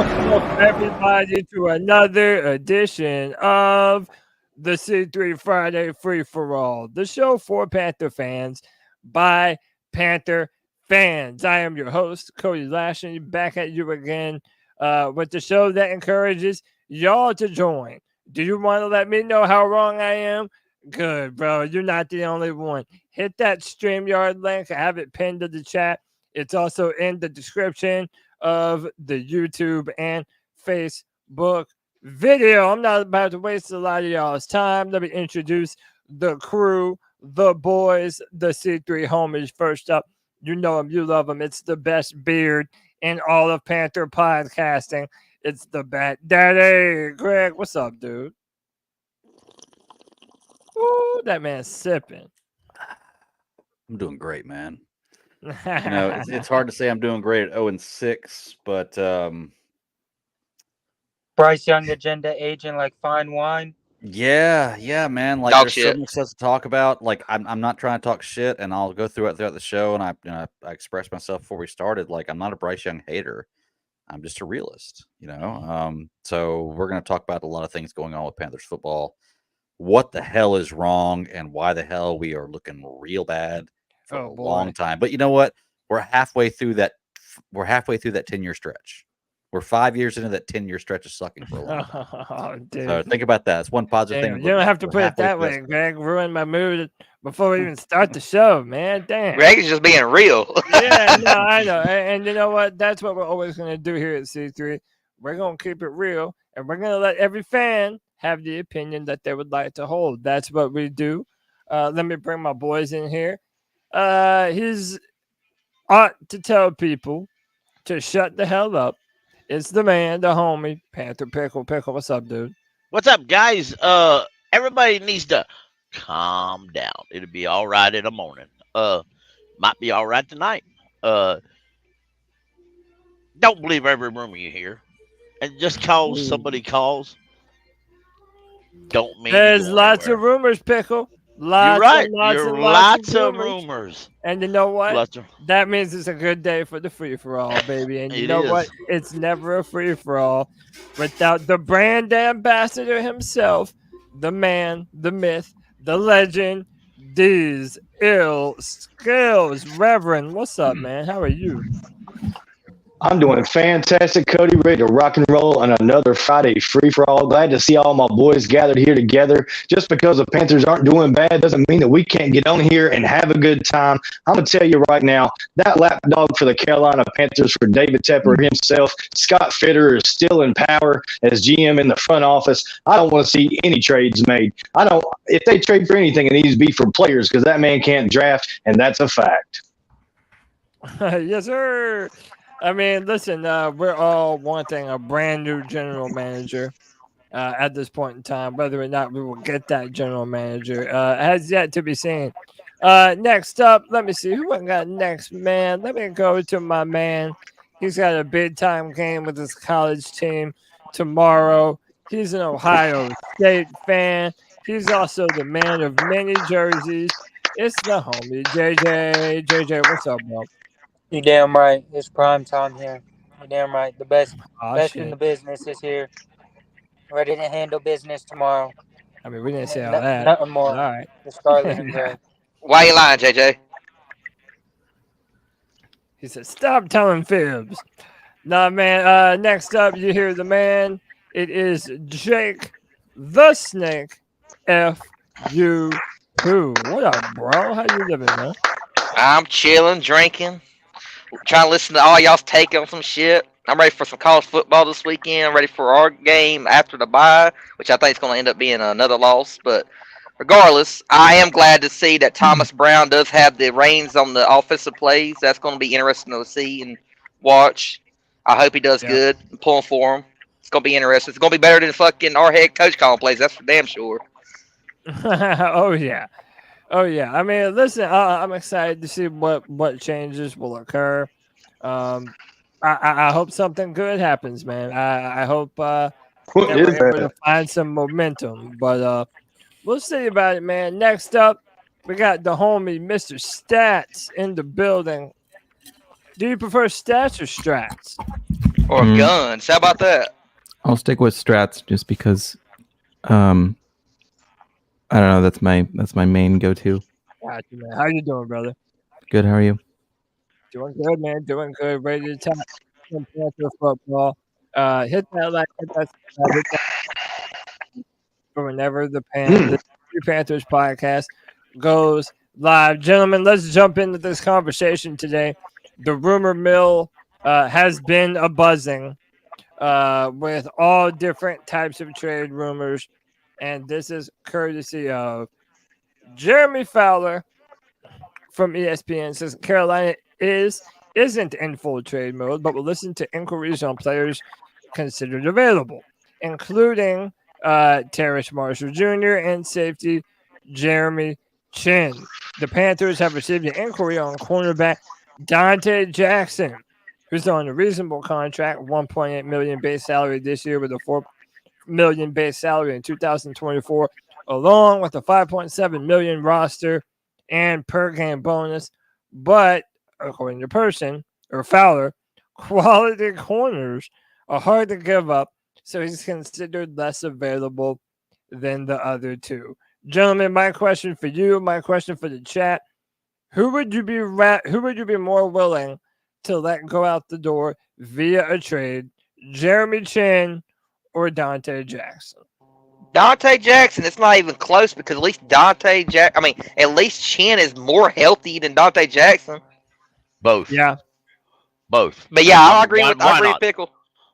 Welcome everybody to another edition of the C3 Friday Free for All, the show for Panther fans by Panther fans. I am your host, Cody Lashley, back at you again with the show that encourages y'all to join. Do you want to let me know how wrong I am? Good, bro. You're not the only one. Hit that StreamYard link. I have it pinned to the chat. It's also in the description of the YouTube and Facebook video. I'm not about to waste a lot of y'all's time. Let me introduce the crew, the boys, the C3 homies. First up, you know them, you love them. It's the best beard in all of Panther podcasting. It's the Bat Daddy. Greg, what's up, dude? Ooh, that man's sipping. I'm doing great, man. It's hard to say I'm doing great at 0-6, but Bryce Young agenda aging like fine wine. Yeah, man. Like, there's so much stuff to talk about. Like, I'm not trying to talk shit, and I'll go through it throughout the show. And I expressed myself before we started. Like, I'm not a Bryce Young hater. I'm just a realist, So we're gonna talk about a lot of things going on with Panthers football. What the hell is wrong, and why the hell we are looking real bad for a long time. But you know what? We're halfway through that 10-year stretch. We're 5 years into that 10-year stretch of sucking for a long time. So think about that. It's one positive thing. You don't have to put it that way, Greg. Ruin my mood before we even start the show, man. Damn. Greg is just being real. Yeah, no, I know. And you know what? That's what we're always going to do here at C3. We're going to keep it real, and we're going to let every fan have the opinion that they would like to hold. That's what we do. Let me bring my boys in here. He's ought to tell people to shut the hell up. It's the man, the homie, Panther Pickle. What's up, dude? What's up, guys? Everybody needs to calm down. It'll be all right in the morning. Might be all right tonight. Don't believe every rumor you hear. And just cause somebody calls, don't mean there's lots of rumors, Pickle. You're right. Lots of rumors. And you know what? That means it's a good day for the free-for-all, baby. And you know what? It's never a free-for-all without the brand ambassador himself, the man, the myth, the legend, these ill skills. Reverend, what's up, man? How are you? I'm doing fantastic, Cody. Ready to rock and roll on another Friday free-for-all. Glad to see all my boys gathered here together. Just because the Panthers aren't doing bad doesn't mean that we can't get on here and have a good time. I'm going to tell you right now, that lapdog for the Carolina Panthers for David Tepper himself, Scott Fitterer, is still in power as GM in the front office. I don't want to see any trades made. If they trade for anything, it needs to be for players because that man can't draft, and that's a fact. Yes, sir. I mean, listen, we're all wanting a brand new general manager at this point in time. Whether or not we will get that general manager has yet to be seen. Next up, let me see. Who I got next, man? Let me go to my man. He's got a big-time game with his college team tomorrow. He's an Ohio State fan. He's also the man of many jerseys. It's the homie, JJ. JJ, what's up, bro? You damn right. It's prime time here. You damn right. The best in the business is here. Ready to handle business tomorrow. I mean, we didn't say all that. Nothing more. All right. The Scarlet and Gray. Why are you lying, JJ? He said, stop telling fibs. Nah, man. Next up, you hear the man. It is Jake the Snake F.U. What up, bro? How you living, man? I'm chilling, drinking, trying to listen to all y'all's take on some shit. I'm ready for some college football this weekend. I'm ready for our game after the bye, which I think is going to end up being another loss. But regardless, I am glad to see that Thomas Brown does have the reins on the offensive plays. That's going to be interesting to see and watch. I hope he does good. I'm pulling for him. It's going to be interesting. It's going to be better than fucking our head coach calling plays. That's for damn sure. Oh, yeah. I mean, listen, I'm excited to see what changes will occur. I hope something good happens, man. I hope that we're able to find some momentum. But we'll see about it, man. Next up, we got the homie, Mr. Stats, in the building. Do you prefer stats or strats? Or guns. How about that? I'll stick with strats just because I don't know, that's my main go-to. Gotcha, man. How you doing, brother? Good, how are you? Doing good, man. Doing good. Ready to talk some Panther football. Hit that like, hit that for whenever the 3 Panthers podcast goes live. Gentlemen, let's jump into this conversation today. The rumor mill has been a buzzing with all different types of trade rumors, and this is courtesy of Jeremy Fowler from ESPN. Says Carolina isn't in full trade mode, but will listen to inquiries on players considered available, including Terrace Marshall Jr. and safety Jeremy Chinn. The Panthers have received an inquiry on cornerback Donte Jackson, who's on a reasonable contract, $1.8 million base salary this year with a $4 million base salary in 2024, along with a $5.7 million roster and per game bonus. But according to Fowler, quality corners are hard to give up, so he's considered less available than the other two. Gentlemen, my question for you, my question for the chat: who would you be more willing to let go out the door via a trade, Jeremy Chinn or Donte Jackson? Donte Jackson, it's not even close because at least at least Chinn is more healthy than Donte Jackson. Both. Yeah. Both. But yeah, I agree with Pickle.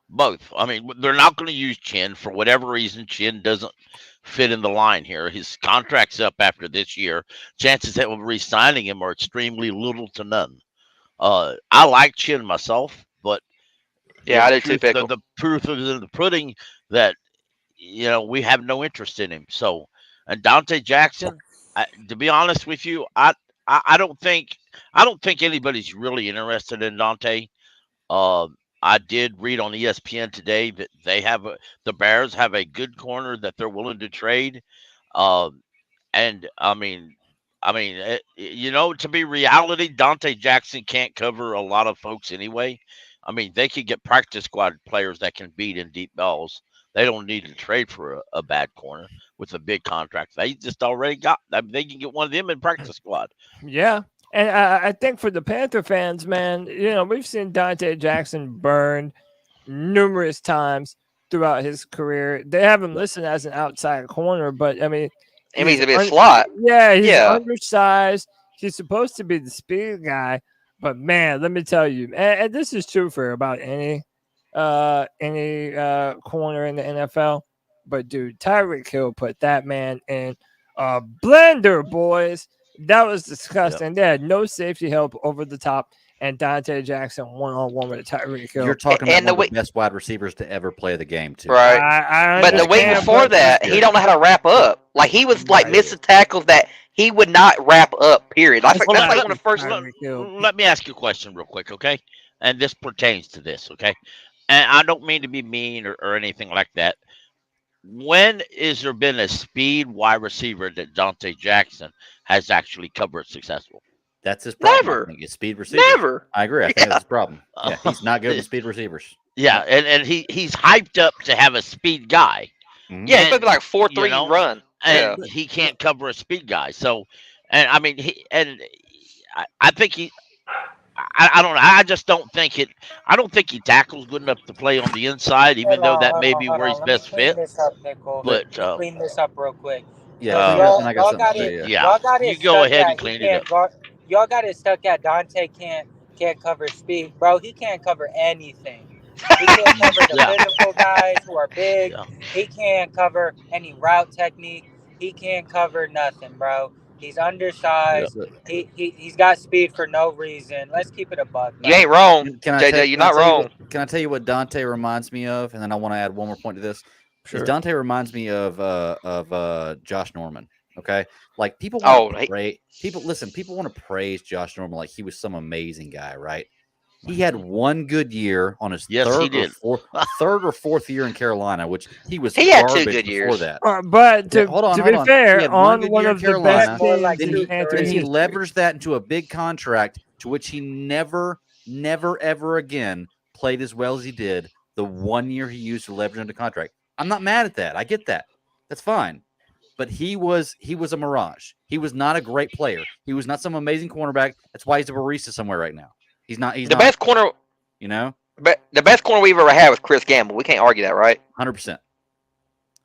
Both. I mean, they're not going to use Chinn for whatever reason. Chinn doesn't fit in the line here. His contract's up after this year. Chances of re-signing him are extremely little to none. I like Chinn myself, but yeah, I do too. Pickle. The proof is in the pudding that we have no interest in him. So, and Donte Jackson, to be honest with you, I don't think anybody's really interested in Donte. I did read on ESPN today that the Bears have a good corner that they're willing to trade. And I mean, to be reality, Donte Jackson can't cover a lot of folks anyway. I mean, they could get practice squad players that can beat in deep balls. They don't need to trade for a bad corner with a big contract. They just already got. They can get one of them in practice squad. Yeah. And I think for the Panther fans, man, we've seen Donte Jackson burned numerous times throughout his career. They have him listed as an outside corner, but I mean, he needs to be a slot. Yeah, he's undersized. He's supposed to be the speed guy, but man, let me tell you, and this is true for about any corner in the NFL. But dude, Tyreek Hill put that man in a blender, boys. That was disgusting. Yep. They had no safety help over the top, and Donte Jackson one-on-one with Tyreek Hill. You're talking about one of the best wide receivers to ever play the game, too. Right. But the week before that, he don't know how to wrap up. Like, he was, missing tackles that he would not wrap up, period. That's one of the first. Let me ask you a question real quick, okay? And this pertains to this, okay? And I don't mean to be mean or anything like that. When is there been a speed wide receiver that Donte Jackson has actually covered successful? That's his problem. Never. I think it's speed receivers. Never. I agree. I think that's his problem. Yeah, he's not good with speed receivers. Yeah, and he's hyped up to have a speed guy. Mm-hmm. Yeah, he's like 4.3 run. And he can't cover a speed guy. So, and I mean, I think he. I don't know. I just don't think it. I don't think he tackles good enough to play on the inside, even though that may be where he's best fit. But clean this up real quick. Yeah, y'all got it. Y'all got it. You go ahead and clean it up. Y'all got it stuck at Donte can't cover speed, bro. He can't cover anything. He can't cover the physical guys who are big. Yeah. He can't cover any route technique. He can't cover nothing, bro. He's undersized. Yeah. He's got speed for no reason. Let's keep it a buck. You ain't wrong, JJ. You're not wrong. Can I tell you what Donte reminds me of? And then I want to add one more point to this. Sure. Donte reminds me of Josh Norman. Okay, like people want to praise. People want to praise Josh Norman like he was some amazing guy, right? He had one good year on his third or fourth year in Carolina, which he had 2 good years before that. But to be fair, on one of the best teams, then he leveraged that into a big contract, to which he never, ever again played as well as he did the 1 year he used to leverage under contract. I'm not mad at that. I get that. That's fine. But he was a mirage. He was not a great player. He was not some amazing cornerback. That's why he's a barista somewhere right now. He's not. He's the not, best corner. You know, But the best corner we've ever had was Chris Gamble. We can't argue that, right? 100%.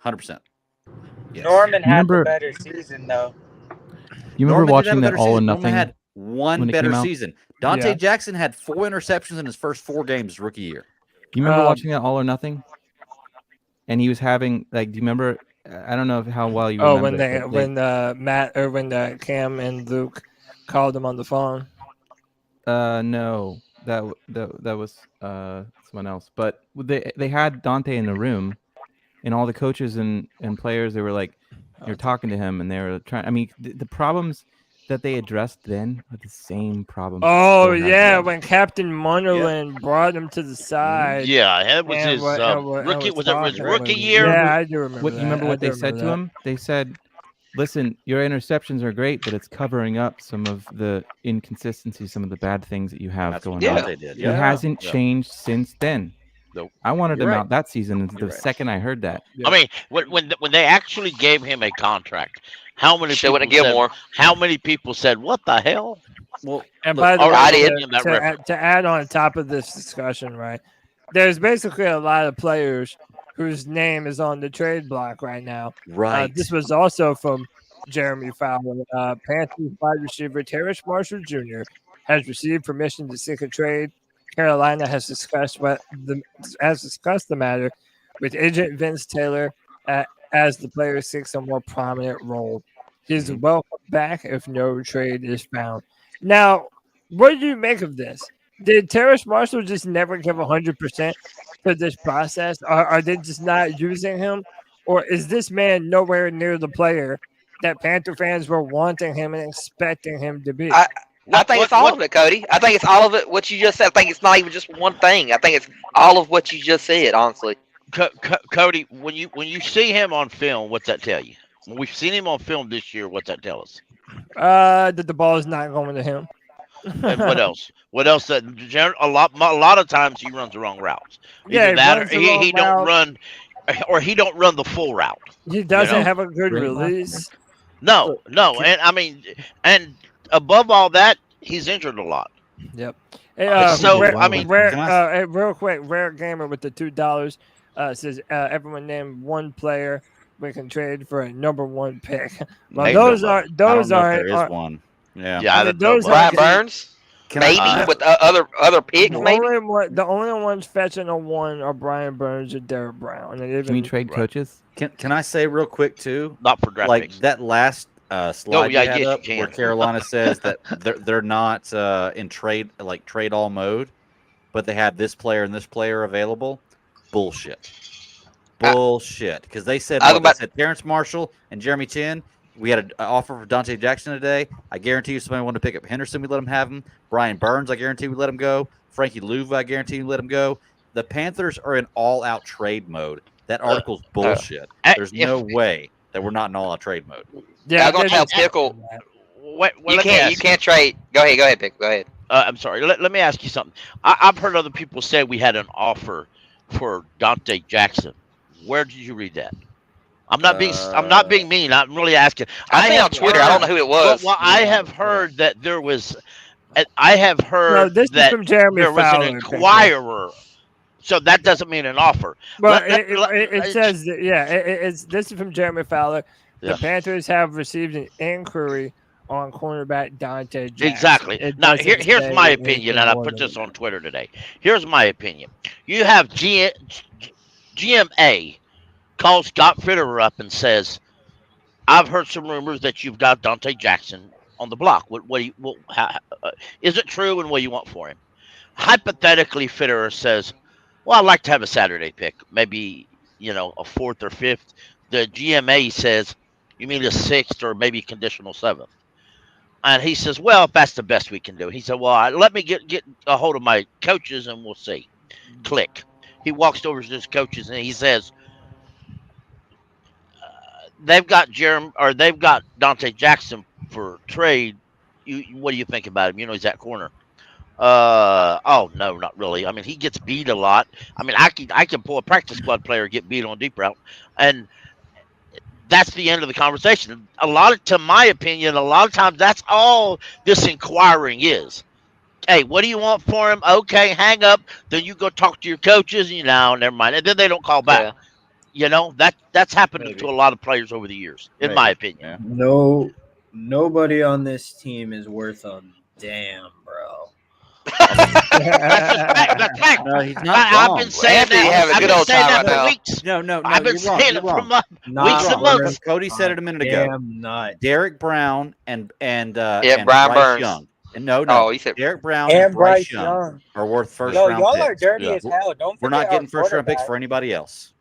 100%. Yes. Norman had the better season, though. You remember watching that All or Nothing? Norman had one better season. Donte Jackson had 4 interceptions in his first 4 games rookie year. You remember watching that All or Nothing? And he was having do you remember? I don't know how well you remember. when Cam and Luke called him on the phone. No, that was someone else. But they had Donte in the room, and all the coaches and players, they were like, you're talking to him, and they were trying. I mean, the problems that they addressed then are the same problems. Oh yeah, when Captain Munderland brought him to the side. Yeah, that was his rookie. Was it his rookie year? Yeah, I do remember. You remember what they said to him? They said, "Listen, your interceptions are great, but it's covering up some of the inconsistencies, some of the bad things that you have going on." They did. It hasn't changed since then. Nope. I wanted him out that season. The second I heard that, I mean, when they actually gave him a contract, how many people said, "What the hell?" Well, and by the way, to add on top of this discussion, right? There's basically a lot of players whose name is on the trade block right now. Right. This was also from Jeremy Fowler. Panthers wide receiver Terrace Marshall Jr. has received permission to seek a trade. Carolina has discussed the matter with agent Vince Taylor as the player seeks a more prominent role. He's welcome back if no trade is found. Now, what do you make of this? Did Terrace Marshall just never give 100% for this process? Are they just not using him? Or is this man nowhere near the player that Panther fans were wanting him and expecting him to be? I think it's all of it, Cody. I think it's all of it, what you just said. I think it's not even just one thing. I think it's all of what you just said, honestly. Cody, when you see him on film, what's that tell you? When we've seen him on film this year, what's that tell us? That the ball is not going to him. And what else? What else? That a lot of times he runs the wrong routes. Either that, or he don't run, or he don't run the full route. He doesn't have a good release. No, and I mean, and above all that, he's injured a lot. Yep. Real quick, Rare Gamer with the $2 says everyone name one player we can trade for a number 1 pick. Well, those aren't. There is one. Yeah. Brian Burns. Maybe with other picks. The only ones fetching a 1 are Brian Burns and Derek Brown. Can we trade coaches? Can I say real quick too? Not for draft picks. That last slide you had up where Carolina says that they're not in trade all mode, but they have this player and this player available. Bullshit. Because they said Terrace Marshall and Jeremy Chinn. We had an offer for Donte Jackson today. I guarantee you somebody wanted to pick up Henderson. We let him have him. Brian Burns, I guarantee we let him go. Frankie Louva, I guarantee we let him go. The Panthers are in all-out trade mode. That article's bullshit. There's no way that we're not in all-out trade mode. Yeah, I'm going to tell Pickle. You can't trade. Go ahead, Pickle. Go ahead. I'm sorry. Let me ask you something. I've heard other people say we had an offer for Donte Jackson. Where did you read that? I'm not being mean. I'm really asking. I think on Twitter. I don't know who it was. Well, I have heard that there was. I have heard that from Jeremy there was Fowler, an inquirer. So that doesn't mean an offer. Well, it says it's this is from Jeremy Fowler. The Panthers have received an inquiry on cornerback Donte Jackson. Exactly. Now, here's my opinion, and I put this on Twitter today. Here's my opinion. You have GMA calls Scott Fitterer up and says, "I've heard some rumors that you've got Donte Jackson on the block. Is it true, and what do you want for him?" Hypothetically, Fitterer says, "Well, I'd like to have a Saturday pick, maybe a 4th or 5th." The GMA says, "You mean a 6th or maybe conditional 7th?" And he says, "Well, if that's the best we can do." He said, "Well, let me get a hold of my coaches and we'll see." Click. He walks over to his coaches and he says, "They've got Donte Jackson for trade. What do you think about him? He's that corner." Oh no, not really. I mean, he gets beat a lot. I mean, I can pull a practice squad player get beat on deep route, and that's the end of the conversation. To my opinion, a lot of times that's all this inquiring is. Hey, what do you want for him? Okay, hang up. Then you go talk to your coaches. Never mind. And then they don't call back. Yeah. That's happened to a lot of players over the years, in my opinion. No, nobody on this team is worth a damn, bro. That's fact. No, he's not I've wrong. been saying Anthony that. having a I've good been old saying time that right for now. weeks. No, I've been you're wrong. saying You're it for wrong. weeks and months. Cody said it a minute ago. Damn nut. Derek Brown and Brian Bryce Burns. Young. And no, Oh, you said Derek Brown And and Bryce Bryce Young Young. are worth first Yo, round y'all picks. are dirty Yeah. as hell. Don't We're not forget getting our first round picks quarterback. for anybody else.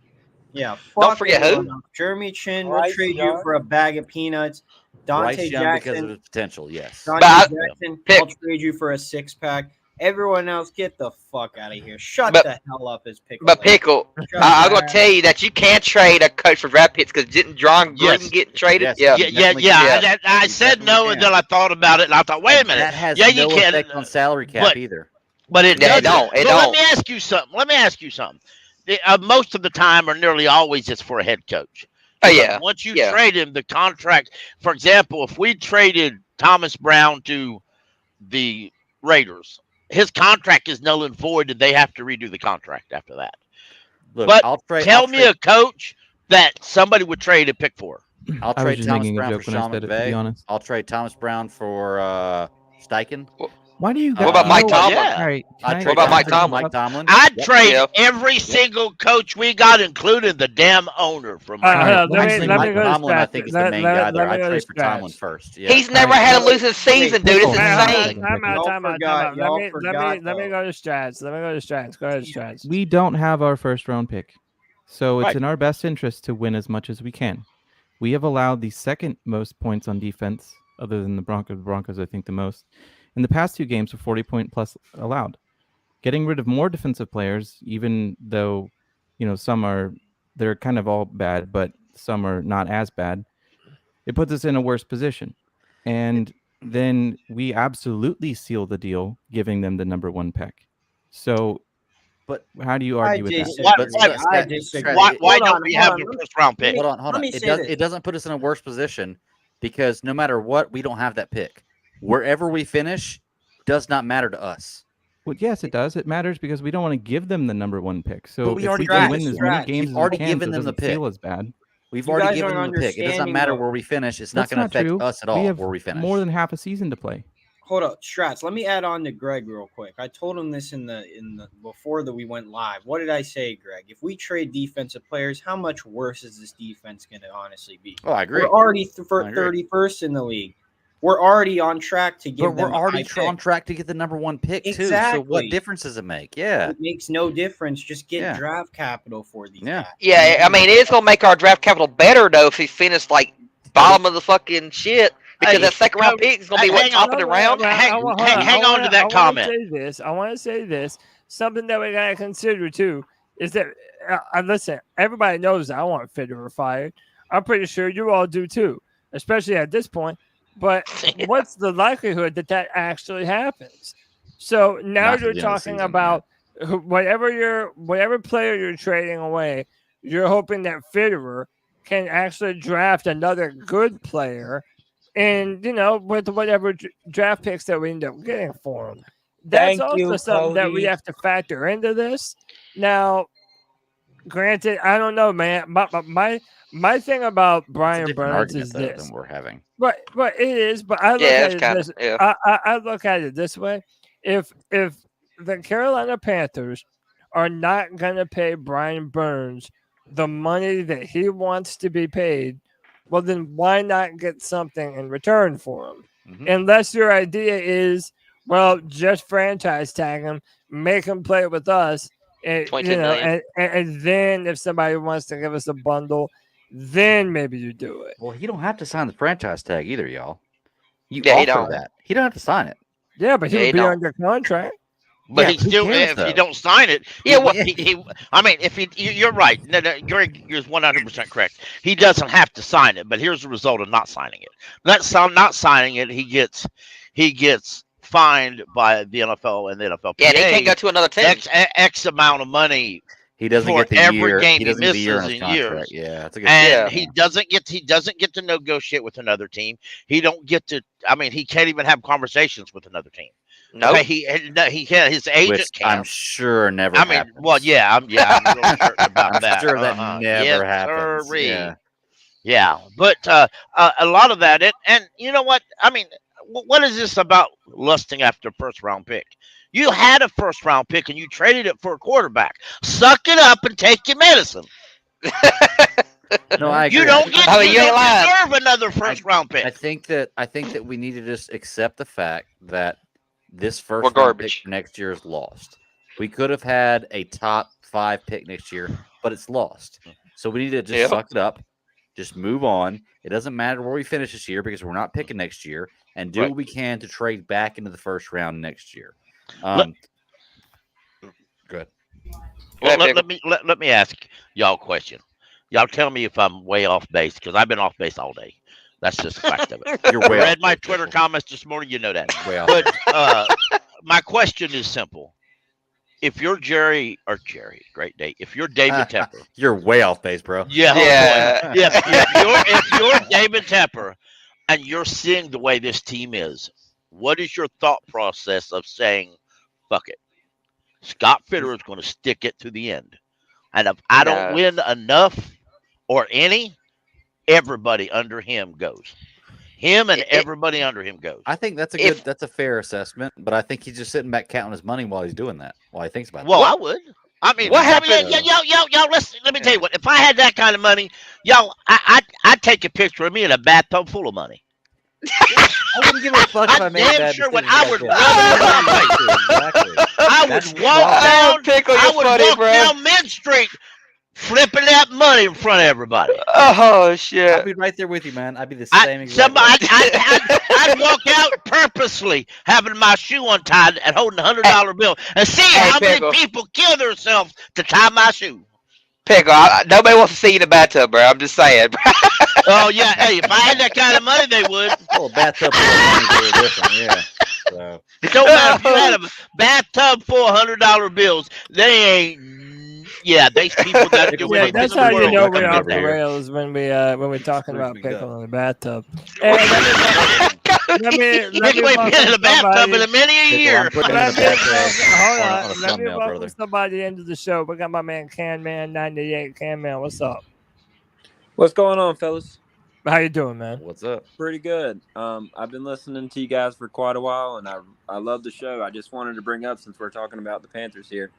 Yeah. Don't fuck forget everyone who? else. Jeremy Chinn, we'll Bryce trade Young. you for a bag of peanuts. Bryce Donte Young because of Jackson, his potential, yes. Donte But Jackson, pick- I'll trade you for a 6-pack. Everyone else, get the fuck out of here. Shut But- the hell up, as Pickle. But Pickle, Shut I'm the gonna tell you that you can't trade a coach for draft picks because didn't John Gruden Yes. get traded? Yes. Yeah. Yeah. I You said definitely no, can. and then I thought about it, and I thought, wait a And minute. That has Yeah, you no can. effect on salary cap but- either. But it Yeah, it doesn't. don't. It But let don't. me ask you something. Most of the time, or nearly always, it's for a head coach. Oh Because yeah. once you Yeah. trade him, the contract. For example, if we traded Thomas Brown to the Raiders, his contract is null and void, and they have to redo the contract after that. Look, But I'll me a coach that somebody would trade a pick for. I'll I was trade just Thomas making a Brown joke for when I Sean said it, to be McVay. honest. I'll trade Thomas Brown for Steichen. Why do you What guys? about Mike Tomlin? Yeah. All right, I'd can trade about Mike Thomas for Tomlin? Mike Tomlin. I'd Yep. trade Yeah. every single coach we got, including the damn owner from. All right, Right, hold on, Actually, let me Mike go to Tomlin, I stats. think, is the main guy there. I'd trade for Tomlin first. Yeah. He's never had a losing season, dude. It's Pickle, hang on a insane. second. Y'all Let forgot, me though. go to strats. Let me go to strats. Go ahead, strats. We don't have our first round pick, so it's Right. in our best interest to win as much as we can. We have allowed the second most points on defense, other than the Broncos. Broncos, I think, the most in the past 2 games with 40-point plus allowed. Getting rid of more defensive players, even though they're kind of all bad, but some are not as bad. It puts us in a worse position, and then we absolutely seal the deal, giving them the number 1 pick. So, But how do you argue with that? I disagree. Why don't Hold we on, have hold a on. first round pick? hold on. Let me It say does. this. It doesn't put us in a worse position because no matter what, we don't have that pick. Wherever we finish does not matter to us. Well, yes, it does. It matters because we don't want to give them the number 1 pick. So But we if already we can did win this, as many Strat. games We've as already we can, given so it them the doesn't feel pick. as bad. We've You already guys given aren't them the pick. It doesn't understanding, matter though. where we finish. It's not That's going to not affect true. us at We all have where we finish. more than half a season to play. Hold up, Strats. Let me add on to Greg real quick. I told him this in the before that we went live. What did I say, Greg? If we trade defensive players, how much worse is this defense going to honestly be? Oh, I agree. We're already I agree. 31st in the league. We're already on track to give But we're them a already high on pick. track to get the number 1 pick too. So Exactly. what difference does it make? Yeah. It makes no difference. Just get Yeah. draft capital for these Yeah. guys. Yeah, I mean, it's gonna make our draft capital better though if he finished like bottom of the fucking shit because Hey, that second round pick is gonna be what hang on, top of the round. hang on to that comment. I want to say this. Something that we gotta consider too is that listen. Everybody knows I want Federer fired. I'm pretty sure you all do too, especially at this point. But what's the likelihood that that actually happens? So now Not you're at the end of the talking season, about whatever player you're trading away. You're hoping that Federer can actually draft another good player, and with whatever draft picks that we end up getting for him. That's Thank you, something that we Cody. have to factor into this. Now, granted, I don't know, man. My thing about It's a Brian different Burns argument is though, this. than we're having. But it is. But I look Yeah, at it's it kind this. of yeah. I look at it this way: if the Carolina Panthers are not going to pay Brian Burns the money that he wants to be paid, well, then why not get something in return for him? Mhm. Unless your idea is, well, just franchise tag him, make him play with us, and 22 million. and then if somebody wants to give us a bundle, then maybe you do it. Well, he don't have to sign the franchise tag either, y'all. You Yeah, he offer don't. that. He don't have to sign it. Yeah, but he Yeah, would he be don't. under contract. But Yeah, he who still, cares, if though? you don't sign it, Yeah, I mean, if you're right. No, Greg, you're 100% correct. He doesn't have to sign it, but here's the result of not signing it. Not signing it, he gets fined by the NFL and the NFLPA. Yeah, they can't go to another team. X amount of money. He doesn't for get the every year. game He he doesn't get the year misses on his in contract. years. Yeah, that's a good. And he doesn't get to negotiate with another team. He don't get to. I mean, he can't even have conversations with another team. No, okay, he can't. His agent Which can't. I'm sure never. I mean, happens. well, yeah, I'm real certain about I'm that. sure that never happens. Sirree. Yeah, but a lot of that, and you know what? I mean, what is this about lusting after a first-round pick? You had a first-round pick and you traded it for a quarterback. Suck it up and take your medicine. No, I agree. You don't get. You don't deserve another first-round pick. I think that we need to just accept the fact that this first-round pick for next year is lost. We could have had a top 5 pick next year, but it's lost. So we need to just suck it up. Just move on. It doesn't matter where we finish this year because we're not picking next year, and do what we can to trade back into the first round next year. Good. Well, let me ask y'all a question. Y'all tell me if I'm way off base because I've been off base all day. That's just a fact of it. You're way I read off my base, Twitter comments this morning. You know that. Way off But my question is simple. If you're Jerry, great day. If you're David Tepper, you're way off base, bro. Yeah. If you're David Tepper, and you're seeing the way this team is, what is your thought process of saying, "Fuck it"? Scott Fitter is going to stick it to the end, and if I don't win enough or any, everybody under him goes. Him and everybody under him goes. I think that's a fair assessment, but I think he's just sitting back counting his money while he's doing that. While he thinks about it. Well, I would. I mean, what happened? Y'all, let me tell you what. If I had that kind of money, y'all, I'd take a picture of me in a bathtub full of money. I wouldn't give a fuck if I made that. Sure, when I would I would walk down Mid Street, flipping that money in front of everybody. Oh shit! I'd be right there with you, man. I'd be the same exact. I'd walk out purposely having my shoe untied and holding $100 bill and see how many people kill themselves to tie my shoe. Pickle, nobody wants to see you in a bathtub, bro. I'm just saying. Oh yeah, hey, if I had that kind of money, they would. Well, bathtub full of money is very different, yeah. So. It don't matter if you had a bathtub full of $100 bills. They ain't. Yeah, these people that do it. That's how you know we're off the rails when we're talking about pickle in the bathtub. Hey, let me been in the bathtub in a many a year. Hold on. Let me welcome somebody into the show. We got my man Canman 98. Canman, what's up? What's going on, fellas? How you doing, man? What's up? Pretty good. I've been listening to you guys for quite a while, and I love the show. I just wanted to bring up, since we're talking about the Panthers here,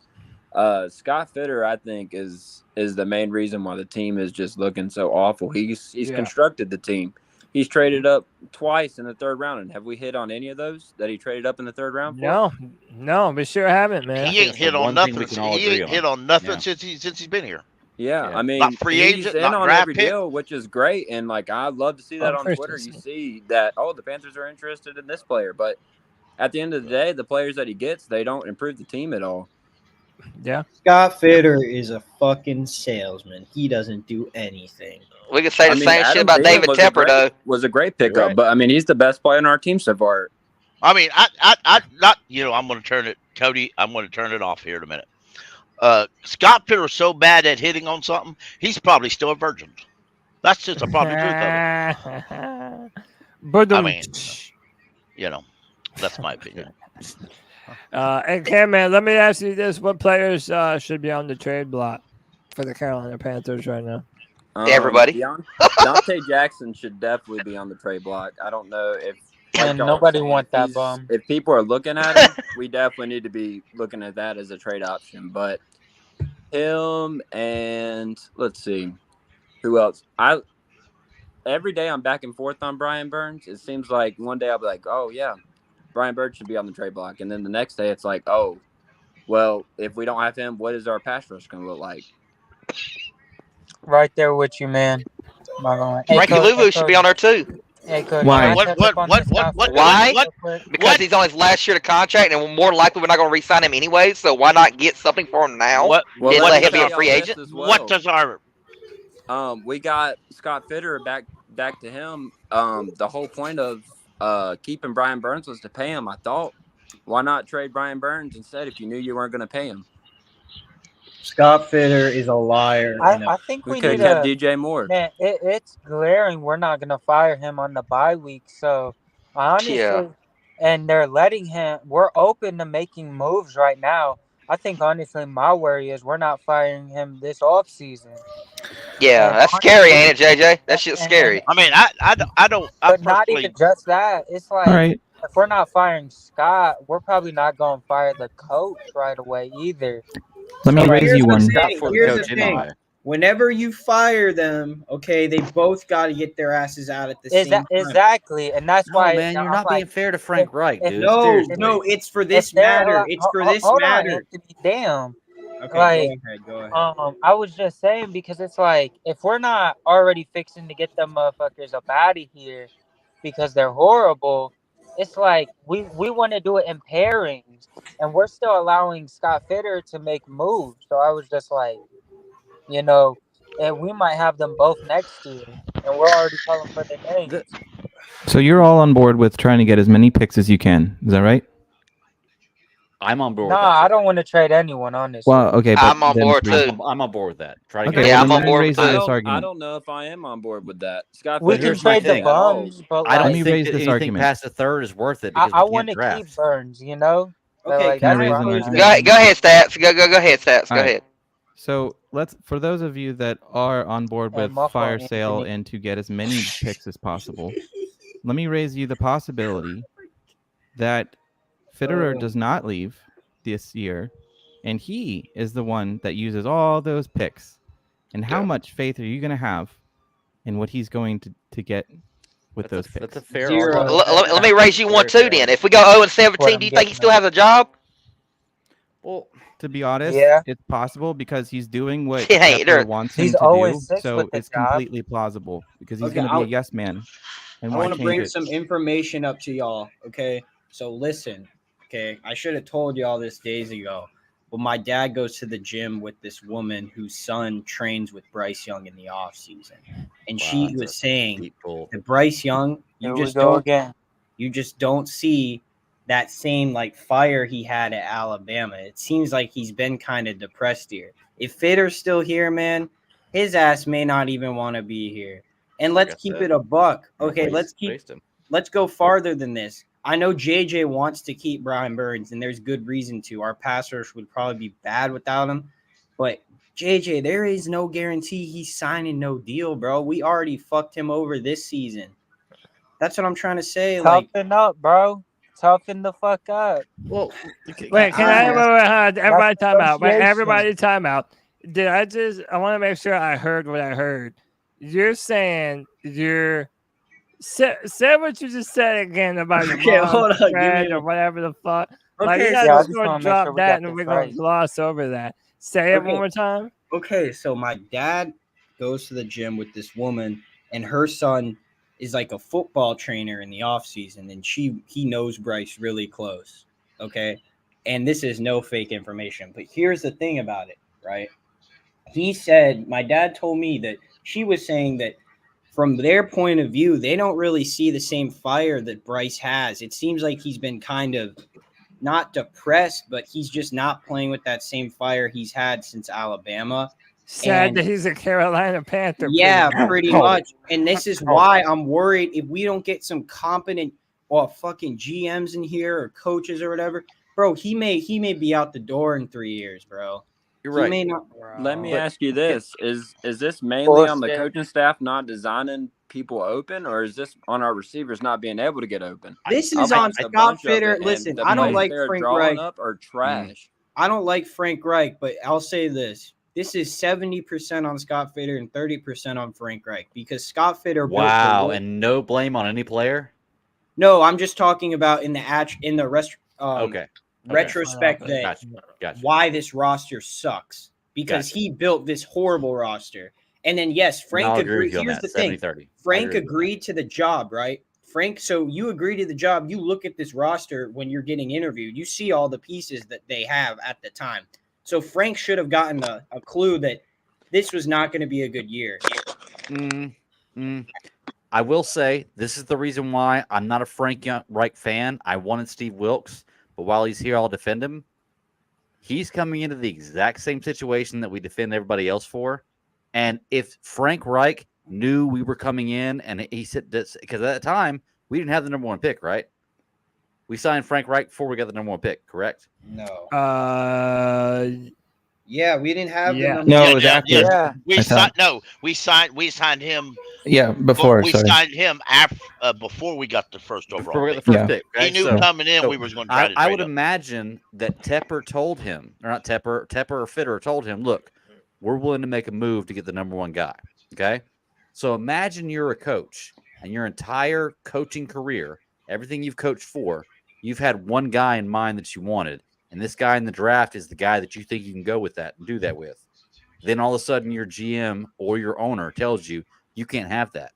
Scott Fitter, I think, is the main reason why the team is just looking so awful. He's constructed the team. He's traded up twice in the third round, and have we hit on any of those that he traded up in the third round for? No, we sure haven't, man. He ain't hit on nothing. He ain't hit on nothing since he's been here. Yeah, I mean, not free agent, he's in on every deal, which is great, and like I love to see that on Twitter. You see that the Panthers are interested in this player, but at the end of the day, the players that he gets, they don't improve the team at all. Yeah, Scott Fitter is a fucking salesman. He doesn't do anything. We can say the same shit about David Tepper, though. Was a great pickup, but I mean, he's the best player in our team so far. I mean, I not, I'm going to turn it, Cody. I'm going to turn it off here in a minute. Scott Fitter is so bad at hitting on something, he's probably still a virgin. That's just a probably truth of it. But I mean, that's my opinion. And Cam, man, let me ask you this: what players should be on the trade block for the Carolina Panthers right now? Everybody. Donte Jackson should definitely be on the trade block. I don't know if. And nobody want that bum. If people are looking at him, we definitely need to be looking at that as a trade option. But him and let's see, who else? Every day I'm back and forth on Brian Burns. It seems like one day I'll be like, oh yeah, Brian Burns should be on the trade block, and then the next day it's like, oh, well, if we don't have him, what is our pass rush going to look like? Right there with you, man. Frankie Louvu should be on there too. Hey, Coach, why? Why? Because he's on his last year of contract, and more likely we're not going to re-sign him anyway. So why not get something for him now? Well, let him be a free agent. Well. What does our? We got Scott Fitter back to him. The whole point of keeping Brian Burns was to pay him, I thought. Why not trade Brian Burns instead if you knew you weren't going to pay him? Scott Fitter is a liar. I think We we could need have a kept DJ Moore. man. It's glaring. We're not gonna fire him on the bye week. So honestly, Yeah. and they're letting him. We're open to making moves right now. I think honestly, my worry is we're not firing him this offseason. Yeah, And that's scary, ain't it, JJ? That shit's scary. I mean, I don't. I But not personally, even just that. It's like All right. if we're not firing Scott, we're probably not going to fire the coach right away either. Let me So, like, raise here's you the one. thing. For the Here's coach the thing. anyway. Whenever you fire them, okay, they both got to get their asses out at the same time. Exactly, and that's No, why man, you're I'm not being like, fair to Frank Reich, if- dude. No, Seriously. no, it's for if this they're matter. allowed- It's for this hold on, matter. Anthony, damn. Okay, Like, go ahead. I was just saying because it's like if we're not already fixing to get them motherfuckers up out of here because they're horrible, it's like we want to do it in pairings, and we're still allowing Scott Fitter to make moves. So I was just like, and we might have them both next year, and we're already calling for their names. So you're all on board with trying to get as many picks as you can. Is that right? I'm on board. Nah, with that, I too. don't want to trade anyone, honestly. Well, okay. But I'm on then board three- too. I'm on board with that. Try to Okay, get Yeah, well, I'm then on board raise with this that. I argument. don't know if I am on board with that. Scott We Fitter can here's my trade the thing. bums, but I don't Let me think raise that this anything argument. past the third is worth it because I we want can't to keep draft. Burns, But, Okay, like, Can I that's raise where an I'm at. argument? Go ahead, Stats. Go ahead, Stats. Go All right. ahead. So for those of you that are on board Hey, with my fault, fire sale Anthony. and to get as many picks as possible, let me raise you the possibility that Fitterer does not leave this year, and he is the one that uses all those picks. And how much faith are you going to have in what he's going to get with those picks? That's a fair Zero. argument. Let me raise you one Very too. fair. Then, if we go 0-17, What I'm do you think he getting still at. has a job? Well, To be honest, Yeah. it's possible because he's doing what Yeah, Pepper there- wants him He's to do. 0-6 So with the it's job. completely plausible because he's Okay, going to be a I'll- yes man. And I why want to change bring it? some information up to y'all. Okay, so listen. Okay, I should have told y'all this days ago, but my dad goes to the gym with this woman whose son trains with Bryce Young in the off season, and wow, she that's was a saying deep pull. that Bryce Young, Here you we just go don't, again. you just don't see that same like fire he had at Alabama. It seems like he's been kind of depressed here. If Fitter's still here, man, his ass may not even want to be here. And Like let's I keep said, it a buck. Don't Okay, waste him. let's go farther than this. I know JJ wants to keep Brian Burns, and there's good reason to. Our passers would probably be bad without him. But JJ, there is no guarantee he's signing no deal, bro. We already fucked him over this season. That's what I'm trying to say. Like, Toughen up, bro. Toughen the fuck up. Well, Wait, can I? Wait, everybody time out. Wait, negotiation. everybody time out. Did I just? I want to make sure I heard what I heard. You're saying say what you just said again about your Okay, mom's hold on, give me friend a- or whatever the fuck. Like, okay, you're Yeah, I not just just wanna gonna make drop sure we that got and this we're gonna right. gloss over that. Say it Okay. one more time. okay, so my dad goes to the gym with this woman, and her son is like a football trainer in the off season, and he knows Bryce really close. Okay, and this is no fake information, but here's the thing about it, right? He said, my dad told me that she was saying that from their point of view, they don't really see the same fire that Bryce has. It seems like he's been kind of not depressed, but he's just not playing with that same fire he's had since Alabama. Sad And- that he's a Carolina Panther. Yeah, pretty much. pretty much. And this is why I'm worried if we don't get some competent or fucking GMs in here or coaches or whatever, bro. He may be out the door in 3 years, bro. you're He right. may not. Let me But- ask you this: Is this mainly on the Bullshit. coaching staff not designing people open, or is this on our receivers not being able to get open? This I is think on it's a Scott bunch of Fitter. it, and Listen, the I don't plays like they're Frank drawing Reich. up are trash. I don't like Frank Reich, but I'll say this. This is 70% on Scott Fitter and 30% on Frank Reich because Scott Fitter built the Wow, way- and no blame on any player. no, I'm just talking about in the rest Okay, retrospect that gotcha. why this roster sucks because Gotcha. he built this horrible roster. And then yes, And Frank I'll agree agreed. with you on Here's that. the thing. 70-30. Frank I agree with agreed to the job, right? Frank, so you agree to the job. You look at this roster when you're getting interviewed. You see all the pieces that they have at the time. So Frank should have gotten a clue that this was not going to be a good year. that. I will say this is the reason why I'm not a Frank Reich fan. I wanted Steve Wilkes, but while he's here, I'll defend him. He's coming into the exact same situation that we defend everybody else for. And if Frank Reich knew we were coming in, and he said this, because at that time, we didn't have the number 1 pick, right? We signed Frank Reich before we got the number 1 pick, correct? No. Yeah, we didn't have the number. No, it was after. Yeah. We signed him. Yeah, before. We signed him before we got the first overall. Before we got the first pick. Okay? He knew coming in we were going to try to trade I would him. imagine that Tepper told him, or not Tepper or Fitter told him, look, we're willing to make a move to get the number 1 guy. Okay? So imagine you're a coach, and your entire coaching career, everything you've coached for, you've had one guy in mind that you wanted, and this guy in the draft is the guy that you think you can go with that and do that with. Then all of a sudden your GM or your owner tells you you can't have that.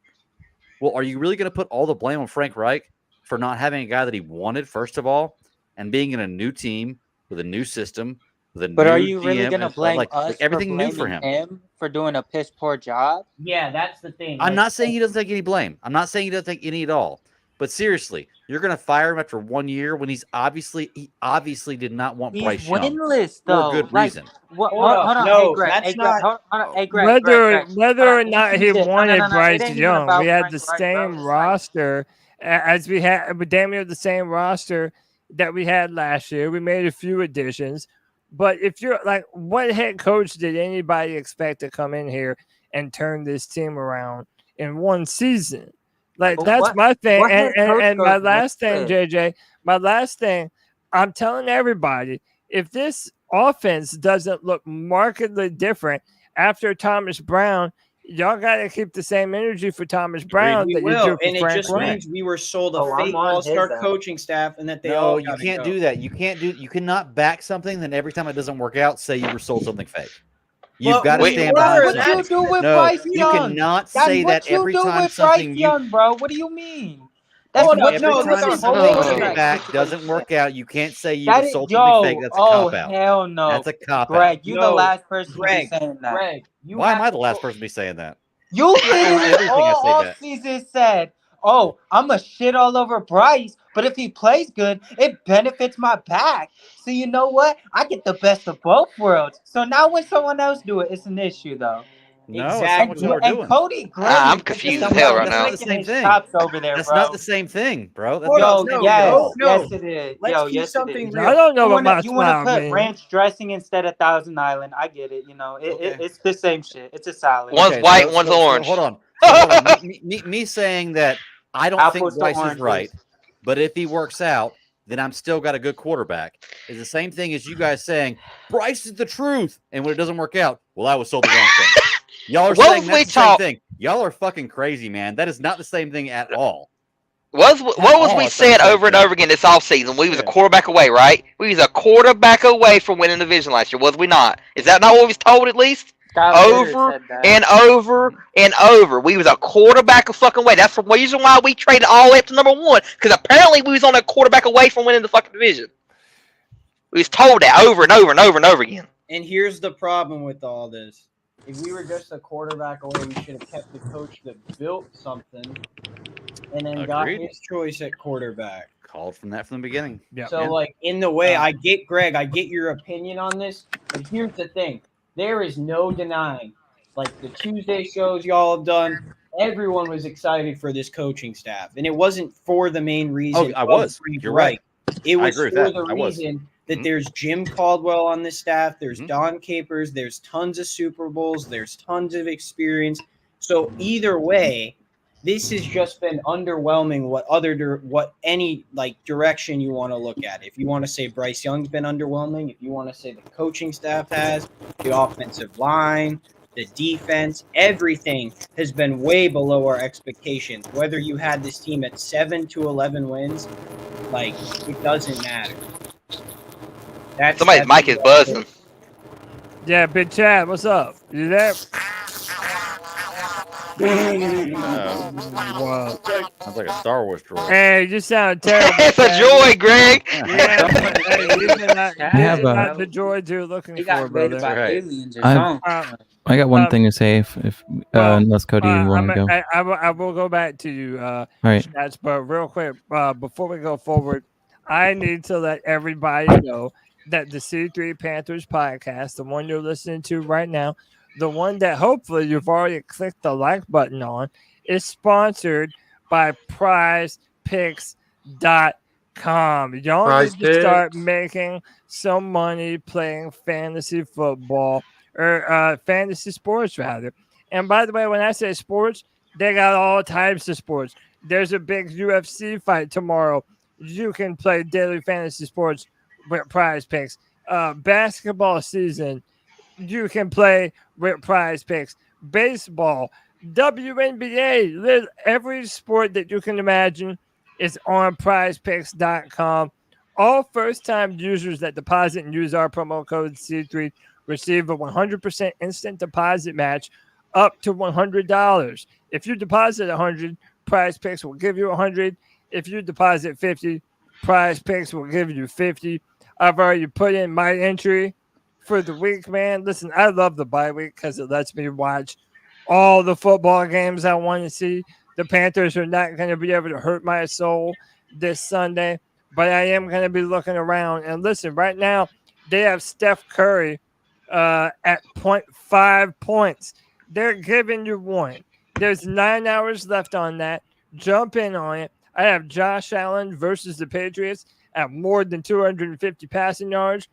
Well, are you really going to put all the blame on Frank Reich for not having a guy that he wanted, first of all, and being in a new team with a new system? But are you really going to blame us everything for new for him for doing a piss poor job? Yeah, that's the thing. I'm not saying he doesn't take any blame. I'm not saying he doesn't take any at all. But seriously, you're going to fire him after 1 year when he obviously did not want Bryce Young. He's winless, though. For a good reason. Hold on. No, hey, Greg. that's Hey, Greg. not. Hold on. Hey, Greg. Whether or not he wanted Bryce Young, we had Frank the Reich, same bro. roster as we had, damn near the same roster that we had last year. We made a few additions. But if you're like, what head coach did anybody expect to come in here and turn this team around in one season? Like, that's my thing. And my last thing, JJ, I'm telling everybody, if this offense doesn't look markedly different after Thomas Brown, y'all got to keep the same energy for Thomas Brown that you do for and Frank it just Reich. means we were sold a fake all-star coaching staff, and that they No, all you can't do that. You cannot back something, then every time it doesn't work out, say you were sold something fake. You've got to stand behind What you do with Bryce Young? You cannot say that every time something Young, bro. What do you mean? That's every time something back doesn't work out, you can't say you were sold something fake. That's a cop out. Hell no. That's a cop out. Greg, you the last person to be saying that. Greg, why am I the last person to be saying that? You everything all I say season said, "Oh, I'm a shit all over Bryce, but if he plays good, it benefits my back." So you know what? I get the best of both worlds. So now when someone else do it, it's an issue though. No, exactly. It's not what we're doing. And Cody Gray, I'm confused as hell right now. That's not the same thing. Over there, That's bro. not the same thing, bro. That's Yes, it is. Let's keep something real. I don't know what my You want smile to put means. ranch dressing instead of Thousand Island. I get it. You know, it's the same shit. It's a salad. One's white, one's orange. Hold on. Me saying that I don't Apples think to Bryce is oranges. right, but if he works out, then I'm still got a good quarterback. Is the same thing as you guys saying Bryce is the truth, and when it doesn't work out, well, I was sold the wrong thing. Y'all are saying that's the same thing. Y'all are fucking crazy, man. That is not the same thing at all. What was we said over and over again this offseason? We was a quarterback away, right? We was a quarterback away from winning the division last year, was we not? Is that not what we was told at least? Over and over and over. We was a quarterback a fucking away. That's the reason why we traded all the way up to number 1, because apparently we was on a quarterback away from winning the fucking division. We was told that over and over and over and over again. And here's the problem with all this. If we were just a quarterback away, we should have kept the coach that built something and then got his choice at quarterback. Called from that from the beginning. Like, in the way, I get, Greg, I get your opinion on this, but here's the thing. There is no denying, like the Tuesday shows y'all have done, everyone was excited for this coaching staff. And it wasn't for the main reason. I was. You're right. It was for that. the reason that there's Jim Caldwell on the staff, there's Don Capers, there's tons of Super Bowls, there's tons of experience. So either way, this has just been underwhelming. What any like direction you want to look at. If you want to say Bryce Young's been underwhelming, if you want to say the coaching staff has, the offensive line, the defense, everything has been way below our expectations. Whether you had this team at 7 to 11 wins, like it doesn't matter. Somebody's mic is buzzing. Yeah, Big Chad, what's up? You there? Whoa. Sounds like a Star Wars droid. Hey, you sound terrible. It's a joy, Greg. Yeah, hey, these are not the droids you're looking He for, got invaded brother. by Right. aliens or I- something. I got one thing to say if unless Cody want to go. I will go back to you, All right. Chats, but real quick, before we go forward, I need to let everybody know that the C3 Panthers podcast, the one you're listening to right now, the one that hopefully you've already clicked the like button on, is sponsored by PrizePicks.com. Y'all need to start making some money playing fantasy football or fantasy sports, rather. And by the way, when I say sports, they got all types of sports. There's a big UFC fight tomorrow. You can play daily fantasy sports with PrizePicks. Basketball season, you can play with PrizePicks. Baseball, WNBA, every sport that you can imagine is on PrizePicks.com. All first-time users that deposit and use our promo code C3 receive a 100% instant deposit match up to $100. If you deposit $100, PrizePicks will give you $100. If you deposit $50, PrizePicks will give you $50. I've already put in my entry for the week, man. Listen, I love the bye week because it lets me watch all the football games I want to see. The Panthers are not going to be able to hurt my soul this Sunday, but I am going to be looking around. And listen, right now, they have Steph Curry at 0.5 points. They're giving you one. There's 9 hours left on that. Jump in on it. I have Josh Allen versus the Patriots at more than 250 passing yards.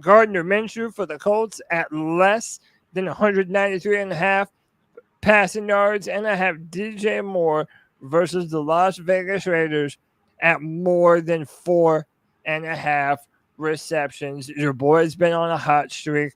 Gardner Minshew for the Colts at less than 193.5 passing yards. And I have DJ Moore versus the Las Vegas Raiders at more than 4.5 receptions. Your boy's been on a hot streak.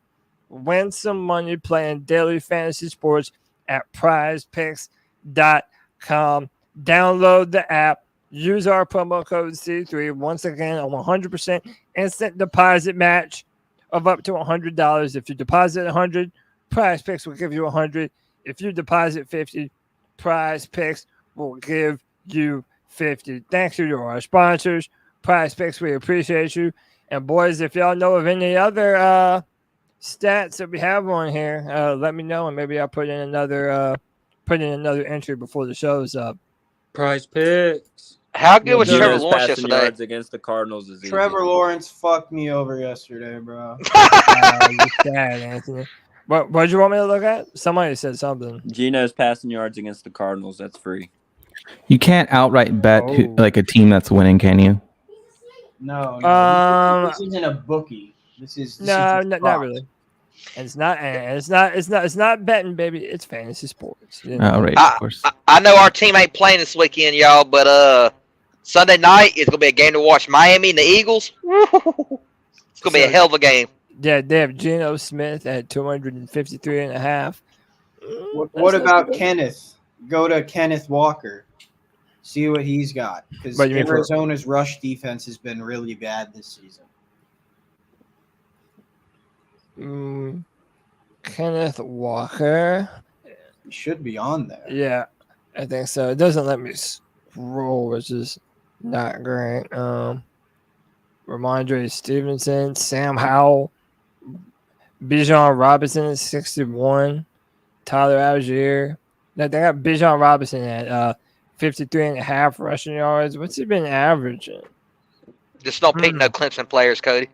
Win some money playing daily fantasy sports at PrizePicks.com. Download the app. Use our promo code C3. Once again, a 100% instant deposit match of up to $100. If you deposit $100, PrizePicks will give you $100. If you deposit $50, PrizePicks will give you $50. Thanks to our sponsors, PrizePicks. We appreciate you. And boys, if y'all know of any other stats that we have on here, let me know, and maybe I'll put in another entry before the show's up. PrizePicks. How good was Trevor Gino's Lawrence passing yesterday? yards against the Cardinals is easy. Trevor Lawrence fucked me over yesterday, bro. You sad, Anthony. What do you want me to look at? Somebody said something. Gino's passing yards against the Cardinals. That's free. You can't outright bet like a team that's winning, can you? No. This isn't a bookie. This is not really. And it's not betting, baby. It's fantasy sports. You know? Oh, right, of course. I know our team ain't playing this weekend, y'all, but Sunday night is gonna be a game to watch. Miami and the Eagles. It's gonna be a hell of a game. Yeah, they have Geno Smith at 253.5. What about Kenneth? Go to Kenneth Walker. See what he's got. Because Arizona's rush defense has been really bad this season. Kenneth Walker. He should be on there. Yeah, I think so. It doesn't let me scroll, which is not great. Ramondre Stevenson, Sam Howell, Bijan Robinson at 61, Tyler Algier. Now they got Bijan Robinson at 53.5 rushing yards. What's he been averaging? Just don't pick no Clemson players, Cody.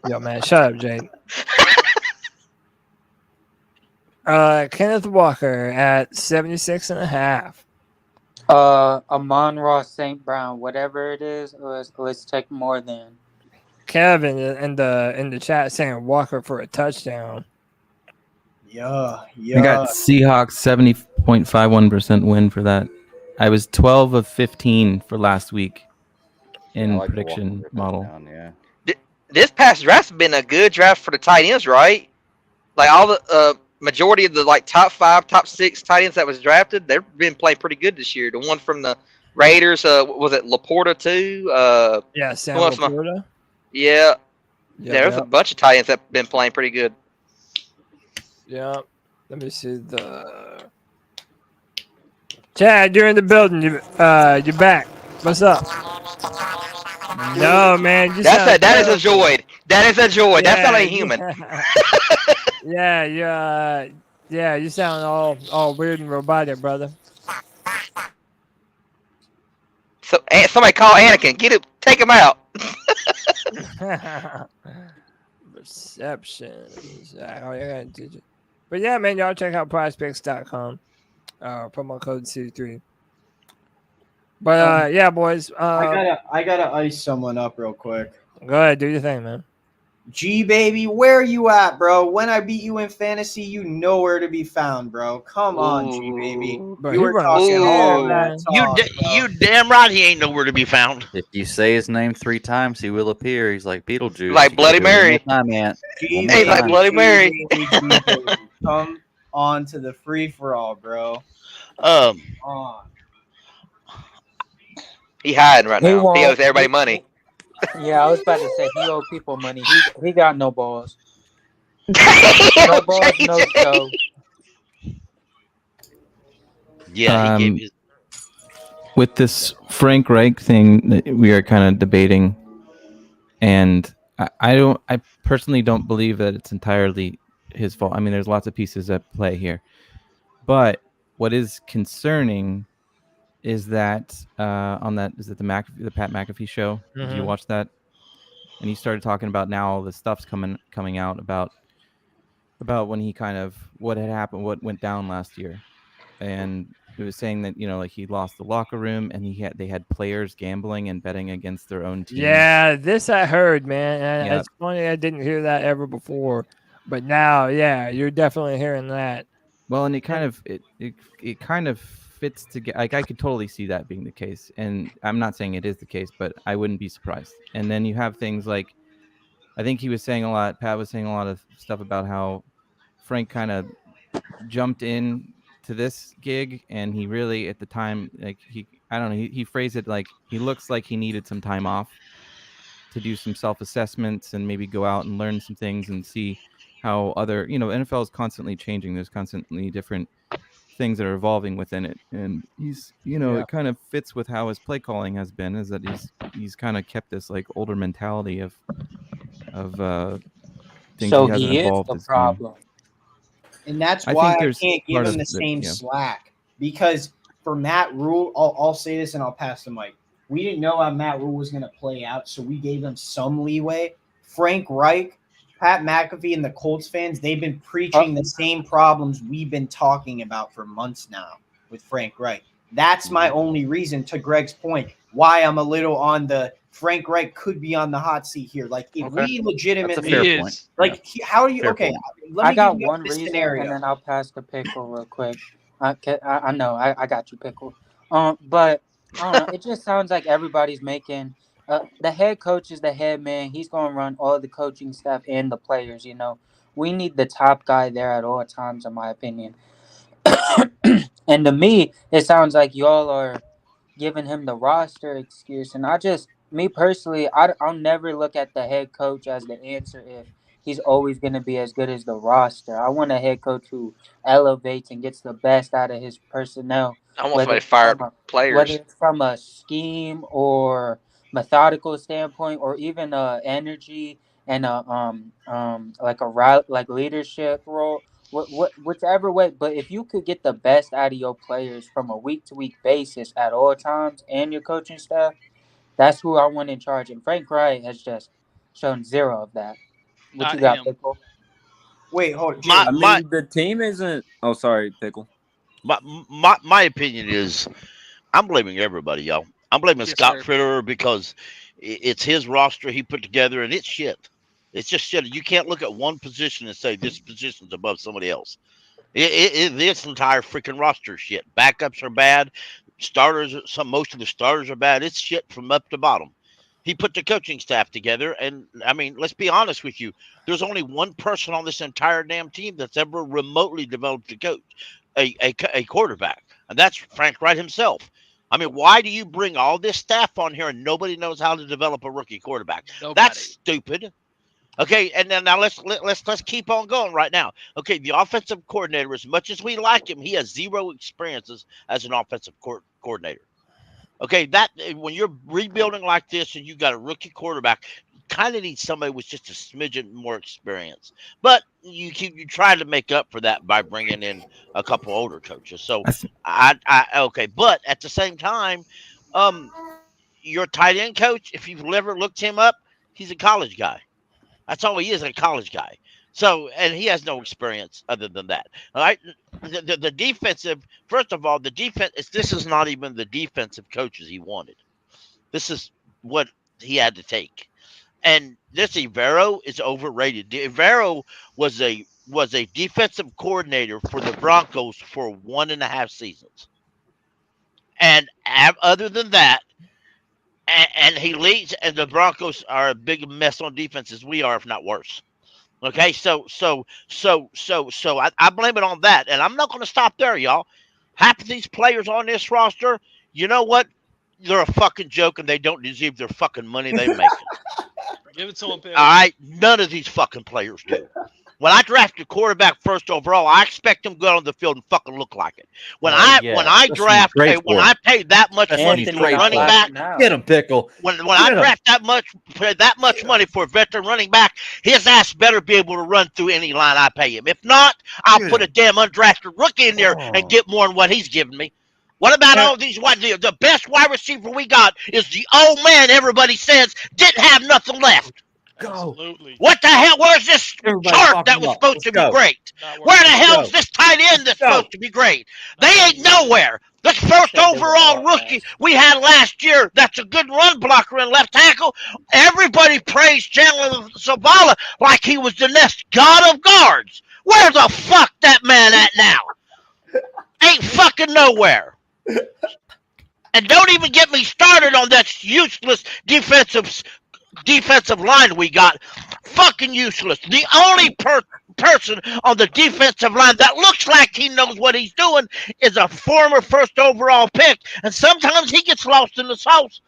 Yo, man, shut up, Jake. Kenneth Walker at 76.5. Amon-Ra St. Brown, whatever it is, let's take more than. Kevin in the chat saying Walker for a touchdown. Yeah. I got Seahawks 70.51% win for that. I was 12 of 15 for last week in prediction model. This past draft's been a good draft for the tight ends, right? Like all the majority of the top 5, top 6 tight ends that was drafted, they've been playing pretty good this year. The one from the Raiders, was it Laporta too? Yeah, Sam Laporta. Yeah. There's a bunch of tight ends that have been playing pretty good. Yeah. Let me see the Chad, you're in the building. You're back. What's up? No, man. That is a droid. That is a droid. Yeah, That's not a human. Yeah, you sound all weird and robotic, brother. So somebody call Anakin. Get him. Take him out. Reception. But yeah, man, y'all check out PrizePicks.com. Promo code C3. But yeah, boys. I gotta ice someone up real quick. Go ahead, do your thing, man. G baby, where are you at, bro? When I beat you in fantasy, you know where to be found, bro. Come on, G baby. Bro, You were talking all that talk, You damn right he ain't nowhere to be found. If you say his name 3 times, he will appear. He's like Beetlejuice. Like Bloody Mary. He's like Bloody Mary. Come on to the free for all, bro. He hiding right now. He owes everybody money. Yeah, I was about to say he owe people money. He got no balls. No balls, no show. Yeah, he gave his... With this Frank Reich thing that we are kind of debating, and I personally don't believe that it's entirely his fault. I mean, there's lots of pieces at play here, but what is concerning is that on that, is it the Pat McAfee show? Mm-hmm. Did you watch that? And he started talking about now all the stuff's coming out about when he kind of what had happened, what went down last year, and it was saying that like he lost the locker room and they had players gambling and betting against their own team. Yeah, this I heard, man. And Yeah. It's funny I didn't hear that ever before, but now, yeah, you're definitely hearing that. Well, and it kind of fits together. Like I could totally see that being the case, and I'm not saying it is the case, but I wouldn't be surprised. And then you have things like, I think he was saying a lot. Pat was saying a lot of stuff about how Frank kind of jumped in to this gig, and he really at the time, like I don't know, he phrased it like he looks like he needed some time off to do some self-assessments and maybe go out and learn some things and see how other NFL is constantly changing. There's constantly different things that are evolving within it, and he's it kind of fits with how his play calling has been, is that he's kind of kept this like older mentality of things. So he he is the problem. And that's why I can't give part him of the it, same yeah. slack, because for Matt Rule, I'll say this and I'll pass the mic. We didn't know how Matt Rule was going to play out, so we gave him some leeway. Frank Reich, Pat McAfee, and the Colts fans, they've been preaching the same problems we've been talking about for months now with Frank Reich. That's my only reason, to Greg's point, why I'm a little on the Frank Reich could be on the hot seat here. Like, if we legitimately, That's a fair point. like, how do you? Fair Okay, point. let me I got give you one this reason, scenario. and then I'll pass the pickle real quick. I know I got you, pickle. But I don't know. It just sounds like everybody's making the head coach is the head man. He's going to run all the coaching staff and the players. We need the top guy there at all times, in my opinion. And to me, it sounds like y'all are giving him the roster excuse, and me personally, I'll never look at the head coach as the answer if he's always going to be as good as the roster. I want a head coach who elevates and gets the best out of his personnel. I want somebody to fire players. Whether it's from a scheme or methodical standpoint, or even energy and like a route, like leadership role, whichever way. But if you could get the best out of your players from a week-to-week basis at all times, and your coaching staff, that's who I want in charge. And Frank Wright has just shown zero of that. What you got, Pickle? Wait, hold I on. mean, the team isn't. Oh, sorry, Pickle. My opinion is, I'm blaming everybody, y'all. I'm blaming Scott Fritter because it's his roster he put together, and it's shit. It's just shit. You can't look at one position and say this position's above somebody else. This entire freaking roster is shit. Backups are bad. Most of the starters are bad. It's shit from up to bottom. He put the coaching staff together, and I mean, let's be honest with you. There's only one person on this entire damn team that's ever remotely developed a coach, a quarterback, and that's Frank Wright himself. I mean, why do you bring all this staff on here and nobody knows how to develop a rookie quarterback? That's stupid. Okay, and then now let's keep on going right now. Okay, the offensive coordinator, as much as we like him, he has zero experiences as an offensive coordinator. Okay, that when you're rebuilding like this and you got a rookie quarterback, you kind of need somebody with just a smidgen more experience. But you try to make up for that by bringing in a couple older coaches. So okay, but at the same time, your tight end coach, if you've ever looked him up, he's a college guy. That's all he is, a college guy. So, and he has no experience other than that. All right. The defensive, first of all, this is not even the defensive coaches he wanted. This is what he had to take. And this Evero is overrated. Evero was a defensive coordinator for the Broncos for 1.5 seasons. And other than that, and he leads, and the Broncos are a big mess on defense as we are, if not worse. Okay, so I blame it on that, and I'm not going to stop there, y'all. Half of these players on this roster, you know what? They're a fucking joke, and they don't deserve their fucking money they make. Give it to them, Bill. All right, none of these fucking players do. When I draft a quarterback first overall, I expect him to go on the field and fucking look like it. When I pay that much money to a running back, get him, Pickle. When I draft that much money for a veteran running back, his ass better be able to run through any line I pay him. If not, I'll put a damn undrafted rookie in there and get more than what he's giving me. What about all these the best wide receiver we got is the old man everybody says didn't have nothing left. Absolutely. What the hell? Where's this chart that was supposed to be great? Where the hell is this tight end that's supposed to be great? They ain't nowhere. The first overall rookie we had last year, that's a good run blocker and left tackle. Everybody praised Chandler Zavala like he was the next god of guards. Where the fuck that man at now? Ain't fucking nowhere. And don't even get me started on that useless defensive line we got. Fucking useless. The only person on the defensive line that looks like he knows what he's doing is a former first overall pick, and sometimes he gets lost in the sauce.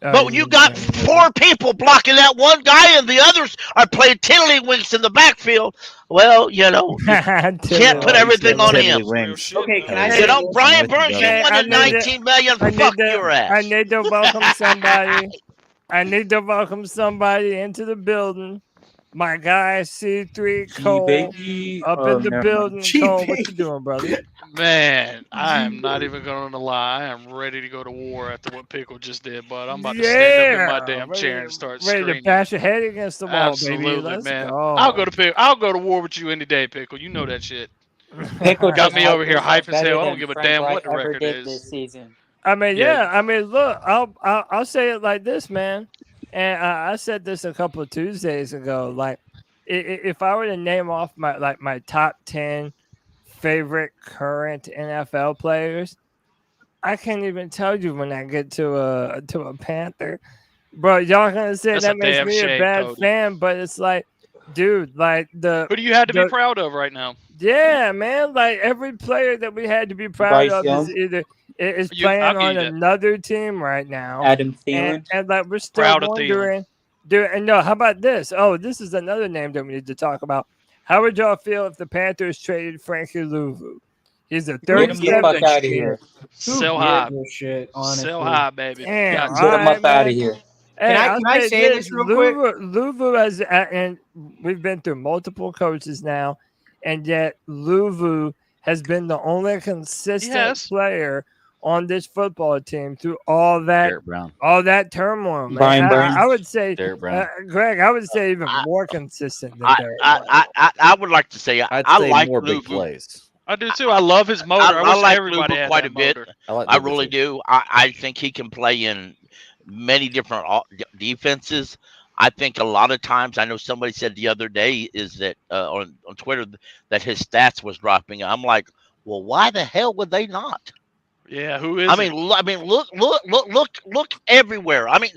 But when you got 4 people blocking that one guy and the others are playing tiddlywinks in the backfield, well, you can't put everything on him. Okay, can I say Brian Burns, you wanted $19 million. Fuck your ass. I need to welcome somebody. I need to welcome somebody into the building. My guy C3 Cole up in the building. Cole, what you doing, brother? Man, I am not even going to lie. I am ready to go to war after what Pickle just did, but I'm about to stand up in my damn chair and start screaming. Ready to bash your head against the wall, Absolutely, baby. Let's man. go. I'll go to war with you any day, Pickle. You know that shit. Pickle got me over here hype as hell. I than don't give a Frank damn Reich what the ever record did is. this season. I mean, look, I'll say it like this, man. And I said this a couple of Tuesdays ago. Like, if I were to name off my top 10 favorite current NFL players, I can't even tell you when I get to a Panther. Bro, y'all gonna say That's that a makes damn me a shame, bad Cody. fan, but it's like, dude, like Who do you have to be proud of right now? Yeah, man. Like every player that we had to be proud Bryce of Young. is either playing on another team right now. Adam Thielen. And like we're still Proud of wondering. Dude, and no, how about this? Oh, this is another name that we need to talk about. How would y'all feel if the Panthers traded Frankie Louvu? He's a Get him the fuck out of here. Sell high. Shit, honestly. Sell high, baby. Damn, Get him up out of here. Hey, Can I say this real quick? Louvu has, and we've been through multiple coaches now, and yet Louvu has been the only consistent player on this football team through all that turmoil. Man. I would say, Greg, I would say even more consistent than Derek. I would like to say I like more big Louvu. plays. I do too. I love his motor. I like everybody Louvu had quite that a bit. motor. I really do. I think he can play in many different defenses. I think a lot of times, I know somebody said the other day is that on Twitter that his stats was dropping. I'm like, well, why the hell would they not? Yeah, who is? I mean, look everywhere. I mean,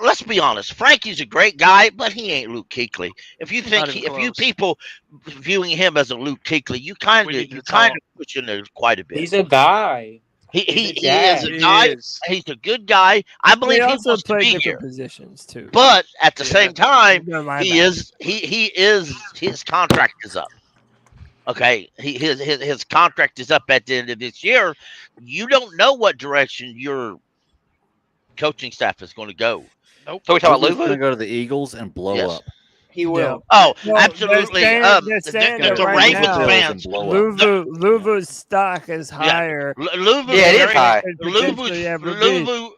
let's be honest. Frankie's a great guy, but he ain't Luke Kuechly. If you think if you people viewing him as a Luke Kuechly, you kind of pushing there quite a bit. He's a guy. He is a guy. He's a good guy. I believe he also wants to play be different here. positions too. But at the same time, he is his contract is up. Okay, his contract is up at the end of this year. You don't know what direction your coaching staff is going to go. Nope. So we talking about Luvu's going to Luvu? go to the Eagles and blow Yes. up. He will. Oh, Well, absolutely. they're saying that The right Ravens now, fans. Luvu's stock is higher. Luvu, Yeah, it is high. Luvu.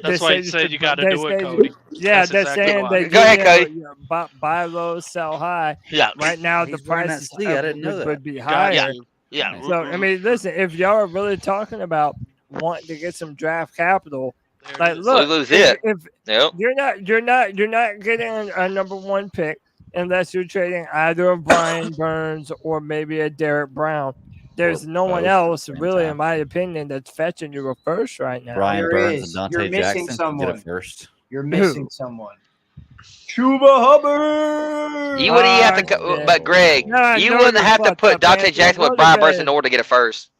That's why he said you got to do it, Cody. Yeah, That's they're exactly saying why. that Go ahead, Cody. Buy low, sell high. Yeah. Right now, He's the wearing that prices sleeve. I didn't know that. would be higher. Yeah. So I mean, listen, if y'all are really talking about wanting to get some draft capital, like look, Luvu's it. if Yep. you're not getting a number one pick unless you're trading either a Brian Burns or maybe a Derek Brown. There's no one else, really, in my opinion, that's fetching you a first right now. Brian There Burns is. and You're Donte missing Jackson can get someone. it first. You're missing someone. Chuba Hubbard. You wouldn't have to go, but Greg, you wouldn't have to put Donte Jackson with Brian Burns in order to get it first.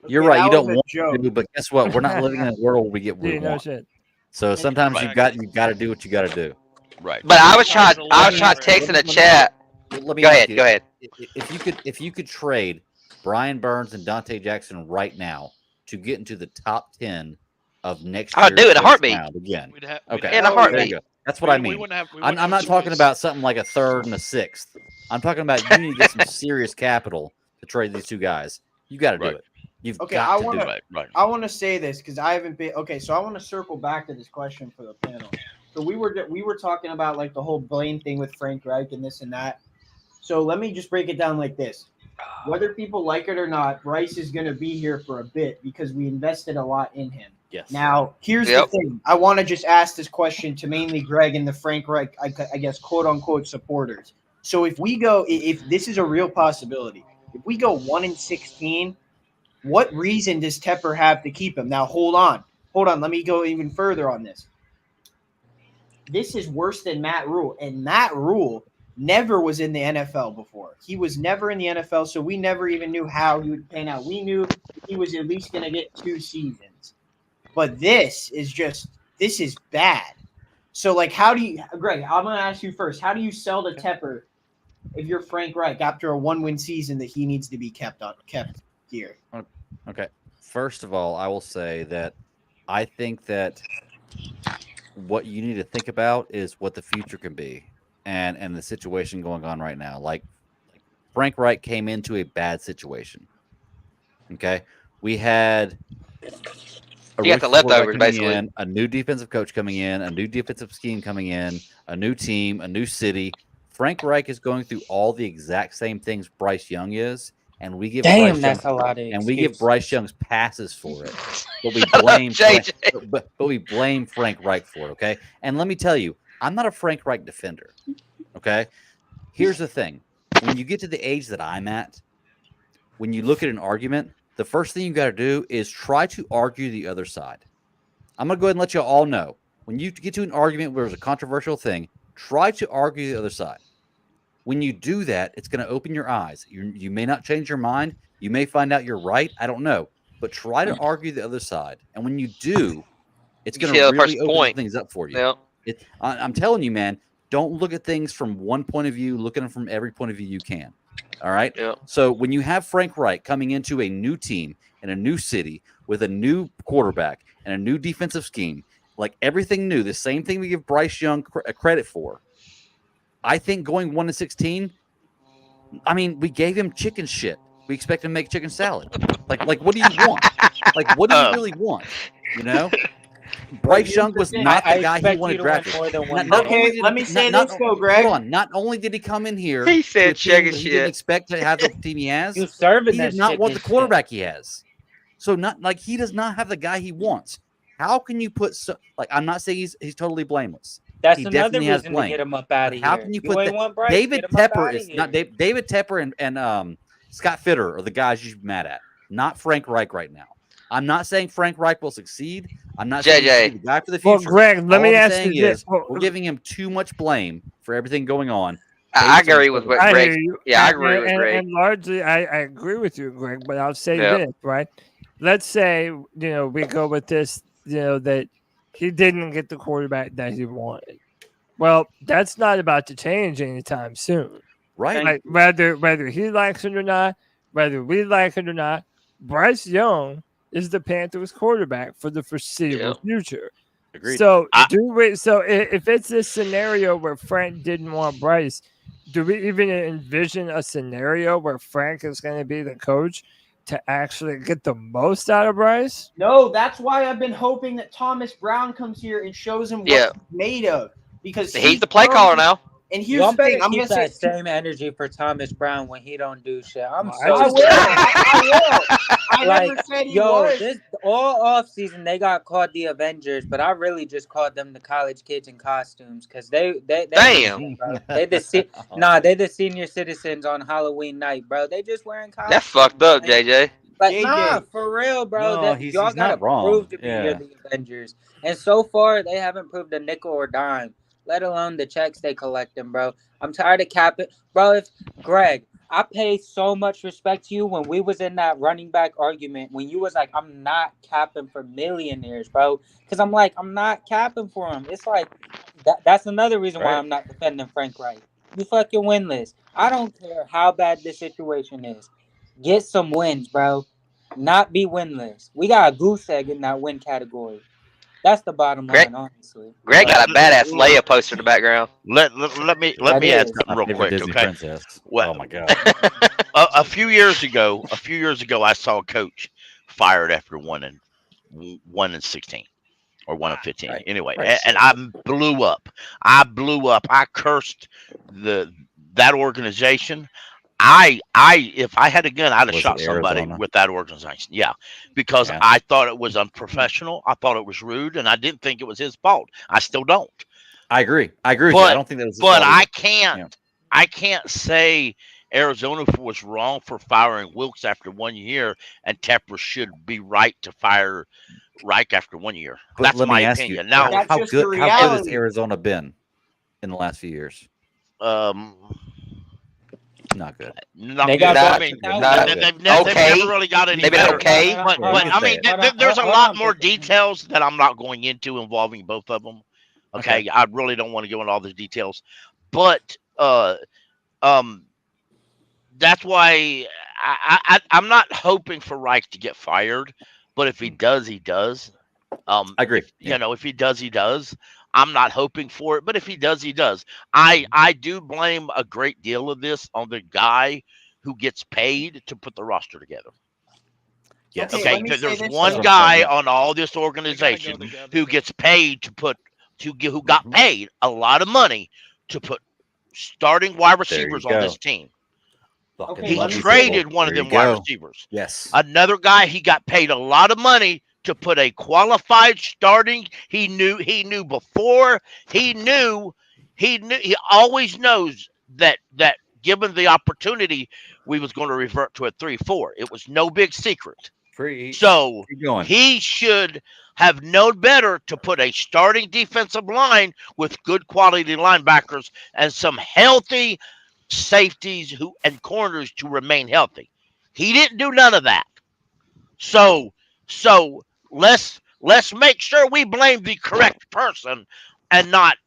You're right. You don't want to, but guess what? We're not living in a world where we get what we Dude, no want. shit. So sometimes you got to do what you got to do. Right. But I was trying texting the chat. Let me Go ask ahead. you, Go ahead. If you could trade Brian Burns and Donte Jackson right now to get into the top 10 of next year, I'll do it in a heartbeat. Again. Okay. In a heartbeat. There you go. That's what I mean. I'm not talking about something like a third and a sixth. I'm talking about you need to get some serious capital to trade these two guys. You got to do it. You've got to do it. I want to say this because I haven't been okay. So I want to circle back to this question for the panel. So we were talking about like the whole blame thing with Frank Reich and this and that. So let me just break it down like this. Whether people like it or not, Bryce is going to be here for a bit because we invested a lot in him. Yes. Now, here's the thing. I want to just ask this question to mainly Greg and the Frank Reich, I guess, quote unquote supporters. So if this is a real possibility, if we go 1-16, what reason does Tepper have to keep him? Now, hold on. Let me go even further on this. This is worse than Matt Rule, and Matt Rule never was in the NFL before. He was never in the NFL, so we never even knew how he would pan out. We knew he was at least going to get 2 seasons. But this is bad. So, like, Greg, I'm going to ask you first. How do you sell to Tepper if you're Frank Reich after a 1-win season that he needs to be kept here? Okay. First of all, I will say that I think that what you need to think about is what the future can be and the situation going on right now. Like Frank Reich came into a bad situation. Okay. We had the leftovers, basically. A new defensive coach coming in, a new defensive scheme coming in, a new team, a new city. Frank Reich is going through all the exact same things Bryce Young is, and we give we give Bryce Young's passes for it. But we blame but we blame Frank Reich for it, okay? And let me tell you, I'm not a Frank Reich defender. Okay? Here's the thing. When you get to the age that I'm at, when you look at an argument, the first thing you got to do is try to argue the other side. I'm going to go ahead and let you all know. When you get to an argument where there's a controversial thing, try to argue the other side. When you do that, it's going to open your eyes. You may not change your mind. You may find out you're right. I don't know. But try to argue the other side. And when you do, it's going to really open things up for you. Yep. I'm telling you, man, don't look at things from one point of view. Look at them from every point of view you can. All right? Yep. So when you have Frank Reich coming into a new team in a new city with a new quarterback and a new defensive scheme, like everything new, the same thing we give Bryce Young credit for, I think going 1-16, I mean, we gave him chicken shit. We expect him to make chicken salad. Like what do you want? Like, what do you really want? You know? Bryce Young was not the guy he wanted drafted. Let me say this, though, Greg. Hold on. Not only did he come in here, he said chicken shit. He didn't expect to have the team he has. He does not want the quarterback he has. So he does not have the guy he wants. How can you put I'm not saying he's totally blameless. That's he another definitely reason to get him up out of here. How can you put David Tepper is not David Tepper and Scott Fitter are the guys you're mad at, not Frank Reich right now. I'm not saying Frank Reich will succeed. I'm not saying he's the guy for the future. Well, Greg, let me ask you this: we're giving him too much blame for everything going on. I agree with what Greg. Yeah, I agree with Greg. And largely, I agree with you, Greg. But I'll say this, right? let's say, we go with this, that he didn't get the quarterback that he wanted. Well, that's not about to change anytime soon. Right. Like whether he likes it or not, whether we like it or not, Bryce Young is the Panthers quarterback for the foreseeable future. Agreed. So if it's this scenario where Frank didn't want Bryce, do we even envision a scenario where Frank is going to be the coach to actually get the most out of Bryce? No, that's why I've been hoping that Thomas Brown comes here and shows him what he's made of. Because he's the play caller now. And here's the thing, I'm keep gonna that say same energy for Thomas Brown when he don't do shit. I never said he was. All off season they got called the Avengers, but I really just called them the college kids in costumes because they damn. They the senior citizens on Halloween night, bro. They just wearing costumes. That's fucked up, JJ. But nah, for real, bro. No, y'all gotta prove to be you're the Avengers. And so far they haven't proved a nickel or dime, let alone the checks they collecting, bro. I'm tired of capping. Bro, Greg, I pay so much respect to you when we was in that running back argument, when you was like, I'm not capping for millionaires, bro. Because I'm like, I'm not capping for him. It's like, that's another reason why I'm not defending Frank Reich. You fucking winless. I don't care how bad this situation is. Get some wins, bro. Not be winless. We got a goose egg in that win category. That's the bottom line, honestly. Greg got a badass Leia poster in the background. Let me add something real quick, Disney okay? Princess. Well, oh my god! a few years ago, I saw a coach fired after 1-16 or 1-15. Right. Anyway, Right. and I blew up. I cursed that organization. If I had a gun, I'd have shot somebody with that organization. Yeah, because I thought it was unprofessional. I thought it was rude, and I didn't think it was his fault. I still don't. I agree with you. I don't think that was his But fault I can't say Arizona was wrong for firing Wilkes after 1 year, and Tepper should be right to fire Reich after 1 year. But That's my opinion. Now, how good has Arizona been in the last few years? Not good. They got they've never really got any better. Okay. But I mean, there's a lot more details that I'm not going into involving both of them. Okay. I really don't want to go into all the details, but that's why I'm not hoping for Reich to get fired. But if he does, he does. I agree. If he does, he does. I'm not hoping for it, but if he does, he does. I do blame a great deal of this on the guy who gets paid to put the roster together. Yes. Okay. There's one guy on all this organization who gets paid who got paid a lot of money to put starting wide receivers on this team. He traded one of them wide receivers. Yes. Another guy, he got paid a lot of money to put a qualified starting. He always knows that given the opportunity, we was going to revert to a 3-4. It was no big secret. So he should have known better to put a starting defensive line with good quality linebackers and some healthy safeties and corners to remain healthy. He didn't do none of that. So let's make sure we blame the correct person and not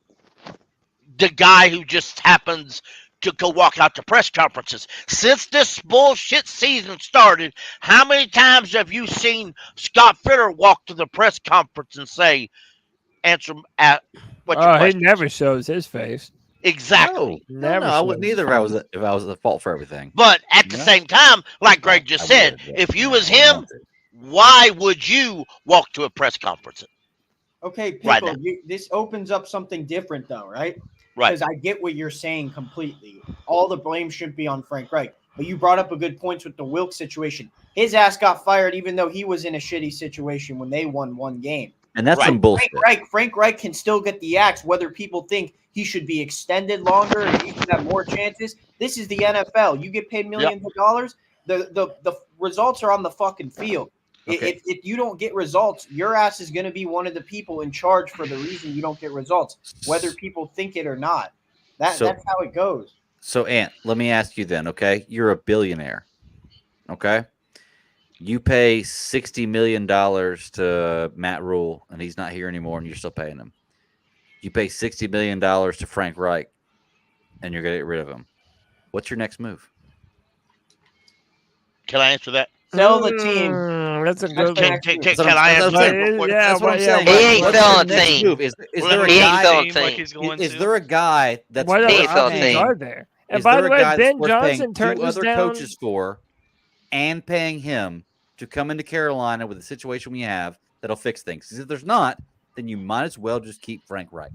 the guy who just happens to go walk out to press conferences. Since this bullshit season started, how many times have you seen Scott Fitter walk to the press conference and say, answer at what your question? He never shows his face. Exactly. No, I wouldn't either if I was at fault for everything. But at the same time, like Greg just said, if you was him, why would you walk to a press conference? Okay, Pickle, this opens up something different, though, right? Right. Because I get what you're saying completely. All the blame shouldn't be on Frank Reich. But you brought up a good point with the Wilkes situation. His ass got fired even though he was in a shitty situation when they won one game. And that's some bullshit. Frank Reich can still get the axe, whether people think he should be extended longer and he should have more chances. This is the NFL. You get paid millions of dollars. The results are on the fucking field. Okay. If you don't get results, your ass is going to be one of the people in charge for the reason you don't get results, whether people think it or not. That's how it goes. So, Ant, let me ask you then, okay? You're a billionaire, okay? You pay $60 million to Matt Rule, and he's not here anymore, and you're still paying him. You pay $60 million to Frank Reich, and you're going to get rid of him. What's your next move? Can I answer that? Sell the team. That's a good Can I answer that real quick? That's what I'm saying. He ain't What's selling your a next team. move? Is there a He ain't guy? selling a like team. he's going Is to. there a guy that's What He other ain't selling a options team. are there? And is by there the a way, guy that's Ben worth Johnson paying turned two us other down. coaches for and paying him to come into Carolina with the situation we have that'll fix things? Because if there's not, then you might as well just keep Frank Reich.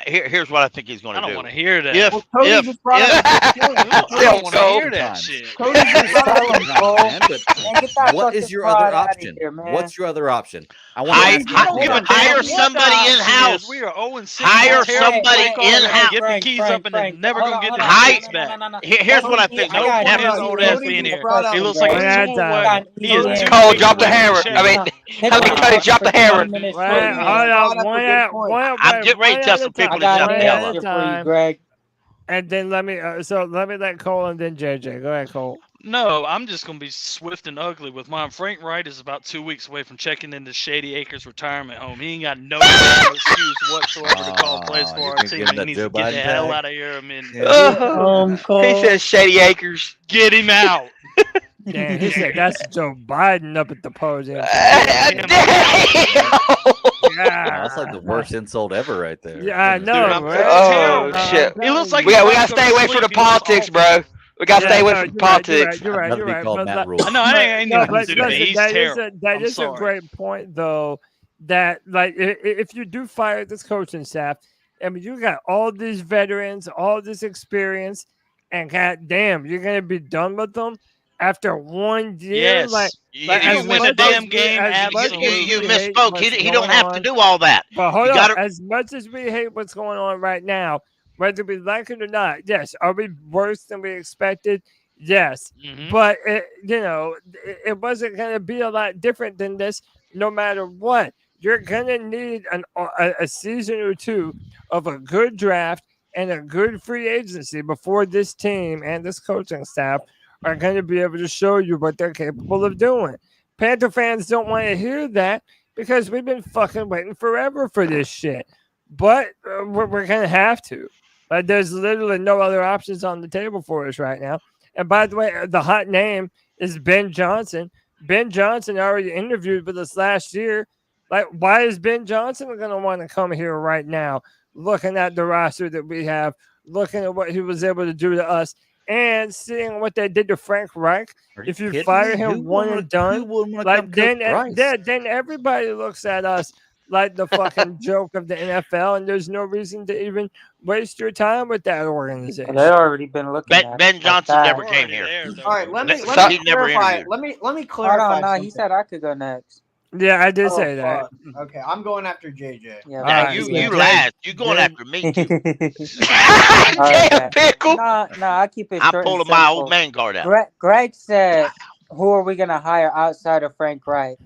Here's what I think he's going I to don't do. want to hear that. If Cody just brought up a good point. I don't want to hear that shit. Cody just brought up Man, but what is your other option? Here, man. What's your other option? I want Hire- to I don't give a damn Hire what somebody the in option house. is. We are 0-6. Hire Terrible somebody play calling. in-house. Get the keys up and they're never gonna get the Hire- keys back. Here's what I think. No got point you. his old ass Cody being just here. brought up- He looks like One a at a tool time. wagon. He is too Cole, big drop the for hammer. shit. I mean, Cody, drop the hammer. Well, hold on, one at I'm getting ready to tell some people I to got shut an the hell answer up. for you, Greg. And then let me let Cole and then JJ. Go ahead, Cole. No, I'm just going to be swift and ugly with mine. Frank Wright is about 2 weeks away from checking into Shady Acres retirement home. He ain't got no excuse whatsoever to call plays for our team. He needs to get the hell out of here. I mean, He says Shady Acres. get him out. Damn, he said that's Joe Biden up at the podium. Yeah, That's like the worst insult ever, right there. Yeah, I know. I'm right? Oh shit! It looks like We he's gotta about to stay go away to from the sleep. He looks politics, awful. bro. We gotta stay away from you're politics. You're right. I'd rather be called But Matt Rule. No, I ain't no, even but do that. listen, He's that terrible. I'm is a sorry. great point, though. That like if you do fire this coaching staff, I mean, you got all these veterans, all this experience, and goddamn, you're gonna be done with them after 1 year. Yes. Like You as win much a damn as game. You we hate misspoke. what's He don't going have on- to do all that. But hold You on, gotta- as much as we hate what's going on right now, whether we like it or not, yes, are we worse than we expected? Yes, Mhm. but it wasn't going to be a lot different than this. No matter what, you're going to need a season or two of a good draft and a good free agency before this team and this coaching staff are going to be able to show you what they're capable of doing. Panther fans don't want to hear that because we've been fucking waiting forever for this shit. But we're going to have to. There's literally no other options on the table for us right now. And by the way, the hot name is Ben Johnson. Ben Johnson already interviewed with us last year. Like, why is Ben Johnson going to want to come here right now, looking at the roster that we have, looking at what he was able to do to us, and seeing what they did to Frank Reich? If you fire him one and done, like then everybody looks at us like the fucking joke of the NFL, and there's no reason to even waste your time with that organization. They've already been looking at Ben it Johnson like never that. came here. All right, let me He never clarify. interviewed. Let me Hold clarify. on, no, something. he said I could go next. Yeah, I did Oh, say that. fuck. Okay, I'm going after JJ. Yeah, All Now, right, you yeah. last. You going Ben- after me too. Damn, pickle. No, I keep it I'm short and pulling my simple. old man guard out. Greg said, "Who are we gonna hire outside of Frank Reich?"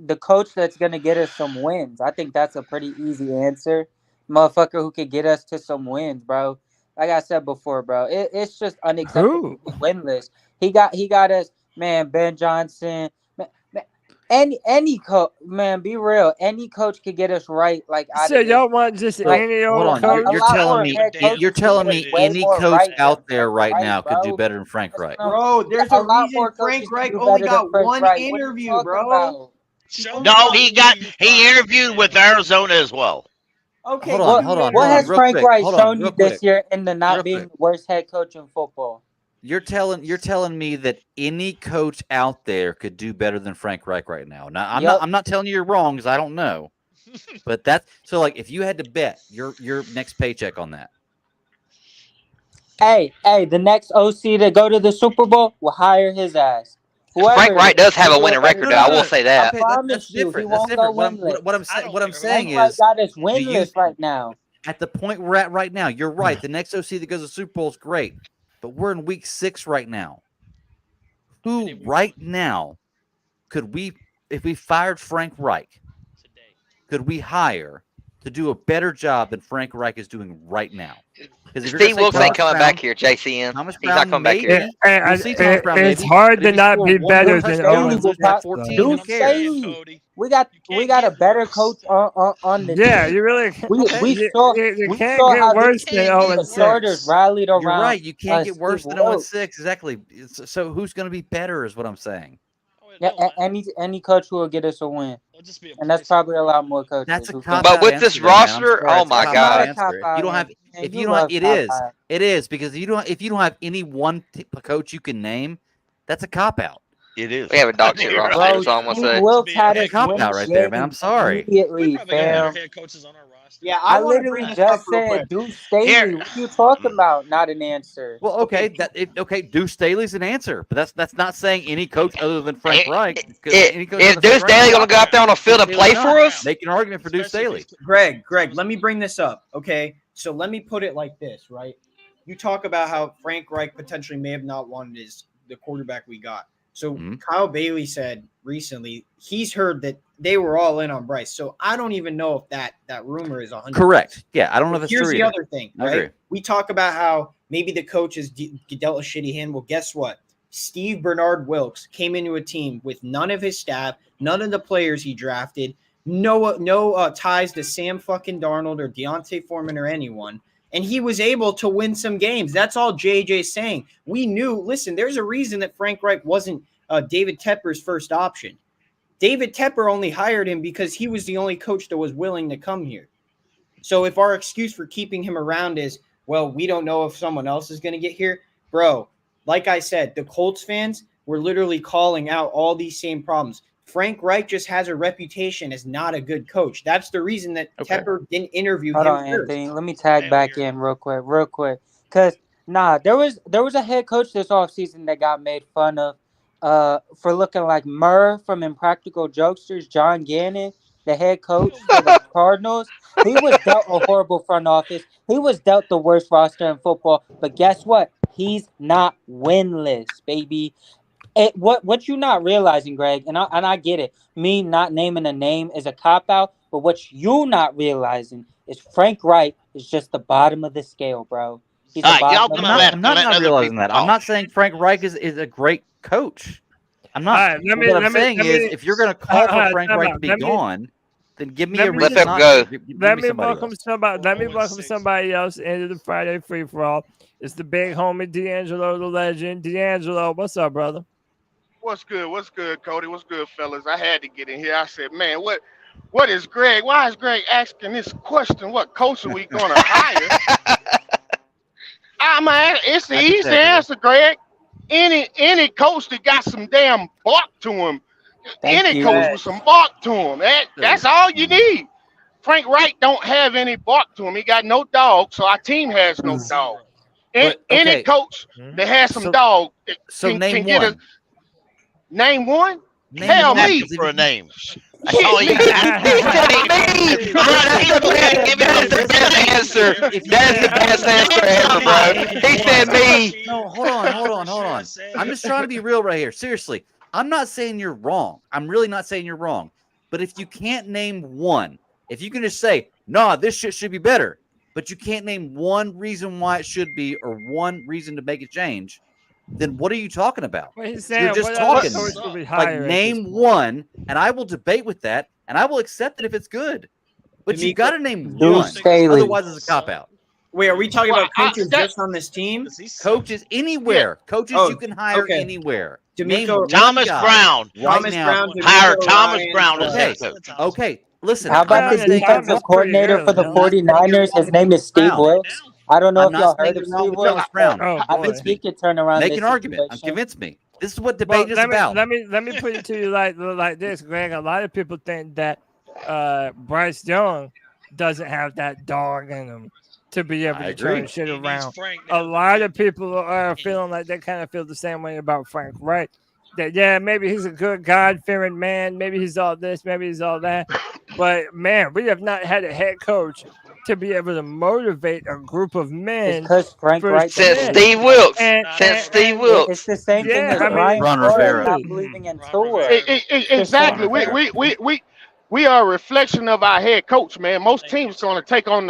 The coach that's gonna get us some wins. I think that's a pretty easy answer. Motherfucker who could get us to some wins, bro. Like I said before, bro, it's just unacceptable. Who? Winless. He got us, man. Ben Johnson. Any coach, man, be real. Any coach could get us right. Like I So y'all want just Like, any Hold old on, coach? a you're lot telling more me head coaches you're telling could me do way any more coach right than out there Frank right Reich, now could do bro. better than Frank Reich. Bro, there's A a lot reason more Frank coaches Reich do only better than got Frank one Reich. What are you interview, talking bro. about? No, he interviewed with Arizona as well. Okay, Hold on, What has real Frank quick, Reich hold on, shown you real this quick. year into not Real being quick. the worst head coach in football? You're telling me that any coach out there could do better than Frank Reich right now. Now I'm not telling you you're wrong because I don't know. But that's so like if you had to bet your next paycheck on that. Hey, the next OC to go to the Super Bowl will hire his ass. Frank Wright does have a winning record, though. I will say that. Okay, promise that's you, he different. That's won't different. go winless. What I'm saying Frank Reich is got us you- winless right now. at the point we're at right now, you're right. The next OC that goes to Super Bowl is great, but we're in week 6 right now. Who right now could we, if we fired Frank Reich, could we hire to do a better job than Frank Reich is doing right now. Steve Wilkes ain't coming back here, JCN. Thomas He's not coming back here. It's hard to not be better than Owen. We got a better coach on the team. You really we can't saw get how worse than 0-6. Starters rallied around. You're right. You can't get worse Steve than Wilkes. 0-6. Exactly. So who's going to be better is what I'm saying. Any coach who will get us a win, and that's probably a lot more coaches. That's a but with this roster, oh my god! You don't have. If you don't, it is because if you don't have any one coach you can name, that's a cop out. It is. We have a dog shit roster. That's all I'm gonna say. Wilkes had a cop out right there, man. I'm sorry. Immediately, fam. Yeah, I literally just said Deuce Staley. What are you talking about? Not an answer. Well, okay, Deuce Staley's an answer, but that's not saying any coach other than Frank Reich. Is Deuce Staley gonna go out there on the field and play for us? Make an argument for Deuce Staley. Greg, let me bring this up, okay? So let me put it like this, right? You talk about how Frank Reich potentially may have not wanted the quarterback we got. So Kyle Bailey said recently he's heard that they were all in on Bryce. So I don't even know if that rumor is 100%. Correct. Yeah, I don't know if it's true. Here's the other thing, right? We talk about how maybe the coach has dealt a shitty hand. Well, guess what? Steve Bernard Wilkes came into a team with none of his staff, none of the players he drafted, no ties to Sam fucking Darnold or Deontay Foreman or anyone. And he was able to win some games. That's all JJ's saying. We knew, listen, there's a reason that Frank Reich wasn't David Tepper's first option. David Tepper only hired him because he was the only coach that was willing to come here. So if our excuse for keeping him around is, well, we don't know if someone else is going to get here, bro, like I said, the Colts fans were literally calling out all these same problems. Frank Reich just has a reputation as not a good coach. That's the reason that Tepper didn't interview him first. Anthony. Let me tag back in real quick. Because, there was a head coach this offseason that got made fun of for looking like Murr from Impractical Jokesters, John Gannon, the head coach for the Cardinals. He was dealt a horrible front office. He was dealt the worst roster in football. But guess what? He's not winless, baby. What you not realizing, Greg, and I get it. Me not naming a name is a cop-out, but what you not realizing is Frank Reich is just the bottom of the scale, bro. He's the bottom. I'm not realizing that. I'm not saying Frank Reich is a great coach. I'm not. What I'm saying is, if you're going to call for Frank Reich to be gone, then give me a reason. Let me welcome somebody else into the Friday free for all. It's the big homie D'Angelo, the legend. D'Angelo, what's up, brother? What's good? What's good, Cody? What's good, fellas? I had to get in here. I said, man, what is Greg? Why is Greg asking this question? What coach are we going to hire? It's the easy answer, Greg. Any coach that got some damn bark to him, coach with some bark to him, that's all you need. Frank Reich don't have any bark to him. He got no dog, so our team has no dog. Any coach that has some dog can get a name one. Hell, me for a name. He said me. That's the best answer. That is the best answer ever, bro. He said me. No, hold on. I'm just trying to be real right here. Seriously, I'm not saying you're wrong. I'm really not saying you're wrong. But if you can't name one, if you can just say, nah, this shit should be better, but you can't name one reason why it should be or one reason to make a change, then what are you talking about? You're just talking. Like, name one, and I will debate with that, and I will accept it if it's good. But you got to name one. Otherwise, it's a cop-out. Wait, are we talking about coaches just on this team? Coaches anywhere. Yeah. Coaches you can hire anywhere. Thomas Brown. Hire Thomas Brown as head coach. Okay, listen. How about the defensive coordinator for the 49ers? His name is Steve Wilkes. I don't know if y'all heard of Steve Wilkes. I think he could turn around. Make an argument. Convince me. This is what debate is about. Let me put it to you like this, Greg. A lot of people think that Bryce Young doesn't have that dog in him to be able to turn shit around. A lot of people are feeling like they kind of feel the same way about Frank Reich. That maybe he's a good God-fearing man. Maybe he's all this. Maybe he's all that. But man, we have not had a head coach to be able to motivate a group of men. Because Frank Reich since Steve Wilkes. Steve Wilkes. It's the same thing as Ron Rivera not believing in Tua. Exactly. we are a reflection of our head coach, man. Most teams are going to take on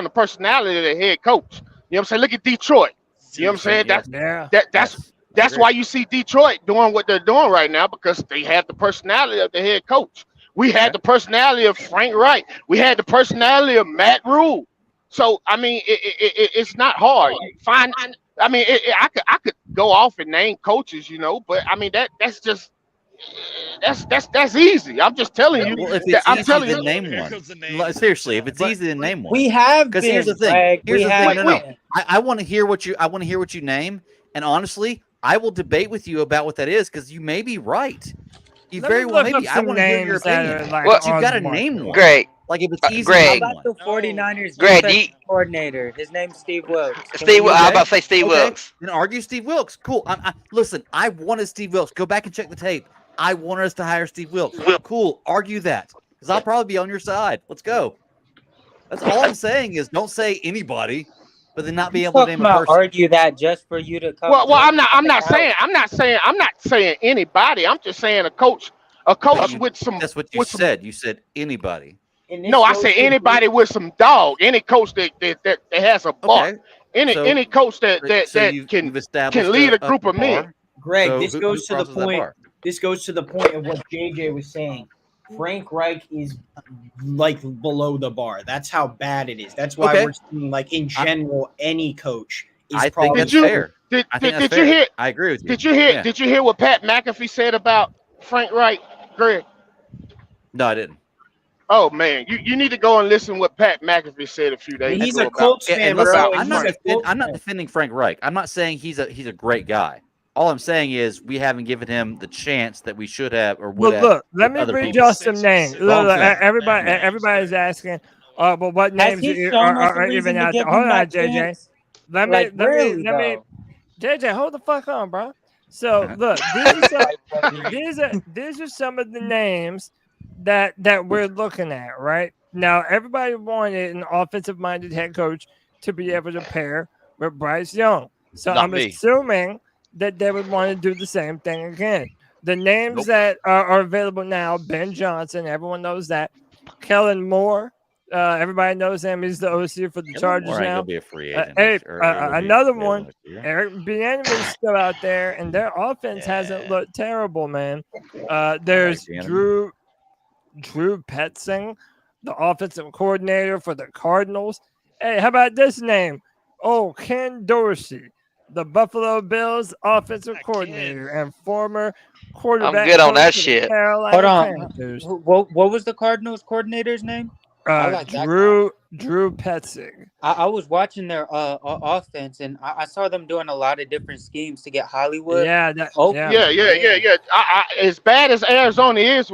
the personality of the head coach. You know what I'm saying? Look at Detroit. You know what I'm saying? That's why you see Detroit doing what they're doing right now, because they have the personality of the head coach. We had the personality of Frank Wright. We had the personality of Matt Rule. So I mean, it's not hard. I could go off and name coaches, but I mean that's just. That's easy. I'm just telling you. Well, if it's easy, then name one. Seriously, if it's easy, then name one. We have because here's the thing. I want to hear what you name, and honestly, I will debate with you about what that is because you may be right. You very well maybe. I want to hear your opinion. But you got to name one. Great. Like if it's easy, Greg. How about the 49ers defensive coordinator? His name's Steve Wilks. I'm about to say Steve Wilks. Then argue Steve Wilks. Cool. Listen, I wanted Steve Wilks. Go back and check the tape. I wanted us to hire Steve Wilks. Cool. Argue that. Because I'll probably be on your side. Let's go. That's all I'm saying is don't say anybody, but then not be able to name a person. Argue that just for you to come. Well, I'm not saying anybody. I'm just saying a coach with some. That's what you said. You said anybody. No, I said anybody with some dog. Any coach that has a bark. Any coach that can lead a group of men. Greg, this goes to the point. This goes to the point of what JJ was saying. Frank Reich is like below the bar. That's how bad it is. That's why we're seeing, like, in general, any coach is probably. Did you hear? I agree with you. Did you hear? Yeah. Did you hear what Pat McAfee said about Frank Reich, Greg? No, I didn't. Oh man, you need to go and listen to what Pat McAfee said a few days ago. He's a Colts fan, bro. I'm not defending Frank Reich. I'm not saying he's a great guy. All I'm saying is we haven't given him the chance that we should have or would have. Look, let me bring y'all some names. Look, everybody's asking, but what names are even out there? Hold on, JJ. Let me, JJ, hold the fuck on, bro. So look, these are some of the names that we're looking at right now. Everybody wanted an offensive-minded head coach to be able to pair with Bryce Young. So I'm assuming that they would want to do the same thing again. The names that are available now: Ben Johnson, everyone knows that. Kellen Moore, everybody knows him. He's the OC for the Chargers now. Be a free agent. Another one, Eric Bieniemy is still out there, and their offense hasn't looked terrible, man. There's Drew Petzing, the offensive coordinator for the Cardinals. Hey, how about this name? Oh, Ken Dorsey, the Buffalo Bills offensive coordinator and former quarterback. I'm good on that shit. Carolina Panthers. What was the Cardinals coordinator's name? Drew Petzing. I was watching their offense, and I saw them doing a lot of different schemes to get Hollywood. Yeah. As bad as Arizona is,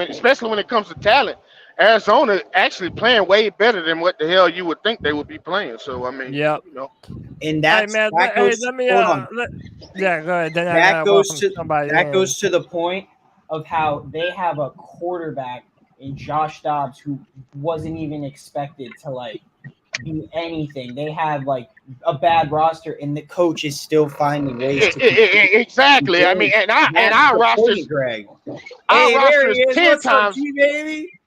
especially when it comes to talent, Arizona actually playing way better than what the hell you would think they would be playing. So I mean, and that's go ahead. Then that goes to the point of how they have a quarterback in Josh Dobbs who wasn't even expected to like do anything. They have like a bad roster, and the coach is still finding ways to exactly. I mean, and our roster, Greg. Our roster is 10 times. Baby.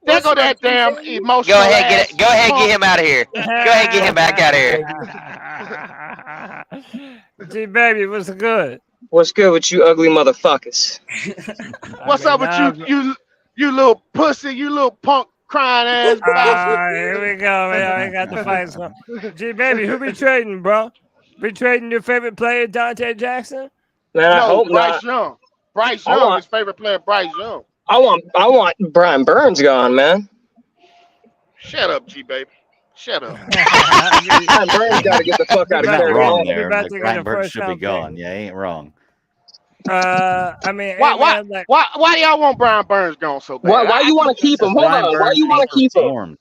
There go that damn emotional. Go ahead, get him out of here. Go ahead, get him back out of here. G baby, what's good? What's good with you ugly motherfuckers? What's up with you little pussy, you little punk crying ass? Here we go, man. We got the fights going. G baby, who be trading, bro? Be trading your favorite player, Donte Jackson? Man, I hope Bryce not. Young. Bryce Young, his favorite player, Bryce Young. I want Brian Burns gone, man. Shut up, G baby. Shut up. Brian Burns got to get the fuck out of Carolina. There. Like, Brian Burns should be gone. Yeah, he ain't wrong. I mean, why do y'all want Brian Burns gone so bad? Why you want to keep him? Hold on. Why you want to keep him?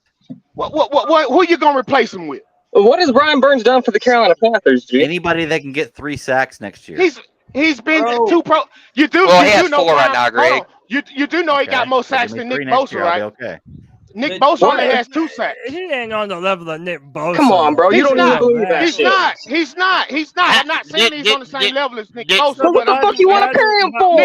Who you gonna replace him with? What has Brian Burns done for the Carolina Panthers, G? Anybody that can get 3 sacks next year. He's been too pro. You do has know 4 right now, Greg. You do know he got more sacks than Nick Bosa, right? Okay. Nick Bosa only has 2 sacks. He ain't on the level of Nick Bosa. Come on, bro. You don't even believe that shit. He's not. I'm not saying he's on the same level as Nick Bosa. What the fuck you want to carry him for?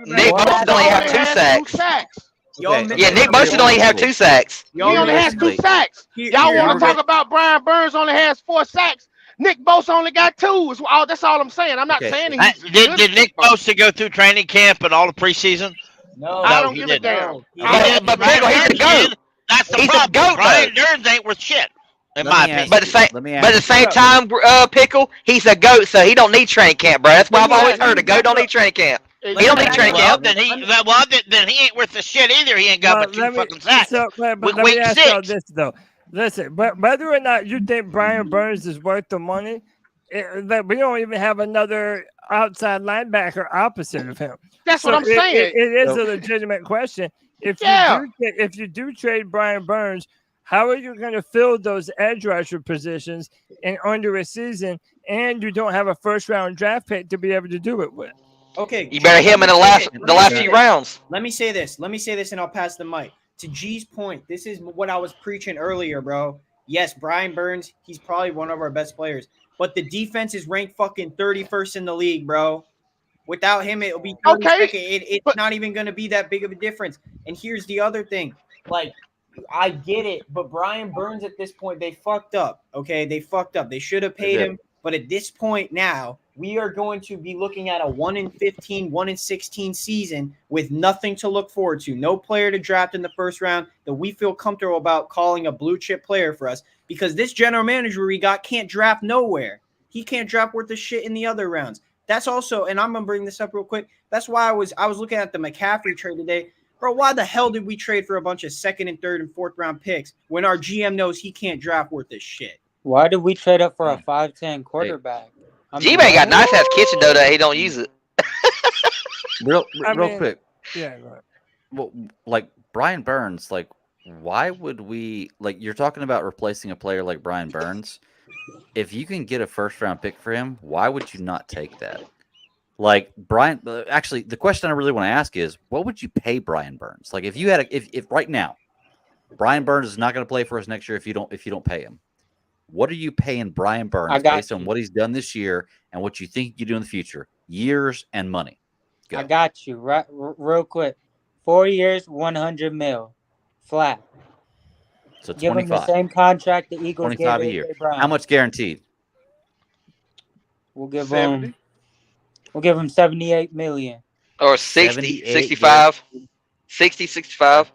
Nick Bosa only has 2 sacks. Yeah, Nick Bosa only have 2 sacks. He only has 2 sacks. Y'all want to talk about Brian Burns only has 4 sacks? Nick Bosa only got 2. That's all I'm saying. I'm not saying he's did Nick Bosa go through training camp and all the preseason? No, I don't give a damn. But Pickle, he's a goat. That's the He's problem. a goat, Brian though. Burns ain't worth shit, in my opinion. But at the same time, Pickle, he's a goat, so he don't need training camp, bro. That's why I've always heard a goat don't need training camp. He don't need training camp. Then he ain't worth the shit either. He ain't got but 2 fucking sacks. But let me ask y'all this though. Listen, but whether or not you think Brian Burns is worth the money, that we don't even have another outside linebacker opposite of him. That's what I'm saying. It is a legitimate question. If you do trade Brian Burns, how are you going to fill those edge rusher positions in under a season, and you don't have a first-round draft pick to be able to do it with? Okay, you better hit him in the last few rounds. Let me say this, and I'll pass the mic. To G's point, this is what I was preaching earlier, bro. Yes, Brian Burns, he's probably one of our best players, but the defense is ranked fucking 31st in the league, bro. Without him, it'll be 32nd. It's not even going to be that big of a difference. And here's the other thing. Like, I get it, but Brian Burns at this point, they fucked up, okay? They fucked up. They should have paid him. But at this point now, we are going to be looking at a 1-15, 1-16 season with nothing to look forward to. No player to draft in the first round that we feel comfortable about calling a blue chip player for us, because this general manager we got can't draft nowhere. He can't draft worth of shit in the other rounds. That's also, and I'm going to bring this up real quick. That's why I was looking at the McCaffrey trade today. Bro, why the hell did we trade for a bunch of 2nd and 3rd and 4th round picks when our GM knows he can't draft worth of shit? Why did we trade up for a 5'10" quarterback? G-Man got nice ass kitchen dough that he don't use it. real quick. Yeah, go ahead. Well, like Brian Burns, like why would we you're talking about replacing a player like Brian Burns? If you can get a first round pick for him, why would you not take that? Like Brian, actually, the question I really want to ask is, what would you pay Brian Burns? Like if you had if right now, Brian Burns is not going to play for us next year if you don't pay him. What are you paying Brian Burns based on what he's done this year and what you think you do in the future? Years and money. Go. I got you. Right, real quick. 4 years, $100 million flat. So 25. Give him the same contract the Eagles 25 gave a year. Brown. How much guaranteed? We'll give him 78 million. Or 60, 65. 60, 65.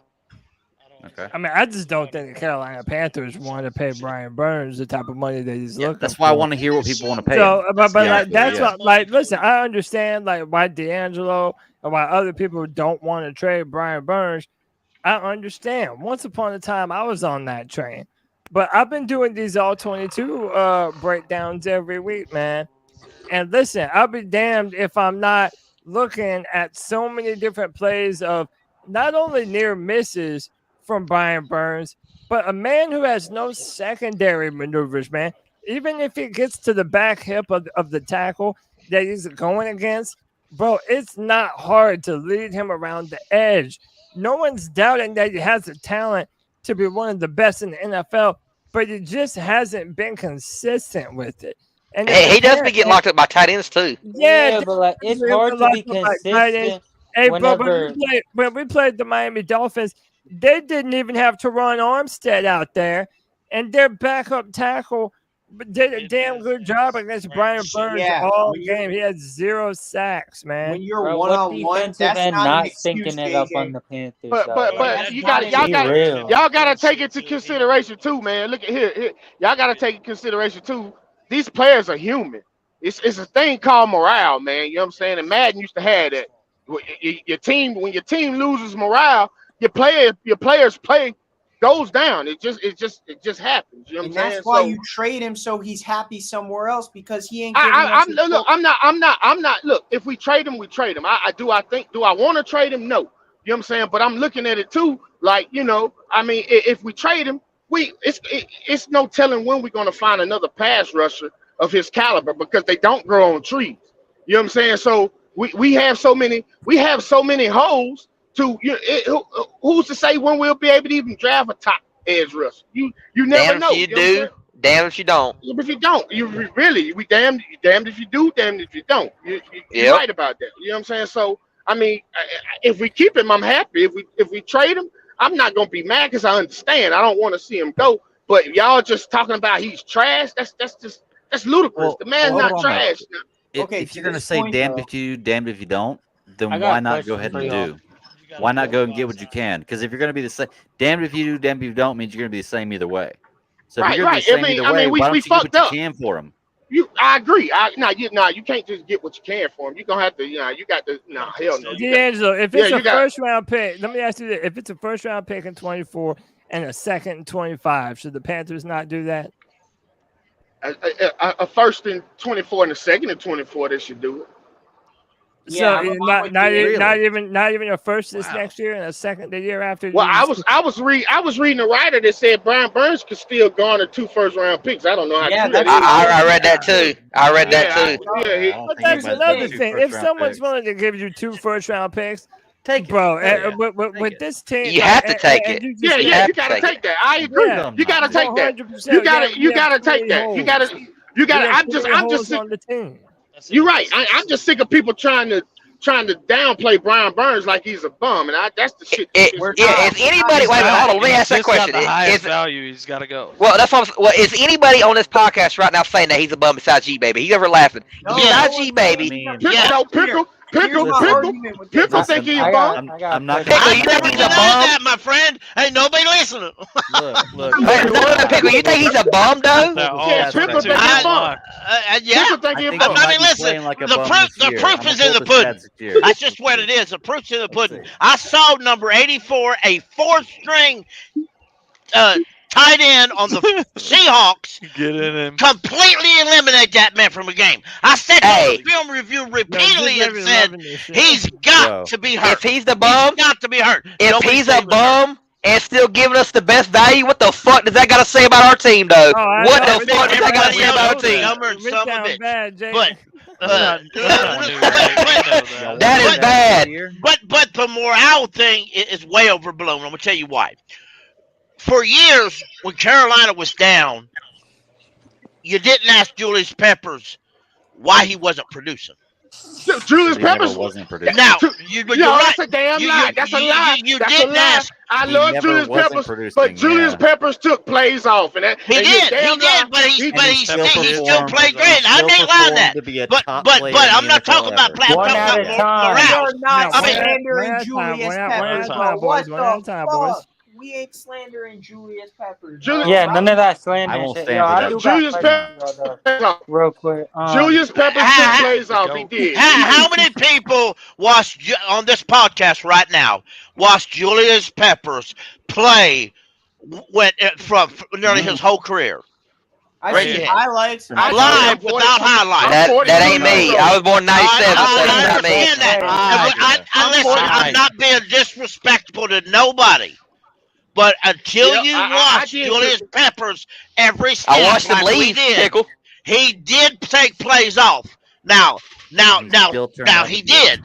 Okay. I mean, I just don't think the Carolina Panthers want to pay Brian Burns the type of money that he's looking for. That's why I want to hear what people want to pay. So, but listen, I understand why D'Angelo and why other people don't want to trade Brian Burns. I understand. Once upon a time, I was on that train, but I've been doing these all 22 breakdowns every week, man. And listen, I'll be damned if I'm not looking at so many different plays of not only near misses from Brian Burns, but a man who has no secondary maneuvers, man. Even if he gets to the back hip of the tackle that he's going against, bro, it's not hard to lead him around the edge. No one's doubting that he has the talent to be one of the best in the NFL, but he just hasn't been consistent with it. And he does be getting locked up by tight ends too. Yeah, but it's hard to be consistent. Hey, bro, when we played the Miami Dolphins, they didn't even have Teron Armstead out there, and their backup tackle did a damn good job against Brian Burns all game. He had 0 sacks, man. When you're one-on-one, that's not syncing it up on the Panthers. But y'all gotta take into consideration too, man. Look at here. Y'all gotta take into consideration too. These players are human. It's a thing called morale, man. You know what I'm saying? And Madden used to have that. Your team, when your team loses morale, your players play goes down. It just happens. You know what I'm saying? That's why you trade him so he's happy somewhere else, because he ain't. I'm not. Look, if we trade him, we trade him. Do I want to trade him? No. You know what I'm saying? But I'm looking at it too. Like, you know, I mean, if we trade him, it's no telling when we're gonna find another pass rusher of his caliber, because they don't grow on trees. You know what I'm saying? So we have so many holes. Who's to say when we'll be able to even draft a top edge rusher? You never know. If you do, damn if you don't. If you don't, we damned if you do, damned if you don't. You're right about that. You know what I'm saying? So I mean, if we keep him, I'm happy. If we trade him, I'm not gonna be mad because I understand. I don't want to see him go. But y'all just talking about he's trash. That's ludicrous. Well, the man's hold not on, trash. If you're gonna say damned if you, damned if you don't, then I got why a not go question ahead for and y'all. do? Why not go and get what you can? Because if you're gonna be the same, damned if you do, damned if you don't, means you're gonna be the same either way. So if you're gonna be the same either way, why don't you get what you can for him? I agree. You can't just get what you can for him. You're gonna have to, you got to. No, hell no. D'Angelo, if it's a first round pick, let me ask you this: if it's a first round pick in 24 and a second in 25, should the Panthers not do that? A first in 24 and a second in 24, they should do it. So not even a first this next year and a second the year after. Well, I was reading a writer that said Brian Burns could still garner 2 first round picks. I don't know how true that is. I read that too. But that's another thing. If someone's willing to give you 2 first round picks, take it, bro. With this team, you have to take it. You gotta take that. I agree. You gotta take that. You gotta take that. You gotta. I'm just sick. You're right. I'm just sick of people trying to downplay Brian Burns like he's a bum, and that's the shit. Is anybody? Wait, hold on. Let me ask that question. The highest value, he's got to go. Well, that's what. Is anybody on this podcast right now saying that he's a bum besides G Baby? He's ever laughing. Besides G Baby. Pickle think he's a bum. I'm not. Pickle, you think he's a bum? That, my friend. Ain't nobody listening. Look. Pickle, you think he's a bum, though? Pickle think he's a bum. Yeah. Pickle think he's a bum. I mean, listen. The proof is in the pudding. That's just what it is. The proof's in the pudding. I saw number 84, a 4th-string tight end on the Seahawks, completely eliminate that man from the game. I said to the film review repeatedly and said he's got to be hurt. If he's the bum, he's got to be hurt. If he's a bum and still giving us the best value, what the fuck does that got to say about our team, though? What the fuck does that got to say about our team? But that is bad. But the morale thing is way overblown. I'm gonna tell you why. For years, when Carolina was down, you didn't ask Julius Peppers why he wasn't producing. Julius Peppers wasn't producing. Now, you're right. That's a damn lie. That's a lie. You that's didn't a lie. ask. I love Julius Peppers, but Julius Peppers took plays off, and he did, but he still played great. I ain't lying that. But I'm not talking about playing. One at a time. You're not slandering Julius Peppers. What the fuck? We ain't slandering Julius Peppers. Yeah, none of that slander. I won't shit. stand for that. Julius Peppers, real quick. Julius Peppers took plays off. He did. How many people on this podcast right now watch Julius Peppers play from nearly his whole career? I see highlights. Live without highlights. That ain't me. I was born 97, so that's not me. Listen, I'm not being disrespectful to nobody. But until you watch Julius Peppers every snap, I watched him leave. He did take plays off. Now he did.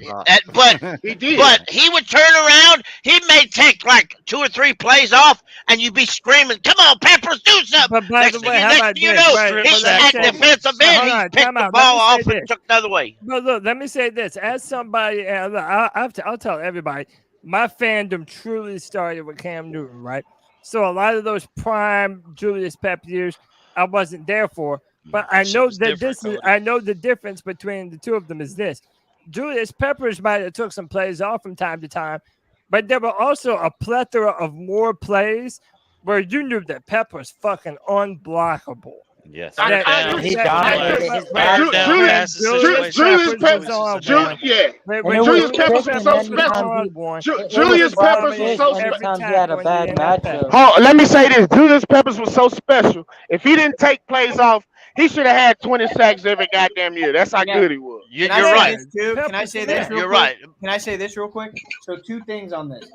But he did. But he would turn around. He may take like 2 or 3 plays off, and you'd be screaming, "Come on, Peppers, do something!" But by the way, how about you this? know, he's at defensive end. He picked the ball off and took another way. But look, let me say this: as somebody, I'll tell everybody. My fandom truly started with Cam Newton, right? So a lot of those prime Julius Peppers years, I wasn't there for. But I know that I know the difference between the two of them is this. Julius Peppers might have took some plays off from time to time, but there were also a plethora of more plays where you knew that Peppers fucking unblockable. Yes. Julius Peppers was so special. Julius Peppers was so special. Oh, let me say this. Julius Peppers was so special. If he didn't take plays off, he should have had 20 sacks every goddamn year. That's how good he was. You're right. Can I say this? You're right. Can I say this real quick? So 2 things on this.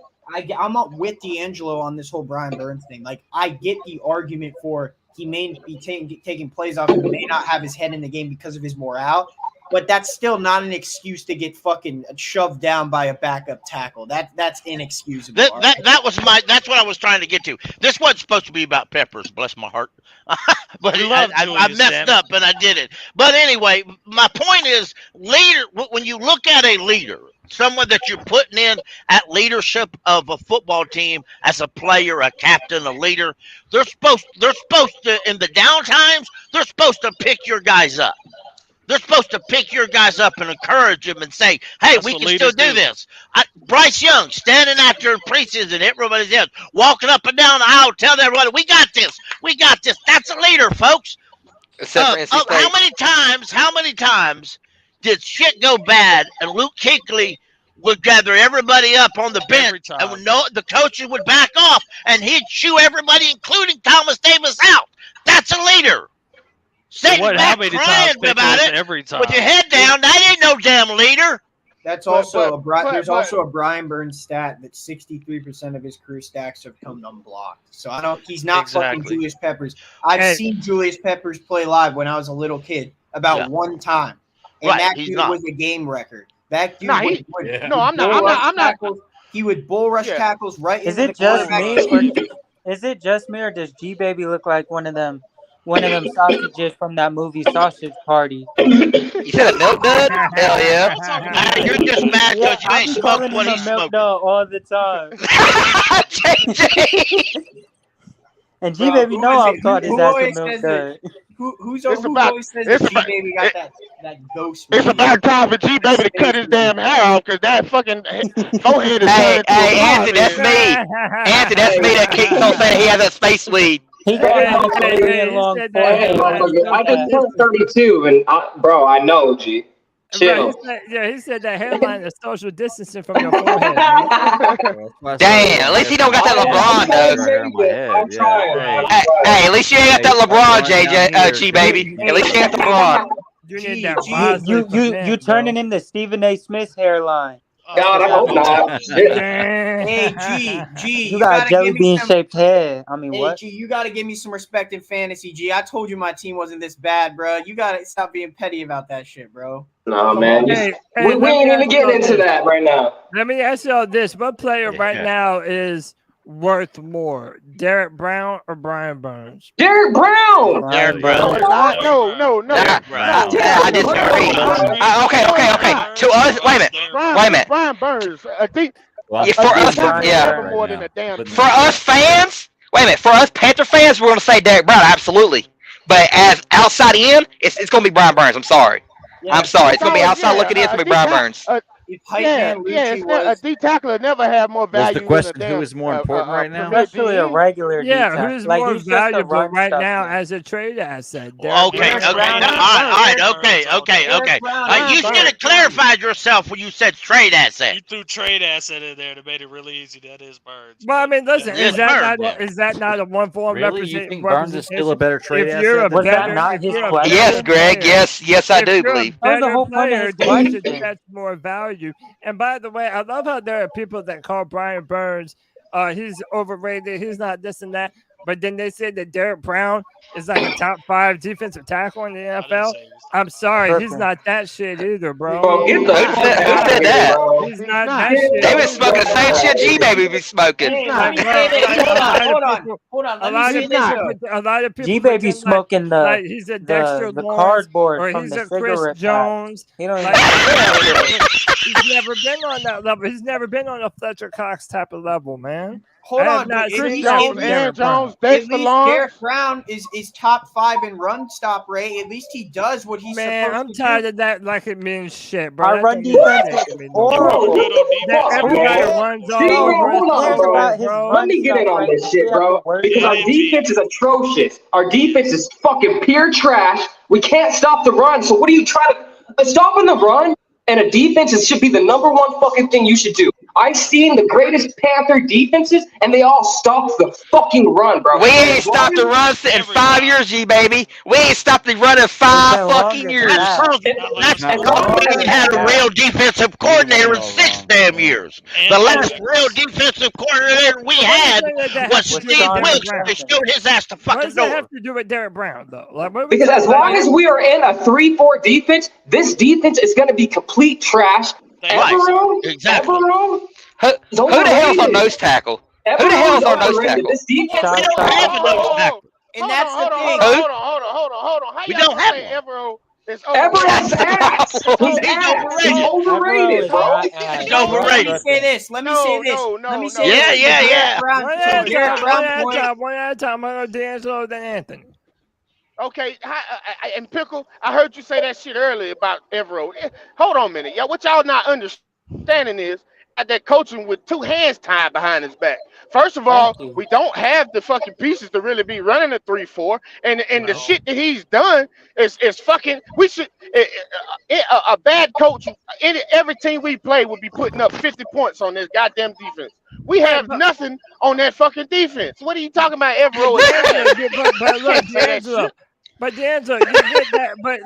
I'm up with D'Angelo on this whole Brian Burns thing. Like, I get the argument for he may be taking plays off and may not have his head in the game because of his morale, but that's still not an excuse to get fucking shoved down by a backup tackle. That's inexcusable. That's what I was trying to get to. This wasn't supposed to be about Peppers, bless my heart. But I messed up and I did it. But anyway, my point is, when you look at a leader, someone that you're putting in at leadership of a football team as a player, a captain, a leader. They're supposed to in the down times, they're supposed to pick your guys up. They're supposed to pick your guys up and encourage them and say, hey, we can still do this. Bryce Young standing after preseason, everybody's head, walking up and down the aisle, telling everybody, we got this. We got this. That's a leader, folks. How many times did shit go bad and Luke Kuechly would gather everybody up on the bench and the coaches would back off and he'd shoo everybody, including Thomas Davis, out? That's a leader. Sitting back crying about it every time with your head down, that ain't no damn leader. That's also there's also a Brian Burns stat that 63% of his career stacks have come unblocked. So he's not fucking Julius Peppers. I've seen Julius Peppers play live when I was a little kid about one time. And that dude was a game record. That dude I'm not. He would bull rush tackles right Is into it the just quarterback. me? Is it just me, or does G Baby look like one of them sausages from that movie Sausage Party? You said a milk dud? Hell yeah. You're just mad because you ain't smoked what he smoked. All the time. JJ. And G Baby I'm called his ass a milk dud. Who always says that G Baby got that ghost? It's about time for G Baby to cut his damn hair off because that fucking forehead is Hey, Anthony, that's me. Anthony, that's me that keeps on saying he has a space weed. He got a long forehead. I just turned 32, and bro, I know, G. Chill. He said that hairline is social distancing from your forehead. Damn, at least he don't got that LeBron though. Hey, at least you ain't got that LeBron, G baby. At least you ain't got the LeBron. You turning into Stephen A. Smith's hairline. God, I hope not. Hey, G, you got a jelly bean shaped head. I mean, what? G, you got to give me some respect in fantasy, G. I told you my team wasn't this bad, bro. You got to stop being petty about that shit, bro. No, man. We ain't even getting into that right now. Let me ask y'all this. What player right now is worth more, Derek Brown or Brian Burns? Derek Brown. Derek Brown. No. I disagree. Okay. To us, wait a minute. Brian Burns. I think. For us fans, wait a minute. For us Panther fans, we're gonna say Derek Brown, absolutely. But as outside in, it's gonna be Brian Burns. I'm sorry. It's gonna be outside looking in. It's gonna be Brian Burns. A D tackler never had more value. What's the question? Who is more important right now? Especially a regular. Yeah, who's more valuable right now as a trade asset? Okay. All right. You should have clarified yourself when you said trade asset. You threw trade asset in there to make it really easy. That is Burns. Well, I mean, listen, is that not a one form representation? You think Burns is still a better trade asset? Yes, Greg. Yes, I do believe. That's the whole point of his question. That's more value. And by the way, I love how there are people that call Brian Burns, he's overrated, he's not this and that. But then they said that Derek Brown is like a top 5 defensive tackle in the NFL. I'm sorry, he's not that shit either, bro. Who said that? He's not that shit. They been smoking the same shit G Baby be smoking. Hold on. A lot of people. G Baby smoking he's a Dexter the Lawrence, cardboard or from he's the a Chris cigarette Jones. He don't He's never been on that level. He's never been on a Fletcher Cox type of level, man. Hold on, Chris Jones, Aaron Jones, Dexter Lawrence. Derek Brown is top 5 in run stop rate. At least he does what he's supposed to do. I'm tired of that like it means shit, bro. Our run defense is horrible. Everybody runs all over, bro. Let me get in on this shit, bro. Because our defense is atrocious. Our defense is fucking pure trash. We can't stop the run. So what are you trying to stopping the run? And a defense should be the #1 fucking thing you should do. I've seen the greatest Panther defenses, and they all stop the fucking run, bro. We ain't stopped the run in 5 years, G baby. We ain't stopped the run in 5 fucking years. That's because we had a real defensive coordinator in 6 damn years. The last real defensive coordinator we had was Steve Wilkes. They showed his ass to fucking What does that have to do with Derek Brown, though? Because as long as we are in a 3-4 defense, this defense is going to be complete trash. Exactly. Who the hell's our nose tackle? Who the hell's our nose tackle? This defense, and that's the thing. Hold on. How we y'all don't have say It's Everett's ass. He's overrated, bro. He's overrated. Let me say this. Let me say this. Let me say this. Yeah. One at a time. I'm going to D'Angelo, then Anthony. Okay, and Pickle, I heard you say that shit earlier about Evero. Hold on a minute. Yeah, what y'all not understanding is that coaching with two hands tied behind his back. First of all, we don't have the fucking pieces to really be running a 3-4, and the shit that he's done is fucking. We should a bad coach. Every team we play would be putting up 50 points on this goddamn defense. We have nothing on that fucking defense. What are you talking about, Evero? But D'Angelo, you get that. But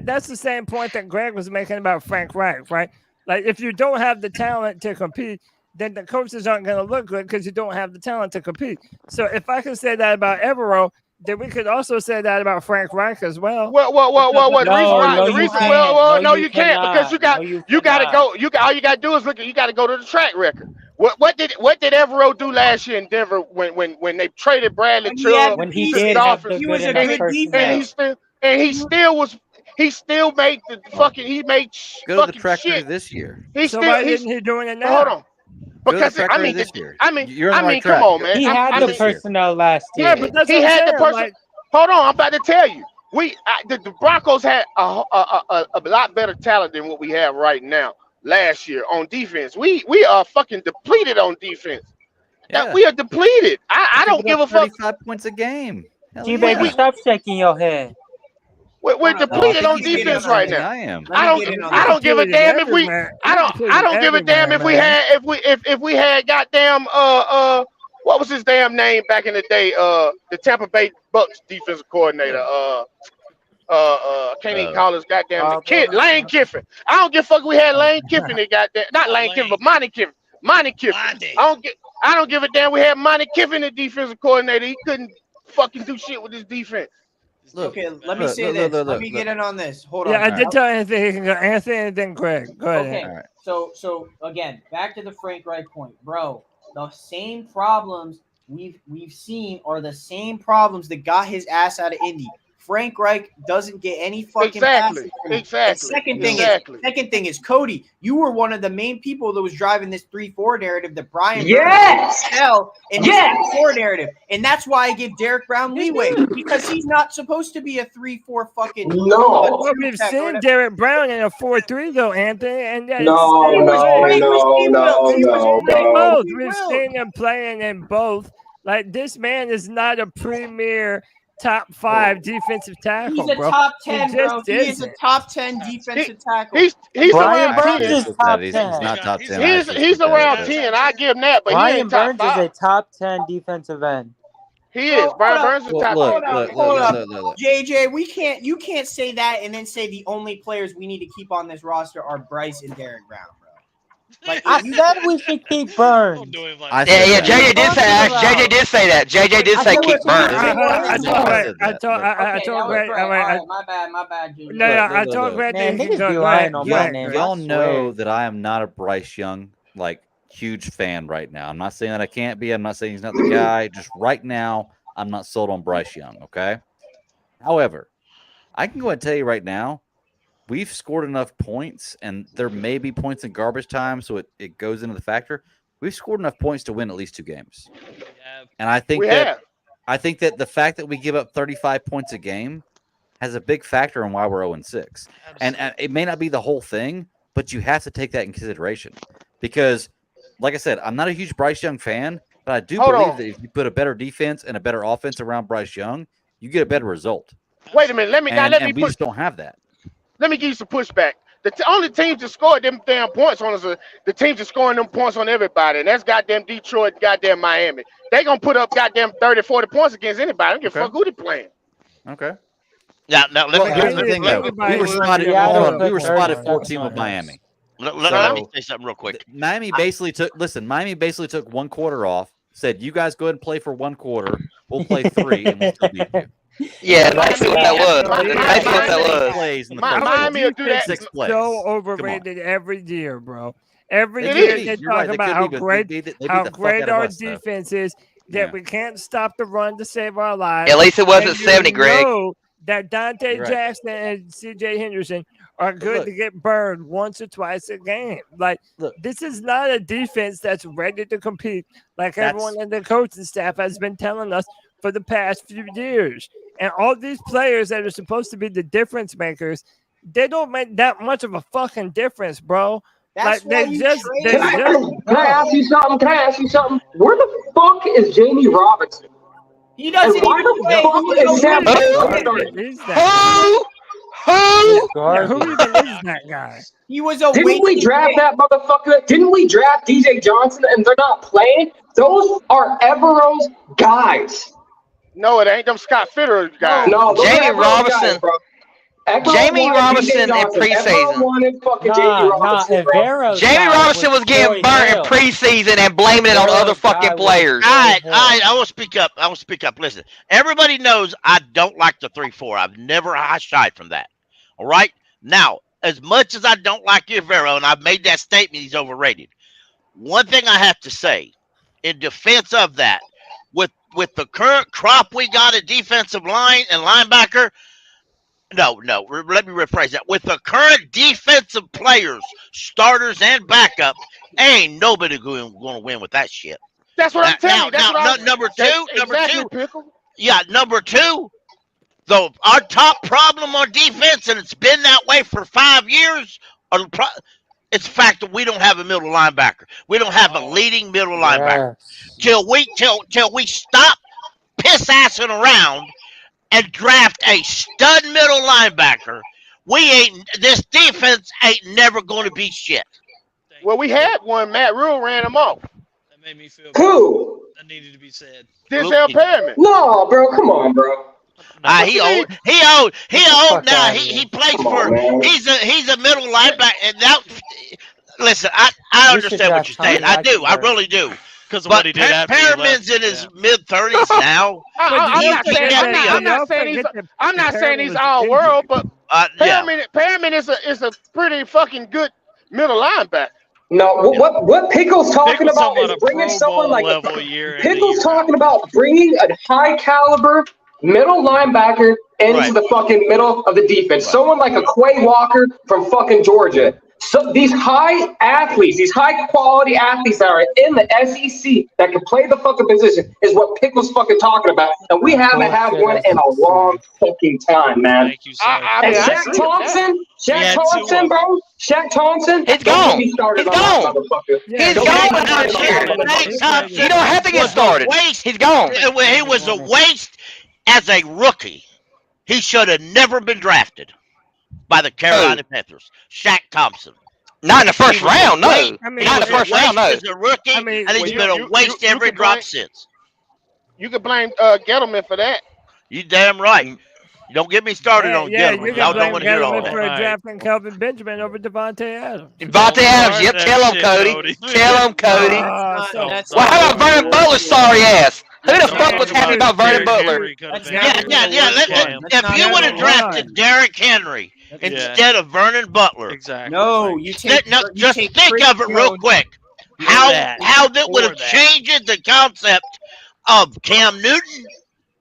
that's the same point that Greg was making about Frank Reich, right? Like, if you don't have the talent to compete, then the coaches aren't going to look good because you don't have the talent to compete. So if I can say that about Evero, then we could also say that about Frank Reich as well. Well, no, you can't because you got to go. All you got to do is look. You got to go to the track record. What did Evero do last year in Denver when they traded Bradley Chubb? When he did have the good enough and he still was. He still made the fucking. He made go to the fucking track shit this year. Why isn't he doing it now? Hold on. Because this year. You're on the right come track. on, man. He had the personnel last year. Yeah, but he had the person. Like, hold on, I'm about to tell you. The Broncos had a lot better talent than what we have right now. Last year on defense, we are fucking depleted on defense. Yeah. We are depleted. I don't give a fuck. 35 points a game. G-Baby, stop shaking your head. We're depleted on defense right now. I am. I don't give a damn if we. I don't give a damn if we had if we had goddamn what was his damn name back in the day? The Tampa Bay Bucks defensive coordinator. Can't even call his goddamn Lane Kiffin. I don't give a fuck. We had Lane Kiffin. They goddamn not Lane Kiffin, but Monty Kiffin. Monty Kiffin. I don't give a damn. We had Monty Kiffin, the defensive coordinator. He couldn't fucking do shit with his defense. Okay, let me say this. Let me get in on this. Hold on. Yeah, I did tell Anthony he can go. Anthony and then Greg. Go ahead. Okay, right. So again, back to the Frank Reich point, bro. The same problems we've seen are the same problems that got his ass out of Indy. Frank Reich doesn't get any fucking passes. Exactly. The second thing is Cody. You were one of the main people that was driving this 3-4 narrative that Brian hell in this 3-4 narrative, and that's why I give Derek Brown leeway because he's not supposed to be a 3-4 fucking. No, we've seen Derek Brown in a 4-3 though, Anthony, and we've seen him playing in both. Like, this man is not a premier top 5 defensive tackle. He's a top 10, bro. He is a top 10 defensive tackle. He's Brian around Burns 10. is top 10. He's not top 10. He's around 10. I give him that, but Brian he ain't top Burns 5. is a top 10 defensive end. He is. Brian Burns is top 10. Hold up. JJ, you can't say that and then say the only players we need to keep on this roster are Bryce and Derek Brown, bro. Like, I said we should keep Burns. JJ did say that. JJ did say keep Burns. I told Greg. My bad. No, I told Greg that he can go. Y'all know that I am not a Bryce Young huge fan right now. I'm not saying that I can't be. I'm not saying he's not the guy. Just right now, I'm not sold on Bryce Young. Okay. However, I can go ahead and tell you right now, we've scored enough points, and there may be points in garbage time, so it goes into the factor. We've scored enough points to win at least 2 games. And I think that the fact that we give up 35 points a game has a big factor in why we're 0-6. And it may not be the whole thing, but you have to take that in consideration. Because, like I said, I'm not a huge Bryce Young fan, but I do believe that if you put a better defense and a better offense around Bryce Young, you get a better result. Wait a minute. We just don't have that. Let me give you some pushback. The only teams that scored them damn points on us are the teams that scoring them points on everybody, and that's goddamn Detroit, goddamn Miami. They gonna put up goddamn 30, 40 points against anybody. I don't give a fuck who they playing. Okay. Now let me here's the thing though. We were spotted 14 with Miami. Let me say something real quick. Miami basically took 1 quarter off. Said, "You guys go ahead and play for 1 quarter. We'll play 3, and we'll still beat you." Yeah, that's what that was. Miami will do that. 6 plays. So overrated every year, bro. Every year they talk about how great our defense is, that we can't stop the run to save our lives. At least it wasn't 70, Greg. that Donte Right. Jackson and C.J. Henderson are good Look. to get burned once or twice a game. Like, Look. this is not a defense that's ready to compete like everyone in the coaching staff has been telling us for the past few years. And all these players that are supposed to be the difference makers, they don't make that much of a fucking difference, bro. That's Like, why you they trade. Can I ask you something? Where the fuck is Jamie Robinson? He doesn't And why even the play. fuck is Sam Who even is that guy? He was a Didn't we draft that motherfucker? Didn't we draft DJ Johnson and they're not playing? Those are Evero's guys. No, it ain't them Scott Fitter guys. No, those are Jamie Evero's Robinson. guys, bro. Jamie Robinson in Evero preseason. wanted fucking Jamie Robinson, bro. Jamie Robinson was getting burnt in preseason and blaming it on other fucking players. All right, I will speak up. Listen, everybody knows I don't like the 3-4. I've never shied from that. All right? Now, as much as I don't like Vero, and I've made that statement, he's overrated. One thing I have to say, in defense of that, with the current crop we got at defensive line and linebacker, no, let me rephrase that. With the current defensive players, starters and backup, ain't nobody going to win with that shit. That's what I'm telling you. Number two. Pickle. Yeah, number two. Though our top problem on defense, and it's been that way for 5 years, it's the fact that we don't have a middle linebacker. We don't have a leading middle linebacker. Till we stop piss-assing around and draft a stud middle linebacker, this defense ain't never going to be shit. Well, we had one. Matt Rule ran him off. That made me feel Who? that needed to be said. Denzel Perryman. No, bro, come on, bro. He old now. He plays he's a middle linebacker. And now, listen, I understand what you're saying. I do. I really do. Because of what he did after he Perriman's left. in his mid-30s now. I'm not saying he's all world, but Perriman is a pretty fucking good middle linebacker. No, what Pickle's talking about is bringing someone like Pickle's talking about bringing a high caliber middle linebacker into the fucking middle of the defense. Someone like a Quay Walker from fucking Georgia. So these high athletes, these high quality athletes that are in the SEC that can play the fucking position is what Pickle's fucking talking about. And we haven't had one in a long fucking time, man. Thank you, sir. And Shaq Thompson, bro. Shaq Thompson. He's gone. He's gone. He's gone without shit. You don't have to get started. He's gone. He was a waste as a rookie. He should have never been drafted by the Carolina Panthers. Shaq Thompson. Not in the first round, no. Not in the first round, no. He's a rookie, and he's been a waste every drop since. You could blame Gettleman for that. You damn right. Don't get me started on Gettleman. Y'all don't want to hear all for that. drafting Kelvin Benjamin over Devontae Adams. Devontae Adams, yep. Tell him, Cody. Tell him, Cody. Well, how about Vernon Butler's sorry ass? Who the fuck was happy about Vernon Butler? Yeah. If you would have drafted Derrick Henry instead of Vernon Butler, Exactly. No, you take. just think of it real quick. How that would have changed the concept of Cam Newton.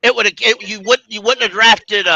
You wouldn't have drafted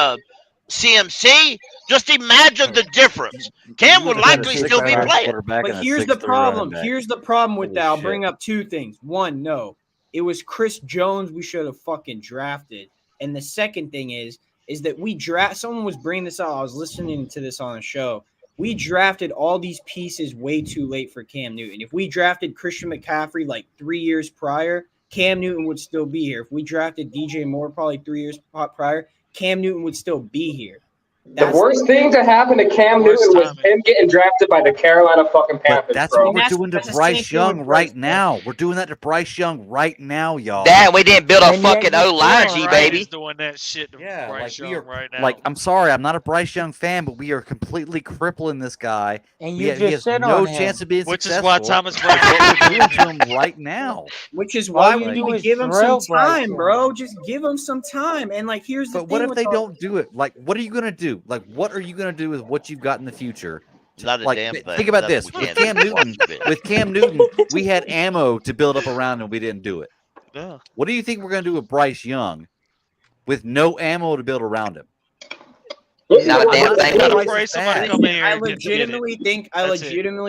CMC. Just imagine the difference. Cam would likely still be playing. But here's the problem. Here's the problem with that. I'll bring up two things. One, no, it was Chris Jones we should have fucking drafted. And the second thing is that someone was bringing this out. I was listening to this on a show. We drafted all these pieces way too late for Cam Newton. If we drafted Christian McCaffrey like 3 years prior, Cam Newton would still be here. If we drafted DJ Moore probably 3 years prior, Cam Newton would still be here. The worst thing to happen to Cam Newton was him getting drafted by the Carolina fucking Panthers. But that's bro. what we're doing to Bryce Young right now. We're doing that to Bryce Young right now, y'all. That we didn't build a fucking O-line, G baby. Doing that shit to Bryce Young right now. Like, I'm sorry, I'm not a Bryce Young fan, but we are completely crippling this guy. And he you has just said no on him. chance of being Which successful. is why Thomas That's what we're doing to him right now. Which is why All we you need do to is give him drill some Bryce time, Young. bro. Just give him some time. And like, here's the But thing. what if with they all- don't do it? Like, what are you going to do? Like, what are you going to do with what you've got in the future? Not a Like, damn thing. think about Nothing this. we With can't Cam do. Newton, we had ammo to build up around and we didn't do it. Yeah. What do you think we're going to do with Bryce Young with no ammo to build around him? Not a damn thing. I legitimately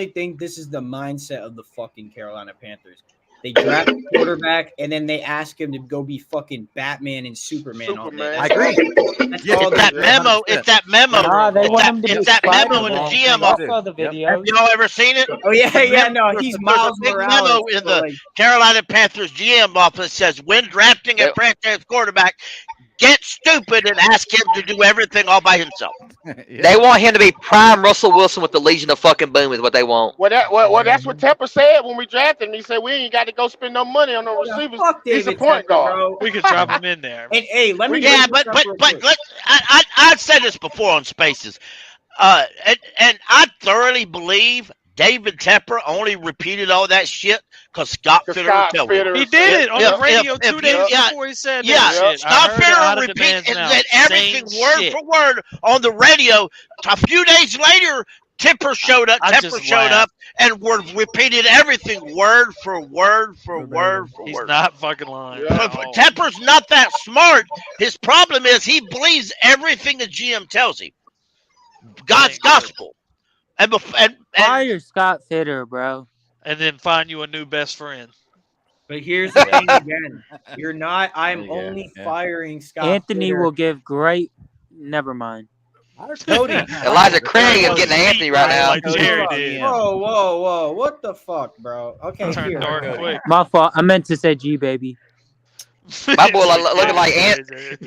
think this is the mindset of the fucking Carolina Panthers. They draft a quarterback and then they ask him to go be fucking Batman and Superman. All day. I agree. It's that memo. It's that memo. It's that memo in the GM office. Have y'all ever seen it? Oh yeah. No, he's Miles Big Morales. memo in the Carolina Panthers GM office says when drafting a franchise quarterback, get stupid and ask him to do everything all by himself. They want him to be prime Russell Wilson with the Legion of fucking Boom is what they want. Well, that's what Tepper said when we drafted him. He said we ain't got to go spend no money on no receivers. He's a point guard. We could drop him in there. And hey, let me. Yeah, but I've said this before on Spaces, and I thoroughly believe David Tepper only repeated all that shit because Scott Fitter told him. He did it on the radio 2 days before he said that shit. Scott Fitter repeated everything word for word on the radio. A few days later, Tepper showed up. And repeated everything word for word for word for word. He's not fucking lying. Tepper's not that smart. His problem is he believes everything the GM tells him. God's gospel. And fire Scott Fitter, bro. And then find you a new best friend. But here's the thing again. You're not. I'm only firing Scott. Anthony Fitter. will give great. Never mind. Cody. Elijah Craig is getting Anthony right now. Like Jerry did. Whoa. What the fuck, bro? Okay, Turned dark quick. My fault. I meant to say G baby. My boy looking like Anthony.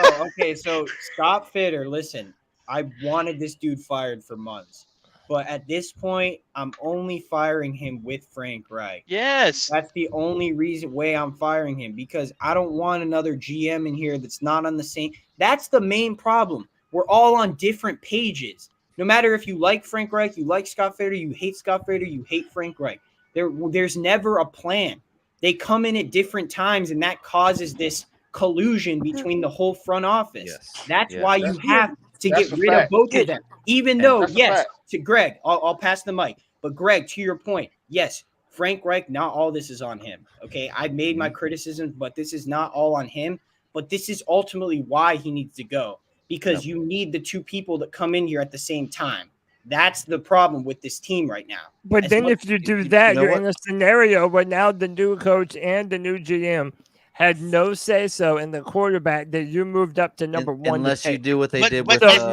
No, okay, so Scott Fitter, listen. I wanted this dude fired for months. But at this point, I'm only firing him with Frank Reich. Yes. That's the only way I'm firing him, because I don't want another GM in here that's not on the same. That's the main problem. We're all on different pages. No matter if you like Frank Reich, you like Scott Fitter, you hate Scott Fitter, you hate Frank Reich. There's never a plan. They come in at different times, and that causes this collusion between the whole front office. That's why you have to get rid of both of them. Even though, yes, to Greg, I'll pass the mic. But Greg, to your point, yes, Frank Reich, not all this is on him. Okay, I've made my criticisms, but this is not all on him. But this is ultimately why he needs to go, because you need the two people that come in here at the same time. That's the problem with this team right now. But then if you do that, you're in a scenario where now the new coach and the new GM had no say-so in the quarterback that you moved up to number one. Unless you do what they did with now it's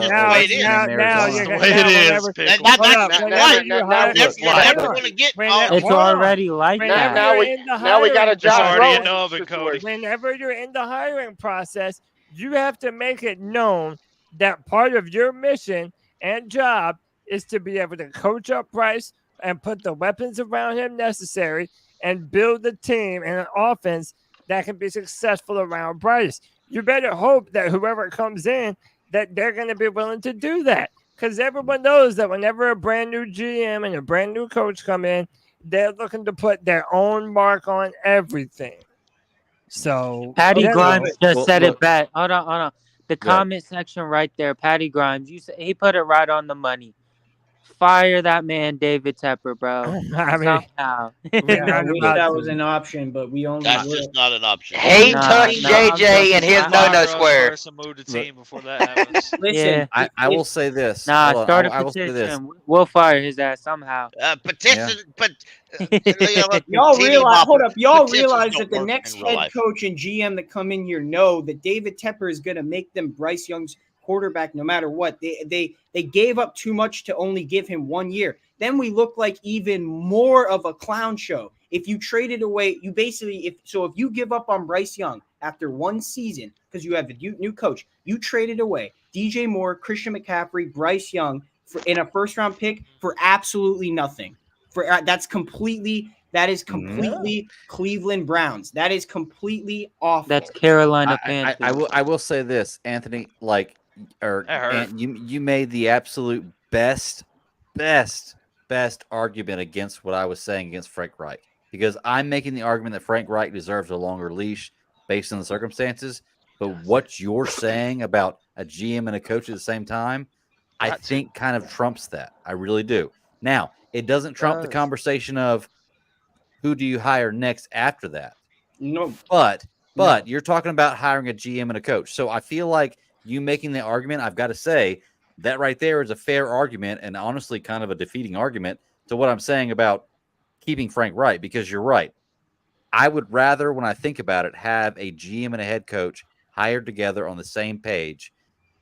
already like that. Now we got a job. Whenever you're in the hiring process, you have to make it known that part of your mission and job is to be able to coach up Bryce and put the weapons around him necessary and build the team and an offense that can be successful around Bryce. You better hope that whoever comes in, that they're going to be willing to do that. Because everyone knows that whenever a brand new GM and a brand new coach come in, they're looking to put their own mark on everything. So Patty Grimes just said it back. Hold on. The comment section right there, Patty Grimes, he put it right on the money. Fire that man, David Tepper, bro. I mean, I wish that was an option, but we only. That's just not an option. He touched JJ and his no square. Move the team before that happens. Listen, I will say this. Nah, start a petition. We'll fire his ass somehow. Petition, but y'all realize. Hold up, y'all realize that the next head coach and GM that come in here know that David Tepper is going to make them Bryce Young's quarterback no matter what. They gave up too much to only give him 1 year. Then we look like even more of a clown show. If you traded away, you basically if you give up on Bryce Young after one season because you have a new coach, you traded away DJ Moore, Christian McCaffrey, Bryce Young in a first round pick for absolutely nothing. That is completely Cleveland Browns. That is completely awful. That's Carolina Panthers. I will say this, Anthony, you made the absolute best argument against what I was saying against Frank Reich, because I'm making the argument that Frank Reich deserves a longer leash based on the circumstances. But what you're saying about a GM and a coach at the same time, I think kind of trumps that. I really do. Now, it doesn't trump the conversation of who do you hire next after that. No, but you're talking about hiring a GM and a coach. So I feel like you making the argument, I've got to say that right there is a fair argument, and honestly kind of a defeating argument to what I'm saying about keeping Frank Reich, because you're right. I would rather, when I think about it, have a GM and a head coach hired together on the same page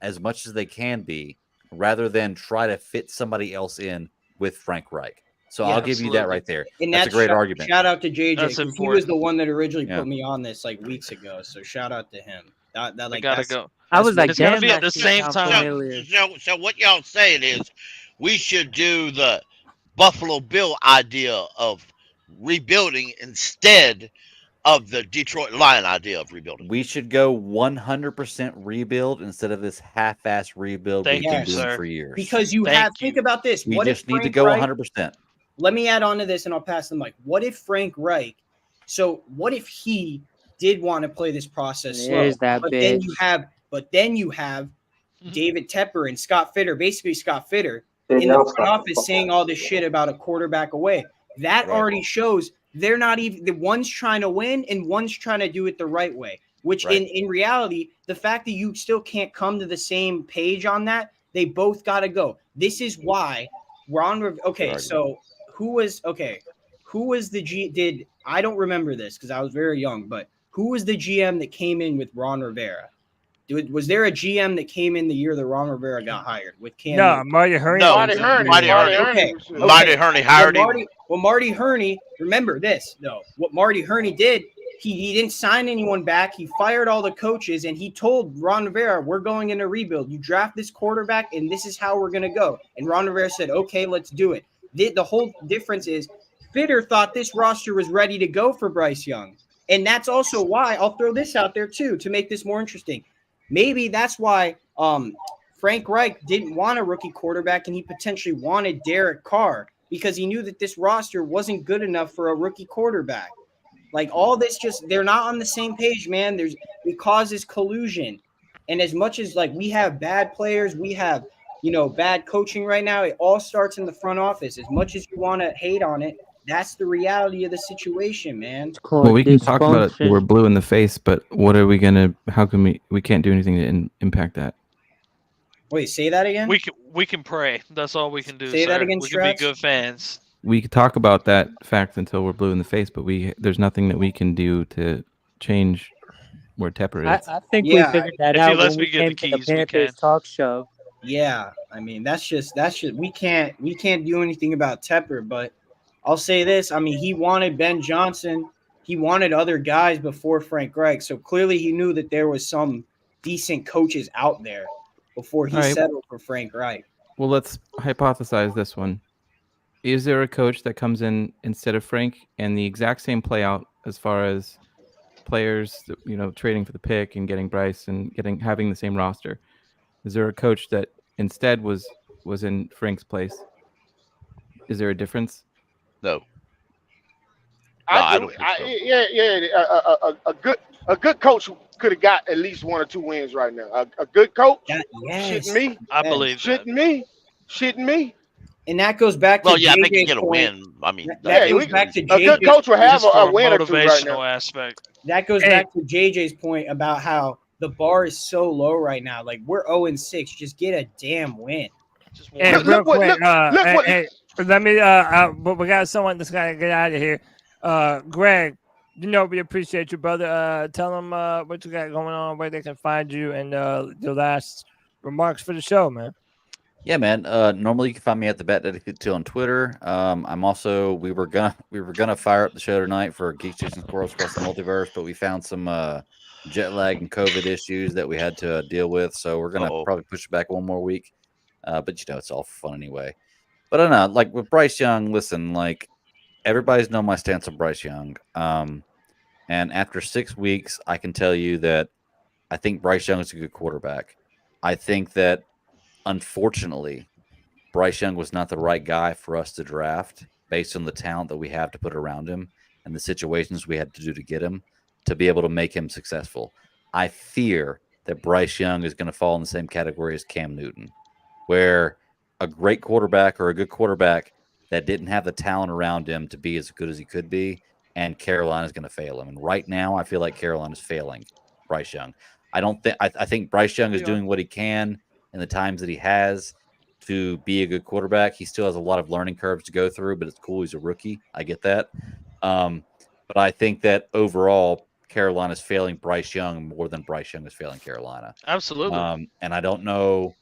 as much as they can be, rather than try to fit somebody else in with Frank Reich. So I'll give you that right there. And that's a great argument. Shout out to JJ, because he was the one that originally put me on this like weeks ago. So shout out to him. That like gotta go. I was like, it's gonna be at the same time. So what y'all saying is we should do the Buffalo Bill idea of rebuilding instead of the Detroit Lion idea of rebuilding. We should go 100% rebuild instead of this half-ass rebuild we've been doing for years. Because think about this. We just need to go 100%. Let me add on to this, and I'll pass the mic. What if Frank Reich? So what if he did want to play this process slow? But then you have David Tepper and Scott Fitter, basically Scott Fitter, in the front office saying all this shit about a quarterback away. That already shows they're not even the one's trying to win and one's trying to do it the right way. Which in reality, the fact that you still can't come to the same page on that, they both got to go. This is why Ron. Okay, so who was the I don't remember this because I was very young, but who was the GM that came in with Ron Rivera? Was there a GM that came in the year that Ron Rivera got hired with Cam? No, Marty Hurney. No, Marty Hurney. Marty Hurney hired him. Marty Hurney, remember this, though. What Marty Hurney did, he didn't sign anyone back. He fired all the coaches, and he told Ron Rivera, we're going in a rebuild. You draft this quarterback, and this is how we're going to go. And Ron Rivera said, okay, let's do it. The whole difference is Fitter thought this roster was ready to go for Bryce Young. And that's also why, I'll throw this out there, too, to make this more interesting. Maybe that's why Frank Reich didn't want a rookie quarterback, and he potentially wanted Derek Carr because he knew that this roster wasn't good enough for a rookie quarterback. Like all this, they're not on the same page, man. It causes collusion. And as much as like we have bad players, we have, bad coaching right now. It all starts in the front office. As much as you want to hate on it, that's the reality of the situation, man. Well, we can talk about it. We're blue in the face, but what are we gonna? How can we can't do anything to impact that? Wait, say that again. We can pray. That's all we can do. Say that again. We can be good fans. We could talk about that fact until we're blue in the face, but there's nothing that we can do to change where Tepper is. I think we figured that out when we came to the Panthers talk show. Yeah, I mean that's just we can't do anything about Tepper, but I'll say this. I mean, he wanted Ben Johnson. He wanted other guys before Frank Reich. So clearly he knew that there was some decent coaches out there before he settled for Frank Reich. Well, let's hypothesize this one. Is there a coach that comes in instead of Frank and the exact same play out as far as players, trading for the pick and getting Bryce and having the same roster? Is there a coach that instead was in Frank's place? Is there a difference? No. I don't think so. A good coach could have got at least 1 or 2 wins right now. A good coach, shitting me. I believe shitting me. And that goes back to they can get a win. I mean, that goes back to a good coach will have a win or 2 right now. Aspect. That goes back to JJ's point about how the bar is so low right now. Like we're 0-6, just get a damn win. Real quick, let me. But we got someone that's gotta get out of here. Greg, we appreciate you, brother. Tell them what you got going on, where they can find you, and your last remarks for the show, man. Yeah, man. Normally you can find me at the Bet Dedicated on Twitter. I'm also we were gonna fire up the show tonight for Geeks Chasing Squirrels Across the Multiverse, but we found some jet lag and COVID issues that we had to deal with, so we're gonna probably push it back 1 more week. But it's all fun anyway. But I don't know, like with Bryce Young, listen, like everybody's known my stance on Bryce Young. And after 6 weeks, I can tell you that I think Bryce Young is a good quarterback. I think that unfortunately, Bryce Young was not the right guy for us to draft based on the talent that we have to put around him and the situations we had to do to get him to be able to make him successful. I fear that Bryce Young is going to fall in the same category as Cam Newton, where a great quarterback or a good quarterback that didn't have the talent around him to be as good as he could be, and Carolina's going to fail him. And right now, I feel like Carolina's failing Bryce Young. I think Bryce Young is doing what he can in the times that he has to be a good quarterback. He still has a lot of learning curves to go through, but it's cool. He's a rookie. I get that. But I think that overall, Carolina's failing Bryce Young more than Bryce Young is failing Carolina. Absolutely. And I don't know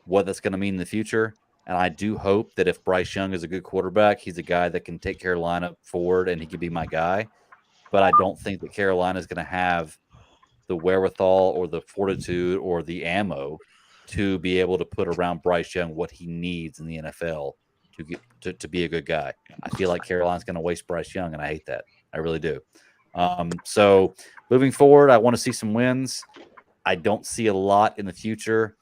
what that's going to mean in the future. And I do hope that if Bryce Young is a good quarterback, he's a guy that can take Carolina forward and he could be my guy. But I don't think that Carolina is going to have the wherewithal or the fortitude or the ammo to be able to put around Bryce Young what he needs in the NFL to be a good guy. I feel like Carolina's going to waste Bryce Young, and I hate that. I really do. So moving forward, I want to see some wins. I don't see a lot in the future.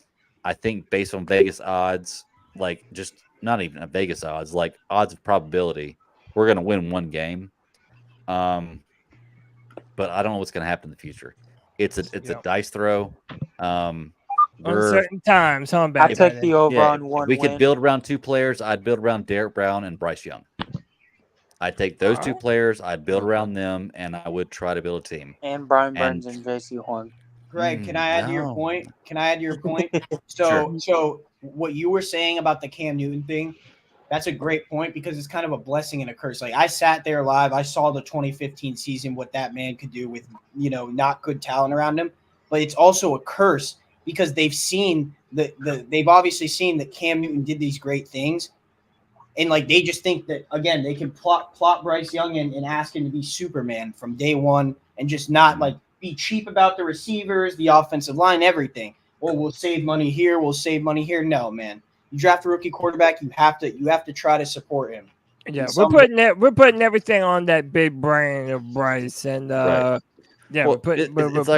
I think based on Vegas odds, like just not even a Vegas odds, like odds of probability, we're going to win one game. But I don't know what's going to happen in the future. It's a dice throw. Uncertain times, huh? I take the over on one. We could build around two players. I'd build around Derek Brown and Bryce Young. I'd take those two players. I'd build around them, and I would try to build a team. And Brian Burns and Jaycee Horn. Greg, can I add to your point? So what you were saying about the Cam Newton thing, that's a great point because it's kind of a blessing and a curse. Like I sat there live, I saw the 2015 season, what that man could do with, not good talent around him, but it's also a curse because they've seen they've obviously seen that Cam Newton did these great things. And like they just think that again they can plot Bryce Young and ask him to be Superman from day one and just not like be cheap about the receivers, the offensive line, everything. Well, we'll save money here, we'll save money here. No, man. You draft a rookie quarterback, you have to try to support him. Yeah, we're putting everything on that big brain of Bryce and yeah, well, it's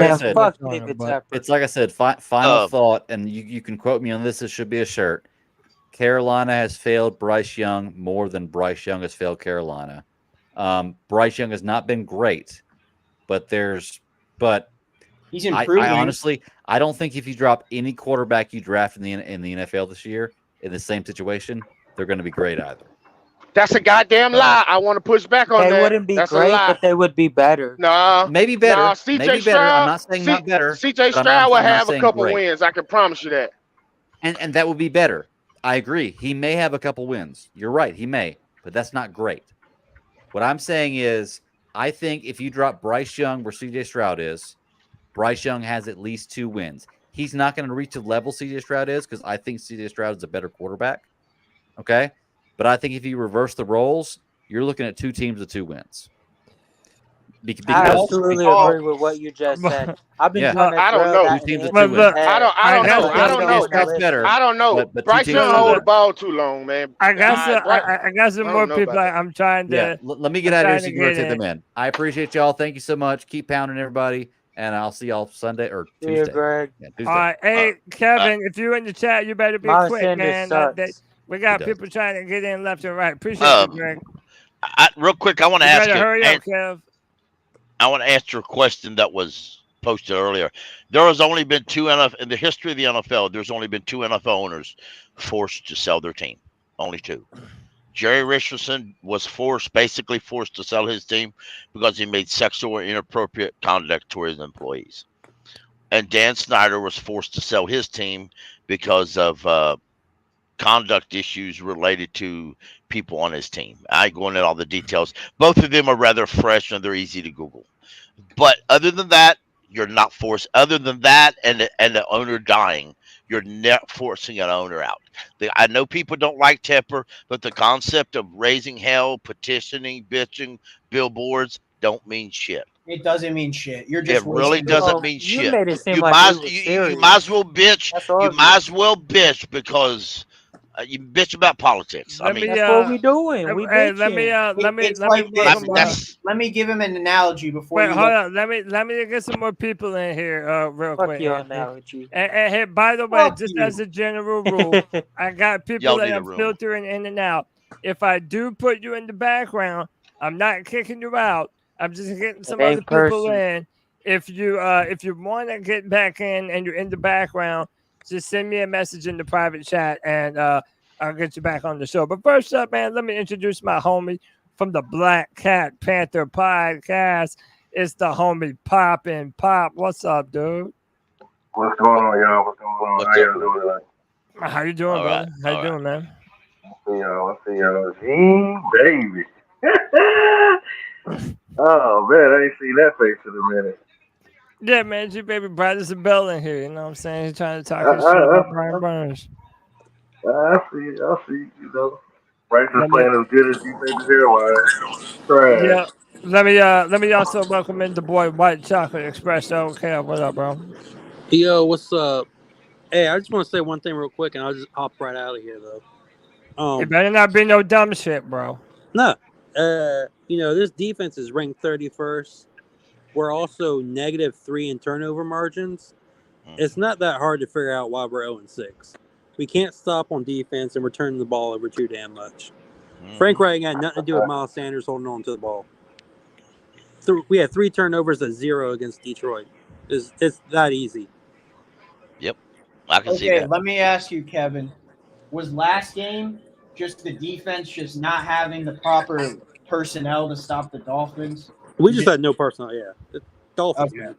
like I said, final thought, and you can quote me on this. This should be a shirt. Carolina has failed Bryce Young more than Bryce Young has failed Carolina. Bryce Young has not been great, but he's improving. I honestly, I don't think if you drop any quarterback you draft in the NFL this year in the same situation, they're going to be great either. That's a goddamn lie. I want to push back on that. They wouldn't be great, but they would be better. Nah, maybe better. Nah, CJ maybe Stroud, better. I'm not saying not better. CJ Stroud will have a couple wins. I can promise you that. And that would be better. I agree. He may have a couple wins. You're right. He may, but that's not great. What I'm saying is, I think if you drop Bryce Young where CJ Stroud is, Bryce Young has at least 2 wins. He's not going to reach the level CJ Stroud is because I think CJ Stroud is a better quarterback. Okay. But I think if you reverse the roles, you're looking at 2 teams with 2 wins. I absolutely agree with what you just said. I've been trying to I don't know. I don't know. Bryce Young hold the ball too long, man. I got some more people. I'm trying to. Yeah. Let me get out of here so you can rotate them in. I appreciate y'all. Thank you so much. Keep pounding everybody. And I'll see y'all Sunday or Tuesday. Yeah, Greg. Yeah, Tuesday. All right. Hey, Kevin, if you're in the chat, you better be quick, man. We got people trying to get in left and right. Appreciate it, Greg. Real quick, I want to ask you. Hurry up, Kev. I want to answer a question that was posted earlier. There has only been 2 NFL in the history of the NFL. There's only been 2 NFL owners forced to sell their team. Only 2. Jerry Richardson was basically forced to sell his team because he made sexual or inappropriate conduct toward his employees. And Dan Snyder was forced to sell his team because of conduct issues related to people on his team. I go into all the details. Both of them are rather fresh and they're easy to Google. But other than that, you're not forced. Other than that, and the owner dying, you're not forcing an owner out. I know people don't like Tepper, but the concept of raising hell, petitioning, bitching, billboards don't mean shit. It doesn't mean shit. You're just. It really doesn't mean shit. You made it seem you like might as well bitch. You might as well bitch because. You bitch about politics. That's what we doing. Let me give him an analogy before. Wait, hold on. Let me get some more people in here, real quick. Your analogy. And hey, by the way, as a general rule, I got people that I'm filtering in and out. If I do put you in the background, I'm not kicking you out. I'm just getting some other people in. If you want to get back in and you're in the background, just send me a message in the private chat and I'll get you back on the show. But first up, man, let me introduce my homie from the Black Cat Panther Podcast. It's the homie Pop and Pop. What's up, dude? What's going on, y'all? What's going on? How y'all doing tonight? How you doing, brother? How you doing, man? I see y'all. Gee, baby. Oh, man, I ain't seen that face in a minute. Yeah, man, G baby bright as a bell in here. You know what I'm saying? He's trying to talk his shit about Brian Burns. I see, you know. Bryce is playing as good as defensive hairline. Trash. Yeah. Let me also welcome in the boy White Chocolate Espresso. Okay, what up, bro? Yo, what's up? Hey, I just want to say one thing real quick, and I'll just hop right out of here, though. It better not be no dumb shit, bro. No. This defense is ranked 31st. We're also -3 in turnover margins. It's not that hard to figure out why we're 0-6. We can't stop on defense, and we're turning the ball over too damn much. Frank Wright had nothing to do with Miles Sanders holding on to the ball. We had 3 turnovers to 0 against Detroit. It's that easy. Yep, I can see Okay, that. let me ask you, Kevin. Was last game just the defense just not having the proper personnel to stop the Dolphins? We just had no personnel, yeah. Dolphins, man.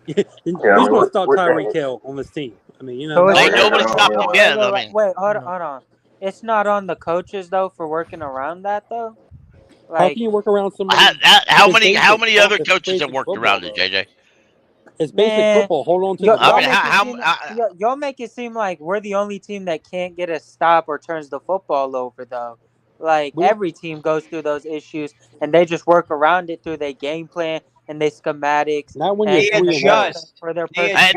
Who's Yeah, going to stop Tyreek Hill on this team? I mean, Ain't nobody stopped him yet. I mean, wait, hold on. It's not on the coaches though for working around that though. How can you work around somebody? how many other coaches have worked around it, JJ? It's basic football. Hold on to the ball. Y'all make it seem like we're the only team that can't get a stop or turns the football over though. Like every team goes through those issues and they just work around it through their game plan and their schematics. Not when you're adjust for their And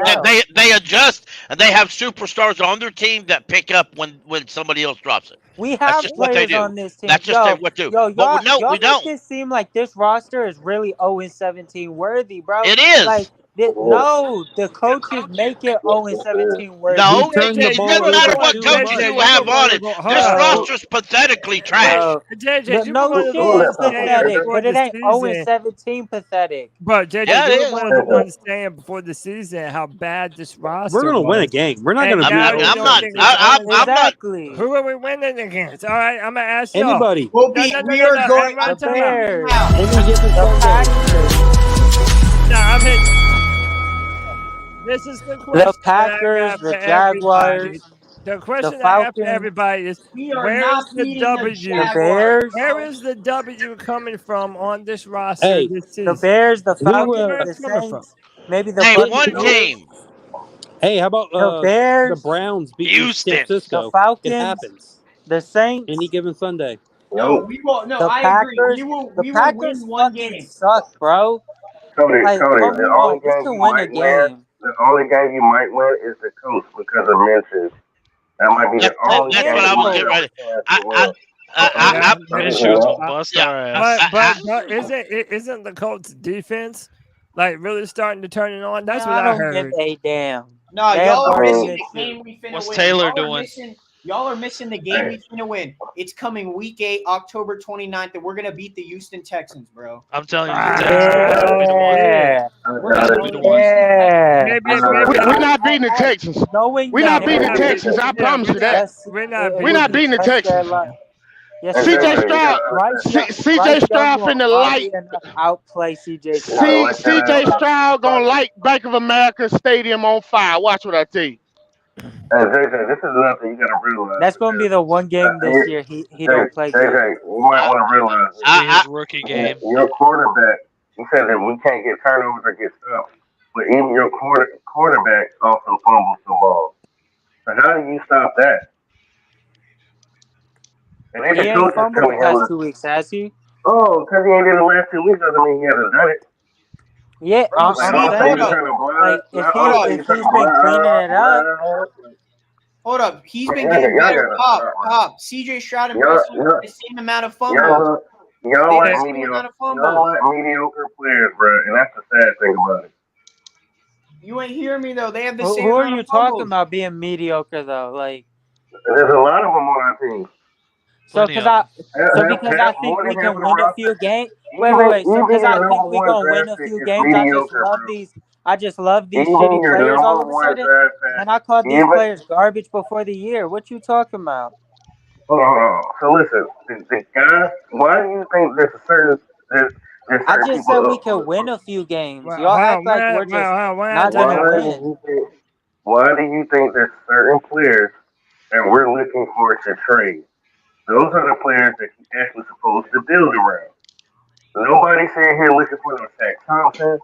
they adjust, and they have superstars on their team that pick up when somebody else drops it. We That's have just what they players do. on this team. That's just what they do. But Y'all we don't. make it seem like this roster is really 0-17 worthy, bro. It is. Like, no, the coaches make it 0-17 worthy. No, it doesn't matter what coaches you have on it. This roster's pathetically trash. JJ, No shit is pathetic, but it ain't 0-17 pathetic. But JJ, Yeah, it you is. wanted to understand before the season how bad this roster We're going to win a was. game. We're not And going to now be. you I'm don't not. think it's Exactly. Who are we winning against? All right, I'm gonna ask y'all. Anybody. We are going on the time Bears. No, I'm hitting. This is the question. The Packers, the Jaguars, The question the I have for Falcons. everybody is, We are where not is the beating the W? Jaguars. Where is the W coming from on this roster Hey, this season? The Bears, the Falcons, Where the is it coming from? Saints, maybe the Name one Buccaneers. team. Hey, how about The Bears, the Browns beating Houston. San Francisco? the Falcons, It happens the Saints, any given Sunday. No, we will. No, the I Packers. agree. We will Packers win one fucking game. suck, bro. Cody, Like, the come only on, we game can you win a might win, game. the only game you might win is the coach because of Memphis. That might be the only That's game what I you was might getting ready. But isn't the Colts defense like really starting to turn it on? That's what I I don't give heard. a damn. No, They y'all have are no missing the issue. game we finna What's win. Taylor Y'all are doing? Y'all are missing the game we finna win. It's coming week 8, October 29th, and we're gonna beat the Houston Texans, bro. I'm telling you, the Texans are gonna be the one. Yeah. We're gonna Be the one. Yeah. We're not beating the Texans. Knowing We're that not beating the Texans. I promise you that. We're not We're not beating the Texans. Yes, CJ Stroud, CJ Stroud finna light. Outplay CJ Stroud. CJ Stroud gonna light Bank of America Stadium on fire. Watch what I tell you. JJ, this is nothing you gotta realize. That's gonna be the one game this year he don't play good. JJ, you might want to realize his rookie game. Your quarterback, he said that we can't get turnovers or get stops, but even your quarterback also fumbles the ball. So how do you stop that? And He ain't fumbled the past 2 weeks, has he? Oh, because he ain't did it the last 2 weeks doesn't mean he hasn't done it. Yeah, I'm saying, like, if he's been cleaning it up. Hold up, he's been getting better. Pop. CJ Stroud and Bryce Young the same amount of fumbles. Y'all like mediocre players, bro, and that's the sad thing about it. You ain't hear me though. They have the same. Who are amount you of fumbles. talking about being mediocre though? Like, there's a lot of them on our team. So because I think we can win a few games. Wait. So because I think we gonna win a few games, I just love these shitty players all of a sudden. And I called these players garbage before the year. What you talking about? Hold on. So listen, the guy. Why do you think there's I just said we could win a few games. Y'all act like we're just not gonna win. Why do you think there's certain players that we're looking for to trade? Those are the players that you're actually supposed to build around. Nobody's sitting here looking for no Zach Thompson.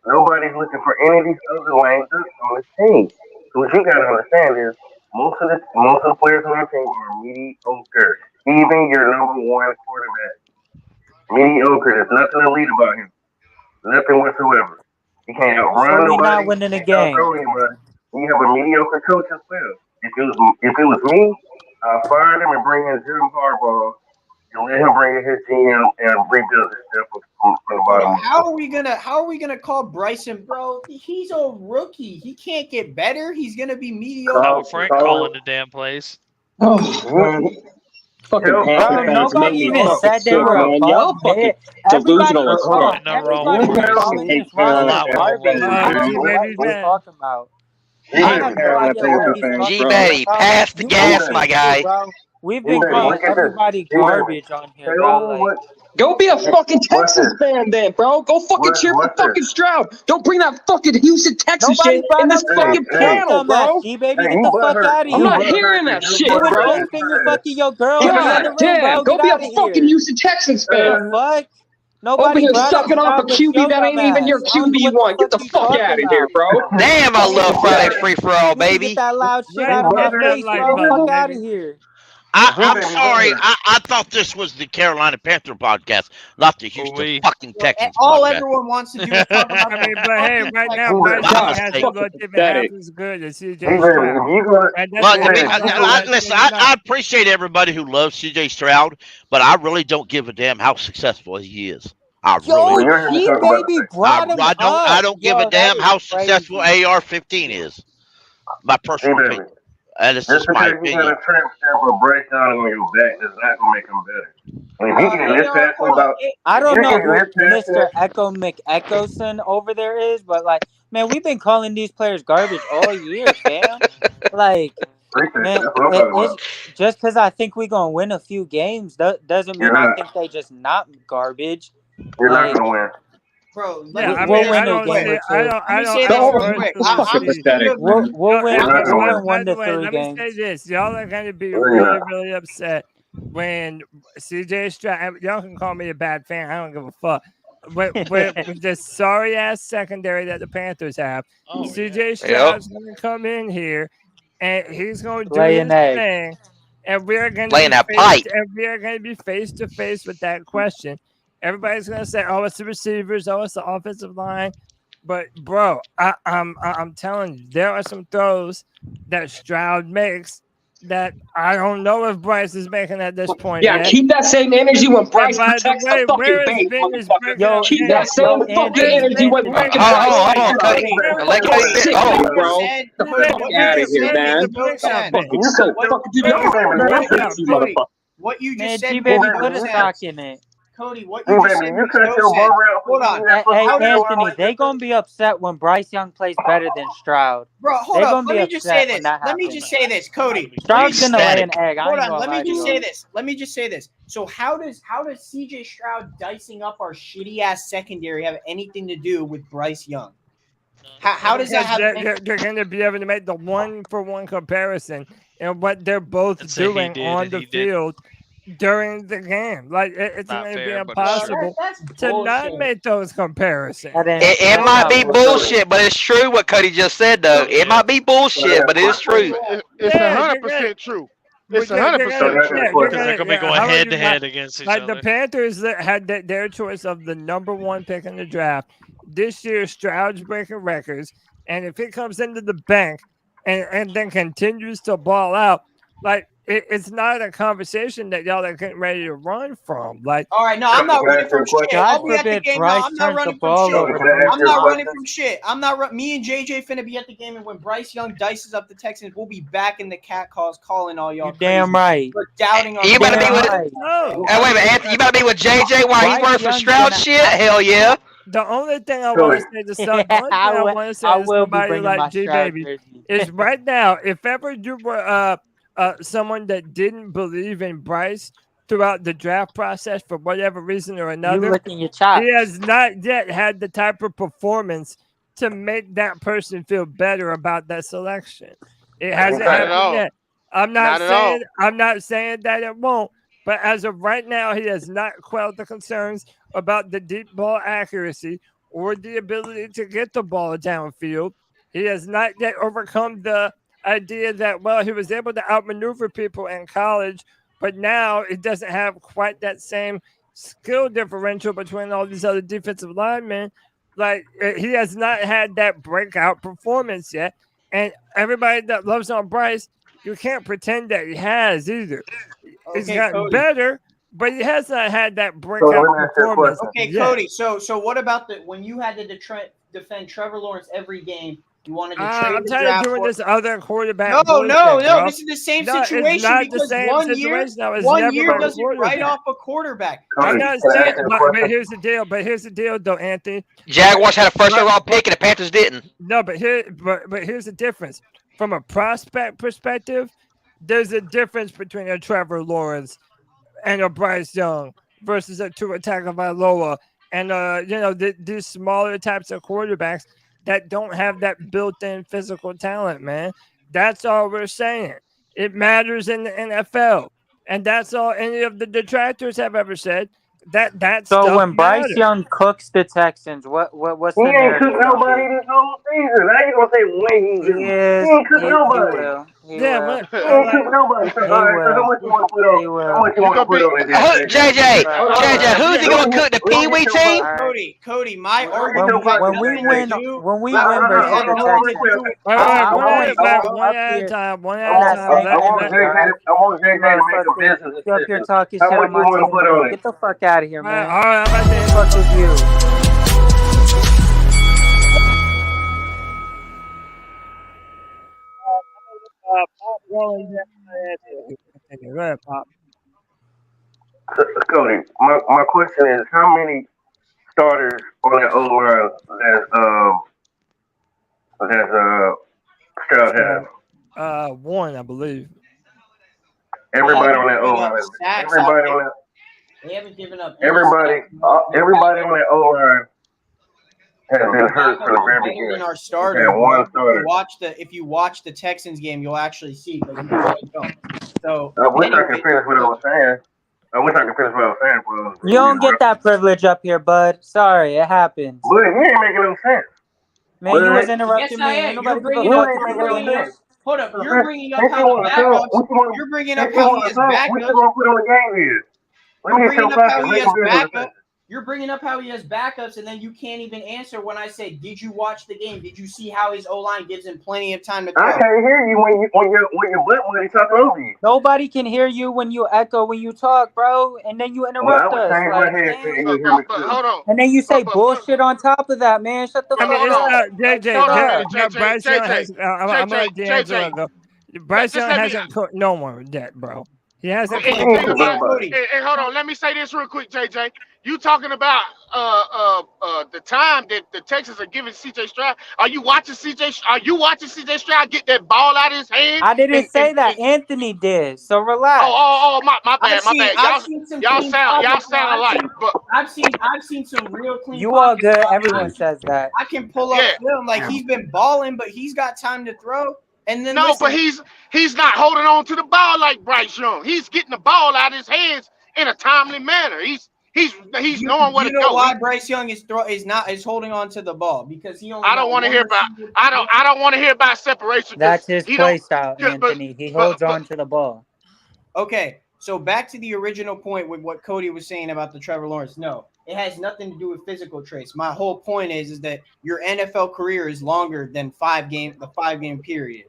Nobody's looking for any of these other lame ducks on this team. So what you got to understand is most of the players on our team are mediocre. Even your number one quarterback, mediocre. There's nothing elite about him. Nothing whatsoever. He can't outrun nobody. We're not winning a game. You have a mediocre coach as well. If it was me, I'll fire him and bring in Jim Harbaugh and let him bring in his GM and rebuild his stuff from the bottom. How are we gonna call Bryson, bro? He's a rookie. He can't get better. He's gonna be mediocre. Frank calling the damn place. Fucking Panther fans nobody make even me said they were man. Y'all fucking delusional as fuck. Talking about. G-Baby, pass the gas, my guy. We've been calling everybody garbage on here, bro. Like, go be a fucking Texas fan then, bro. Go fucking cheer for fucking Stroud. Don't bring that fucking Houston Texas shit in this fucking panel, bro. G-Baby, get the fuck out of here. I'm not hearing that shit, bro. Fucking your girl. God damn, go be a fucking Houston Texans fan. Fuck. Over here sucking off a QB that ain't even your QB1. Get the fuck out of here, bro. Damn, I love Friday Free For All, baby. Get that loud shit out of my face, bro. Fuck out of here. I'm sorry. I thought this was the Carolina Panther podcast, not the Houston fucking Texans all podcast. everyone wants to do is talk about I mean, but hey, right now, Bryce Young has to look even half as good as CJ Stroud. Listen, I appreciate everybody who loves CJ Stroud, but I really don't give a damn how successful he is. I don't give a damn how successful AR-15 is. My personal opinion. And it's just my opinion. You got a tramp stamp or breakdown on your back that's not gonna make him better. If you can this passion about, I don't know who Mr. Echo McEchoson over there is, but like, man, we've been calling these players garbage all year, fam. Like, man, it's just because I think we're gonna win a few games doesn't mean I think they just not garbage. You're not gonna win. Bro, yeah, I mean, I don't win 1 to 3 games. Let me say this. Y'all are going to be really, really upset when CJ Stroud, y'all can call me a bad fan. I don't give a fuck. With this sorry-ass secondary that the Panthers have, CJ Stroud's going to come in here, and he's going to do his thing, and we're going to be face-to-face with that question. Everybody's gonna say, "Oh, it's the receivers. Oh, it's the offensive line." But bro, I'm telling you, there are some throws that Stroud makes that I don't know if Bryce is making at this point. Yeah, keep that same energy when Bryce protects the fucking bait. Yo, keep that same fucking energy when fucking Bryce protects the bro. Get the fuck out of here, man. What you just said, baby, put a stock in it. Cody, what you just said. Hold on. Hey, Anthony, they gonna be upset when Bryce Young plays better than Stroud. Bro, hold up. Let me just say this. Cody. Stroud's gonna lay an egg. Hold on. Let me just say this. So how does CJ Stroud dicing up our shitty ass secondary have anything to do with Bryce Young? How does that happen? They're going to be able to make the 1-for-1 comparison and what they're both doing on the field during the game. Like, it's going to be impossible to not make those comparisons. It might be bullshit, but it's true what Cody just said, though. It might be bullshit, but it is true. It's 100% true. It's 100% true. They're going to be going head-to-head against each other. Like, the Panthers that had their choice of the number 1 pick in the draft. This year, Stroud's breaking records. And if it comes into the bank and then continues to ball out, like, it's not a conversation that y'all are getting ready to run from. Like, all right, no, I'm not running from shit. I'll be at the game. No, I'm not running from shit. I'm not running from shit. Me and JJ finna be at the game, and when Bryce Young dices up the Texans, we'll be back in the cat calls calling all y'all. Damn right. We're doubting on. You better be with. Hey, wait a minute, Anthony. You better be with JJ while he's running for Stroud shit. Hell yeah. The only thing I want to say to start, I want to say to somebody like G Baby is right now, if ever you were someone that didn't believe in Bryce throughout the draft process for whatever reason or You another. licking your chops. He has not yet had the type of performance to make that person feel better about that selection. It hasn't happened yet. I'm not saying that it won't, but as of right now, he has not quelled the concerns about the deep ball accuracy or the ability to get the ball downfield. He has not yet overcome the idea that, well, he was able to outmaneuver people in college, but now it doesn't have quite that same skill differential between all these other defensive linemen. Like, he has not had that breakout performance yet. And everybody that loves on Bryce, you can't pretend that he has either. He's gotten better, but he has not had that breakout performance. Okay, yet. Cody. So what about when you had to defend Trevor Lawrence every game? You wanted to trade I'm the tired draft of doing for- this other quarterback. No. bro. This is the same No, it's situation not the because same one year situation. That was never my doesn't write quarterback. off a quarterback. I'm not saying, but here's the deal. But here's the deal, though, Anthony. Jaguars had a first overall pick and the Panthers didn't. No, but here's the difference. From a prospect perspective, there's a difference between a Trevor Lawrence and a Bryce Young versus a Tua Tagovailoa and these smaller types of quarterbacks that don't have that built-in physical talent, man. That's all we're saying. It matters in the NFL, and that's all any of the detractors have ever said. That's So when Bryce Young cooks the Texans, what's He the ain't narrative? cooked nobody this whole season. Now you gonna say when he do? He ain't cooked nobody. He He ain't cooked nobody. So, all right, so how much you want to put on? How much you want to put on it? JJ, who's he gonna cook? The Pee Wee team? Cody, my argument. When we win versus the Texans, I one at a time. I want JJ to make a business you up here decision. talking How shit much on you my want to team. put on it? Get the fuck out of here, man. All right, I'm about to fuck with you. Go ahead, Pop. Cody, my question is, how many starters on that O-line that Stroud has? One, I believe. Everybody on that O-line. Everybody on that. They haven't given up. Everybody on that O-line has been hurt from the very beginning. Than our starter. Okay, one starter. If you watch the Texans game, you'll actually see. But you really don't. So I wish I could finish what I was saying. Bro. You don't get that privilege up here, bud. Sorry, it happens. But you ain't making no sense. Man, you was interrupting me. Ain't nobody give a fuck. Hold up, you're bringing up how the backups. You're bringing up how he has backups. What you gonna put on the game here? You're bringing up how he has backups, and then you can't even answer when I say, "Did you watch the game? Did you see how his O-line gives him plenty of time to throw?" I can't hear you when your butt when he's talking over you. Nobody can hear you when you echo when you talk, bro, and then you interrupt us. Hold on. And then you say bullshit on top of that, man. Shut the fuck up. Bryce Young has. I'm gonna let D'Angelo go. Bryce Young hasn't cooked no one yet, bro. He hasn't. Hey, hold on. Let me say this real quick, JJ. You talking about the time that the Texans are giving CJ Stroud? Are you watching CJ Stroud get that ball out of his hands? I didn't say that. Anthony did. So relax. My bad. Y'all sound alike. But I've seen some real clean. You all good. Everyone says that. I can pull up film like he's been balling, but he's got time to throw. And then but he's not holding on to the ball like Bryce Young. He's getting the ball out of his hands in a timely manner. He's knowing where to go. You know why Bryce Young is holding on to the ball because he only. I don't want to hear about separation. That's his play style, Anthony. He holds on to the ball. Okay, so back to the original point with what Cody was saying about the Trevor Lawrence. No, it has nothing to do with physical traits. My whole point is that your NFL career is longer than the 5-game period.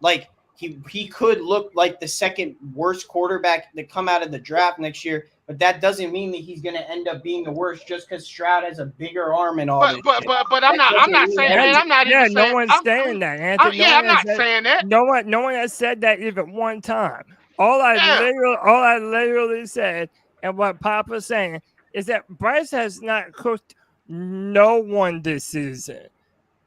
Like he could look like the second worst quarterback that come out of the draft next year, but that doesn't mean that he's going to end up being the worst just because Stroud has a bigger arm and all this. But I'm not saying that. I'm not even saying. No one's saying that, Anthony. I'm not saying that. No one has said that even one time. All I literally said, and what Papa's saying is that Bryce has not cooked no one this season.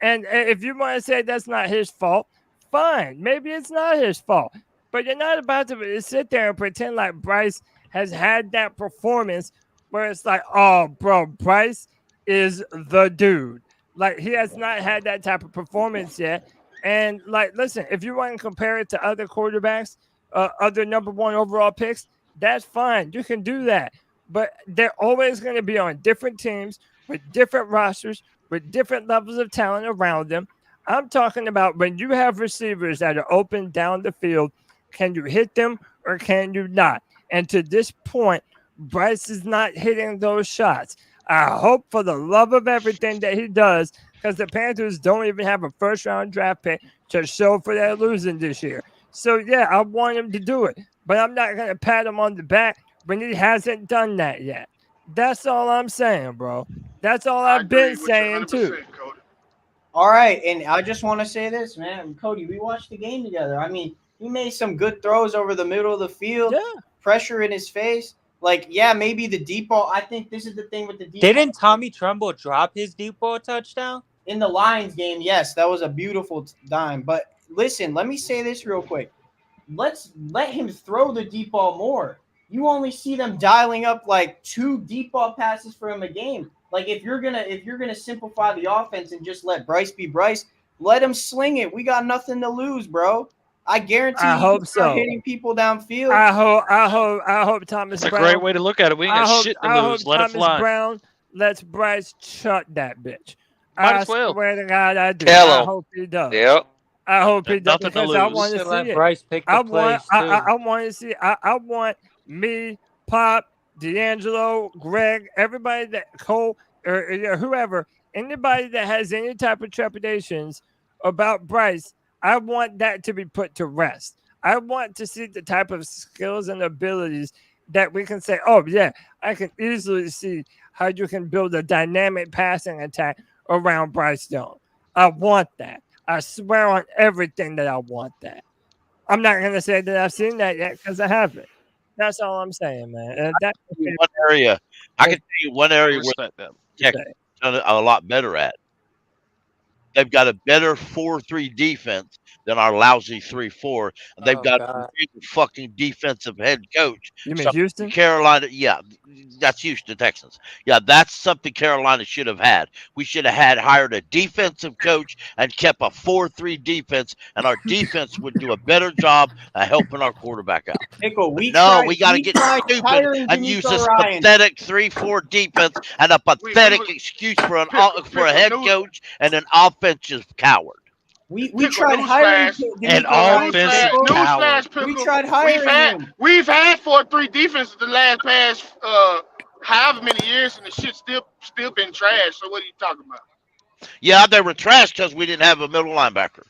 And if you want to say that's not his fault, fine. Maybe it's not his fault. But you're not about to sit there and pretend like Bryce has had that performance where it's like, oh, bro, Bryce is the dude. Like, he has not had that type of performance yet. And, like, listen, if you want to compare it to other quarterbacks, other number 1 overall picks, that's fine. You can do that. But they're always going to be on different teams with different rosters, with different levels of talent around them. I'm talking about when you have receivers that are open down the field, can you hit them or can you not? And to this point, Bryce is not hitting those shots. I hope for the love of everything that he does, because the Panthers don't even have a first-round draft pick to show for their losing this year. So, yeah, I want him to do it. But I'm not going to pat him on the back when he hasn't done that yet. That's all I'm saying, bro. That's all I've been saying, too. Cody. All right, and I just want to say this, man. Cody, we watched the game together. I mean, he made some good throws over the middle of the field. Yeah. Pressure in his face. Like, yeah, maybe the deep ball. I think this is the thing with the deep Didn't ball. Tommy Tremble drop his deep ball touchdown? In the Lions game, yes, that was a beautiful dime. But listen, let me say this real quick. Let's let him throw the deep ball more. You only see them dialing up like 2 deep ball passes for him a game. Like, if you're gonna simplify the offense and just let Bryce be Bryce, let him sling it. We got nothing to lose, bro. I guarantee I hope so. Hitting people downfield. I hope Thomas That's Brown. a great way to look at it. We ain't got shit to lose. Let it Thomas fly. Brown lets Bryce chuck that bitch. Might I as well. swear to God, I do. Tell I him. hope he does. Yep. I hope he does, Nothing to because I lose. want to Just let see it. Bryce pick the plays, too. I want to see. I want me, Pop, D'Angelo, Greg, everybody that Cole or whoever, anybody that has any type of trepidations about Bryce, I want that to be put to rest. I want to see the type of skills and abilities that we can say, oh, yeah, I can easily see how you can build a dynamic passing attack around Bryce Young. I want that. I swear on everything that I want that. I'm not going to say that I've seen that yet, because I haven't. That's all I'm saying, man. And that's One area, I can tell you one area where Respect them. Texas done a lot better at. They've got a better 4-3 defense than our lousy 3-4. And they've got a really fucking defensive head coach. You mean Something Houston? Carolina, yeah, that's Houston Texans. Yeah, that's something Carolina should have had. We should have hired a defensive coach and kept a 4-3 defense, and our defense would do a better job of helping our quarterback out. Pickle, we No, tried- we got to we get tried stupid hiring and use D'Amico this Ryan. pathetic 3-4 defense and a pathetic excuse for a head coach and an offensive coward. We Pickle, tried hiring An D'Amico Ryan. offensive Newsflash, coward. Pickle. We tried hiring We've had 4-3 defenses the past however many years, and the shit still been trash. So what are you talking about? Yeah, they were trash because we didn't have a middle linebacker.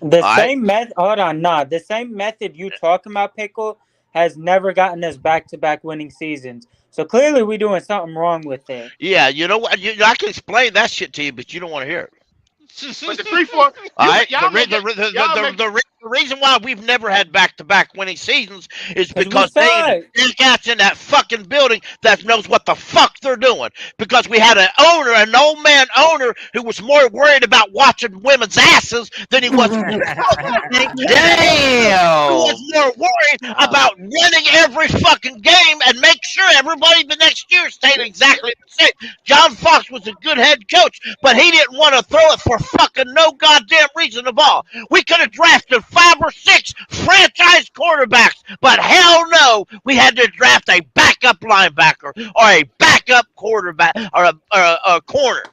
The All same method. Hold on, nah. The same method you talking about, Pickle, has never gotten us back-to-back winning seasons. So clearly, we're doing something wrong with it. Yeah, you know what? I can explain that shit to you, but you don't want to hear it. But the 3-4, All right. y'all make it- The reason why we've never had back-to-back winning seasons is 'Cause we because they cats in that fucking building that knows what the fuck they're doing. Because we had an old man owner, who was more worried about watching women's asses than he was. Damn. Who was more worried about winning every fucking game and make sure everybody the next year stayed exactly the same. John Fox was a good head coach, but he didn't want to throw it for fucking no goddamn reason of all. We could have drafted 5 or 6 franchise quarterbacks, but hell no, we had to draft a backup linebacker or a backup quarterback or a corner.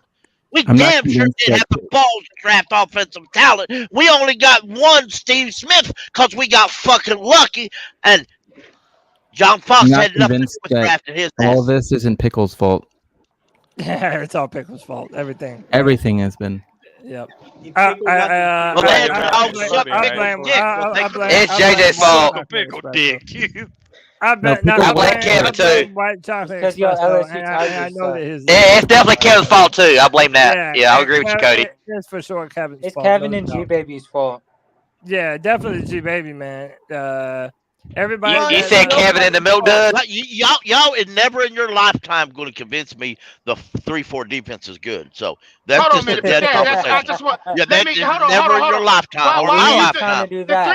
We I'm not damn sure convinced didn't that- have the balls to draft offensive talent. We only got one Steve Smith because we got fucking lucky, and John Fox I'm not had nothing to do convinced with that drafting his all ass. this isn't Pickle's fault. Yeah, it's all Pickle's fault. Everything. Everything has been. Yep. It's JJ's fault. Pickle dick. I No, blame Kevin too. White chocolate Because your espresso, LSU and I Tigers know suck. that his. Yeah, it's definitely Kevin's fault too. I blame that. Yeah, I'll agree with you, Cody. It's for sure Kevin's It's fault. Kevin no and doubt. G Baby's fault. Yeah, definitely G Baby, man. Everybody. You that- said Kevin in the milk dud? Like, y'all is never in your lifetime going to convince me the 3-4 defense is good. So that's Hold on a just a minute. dead Yeah, conversation. I just want. Yeah, let that me is hold on, never hold on, in your hold on. lifetime or Why my you lifetime. do the that?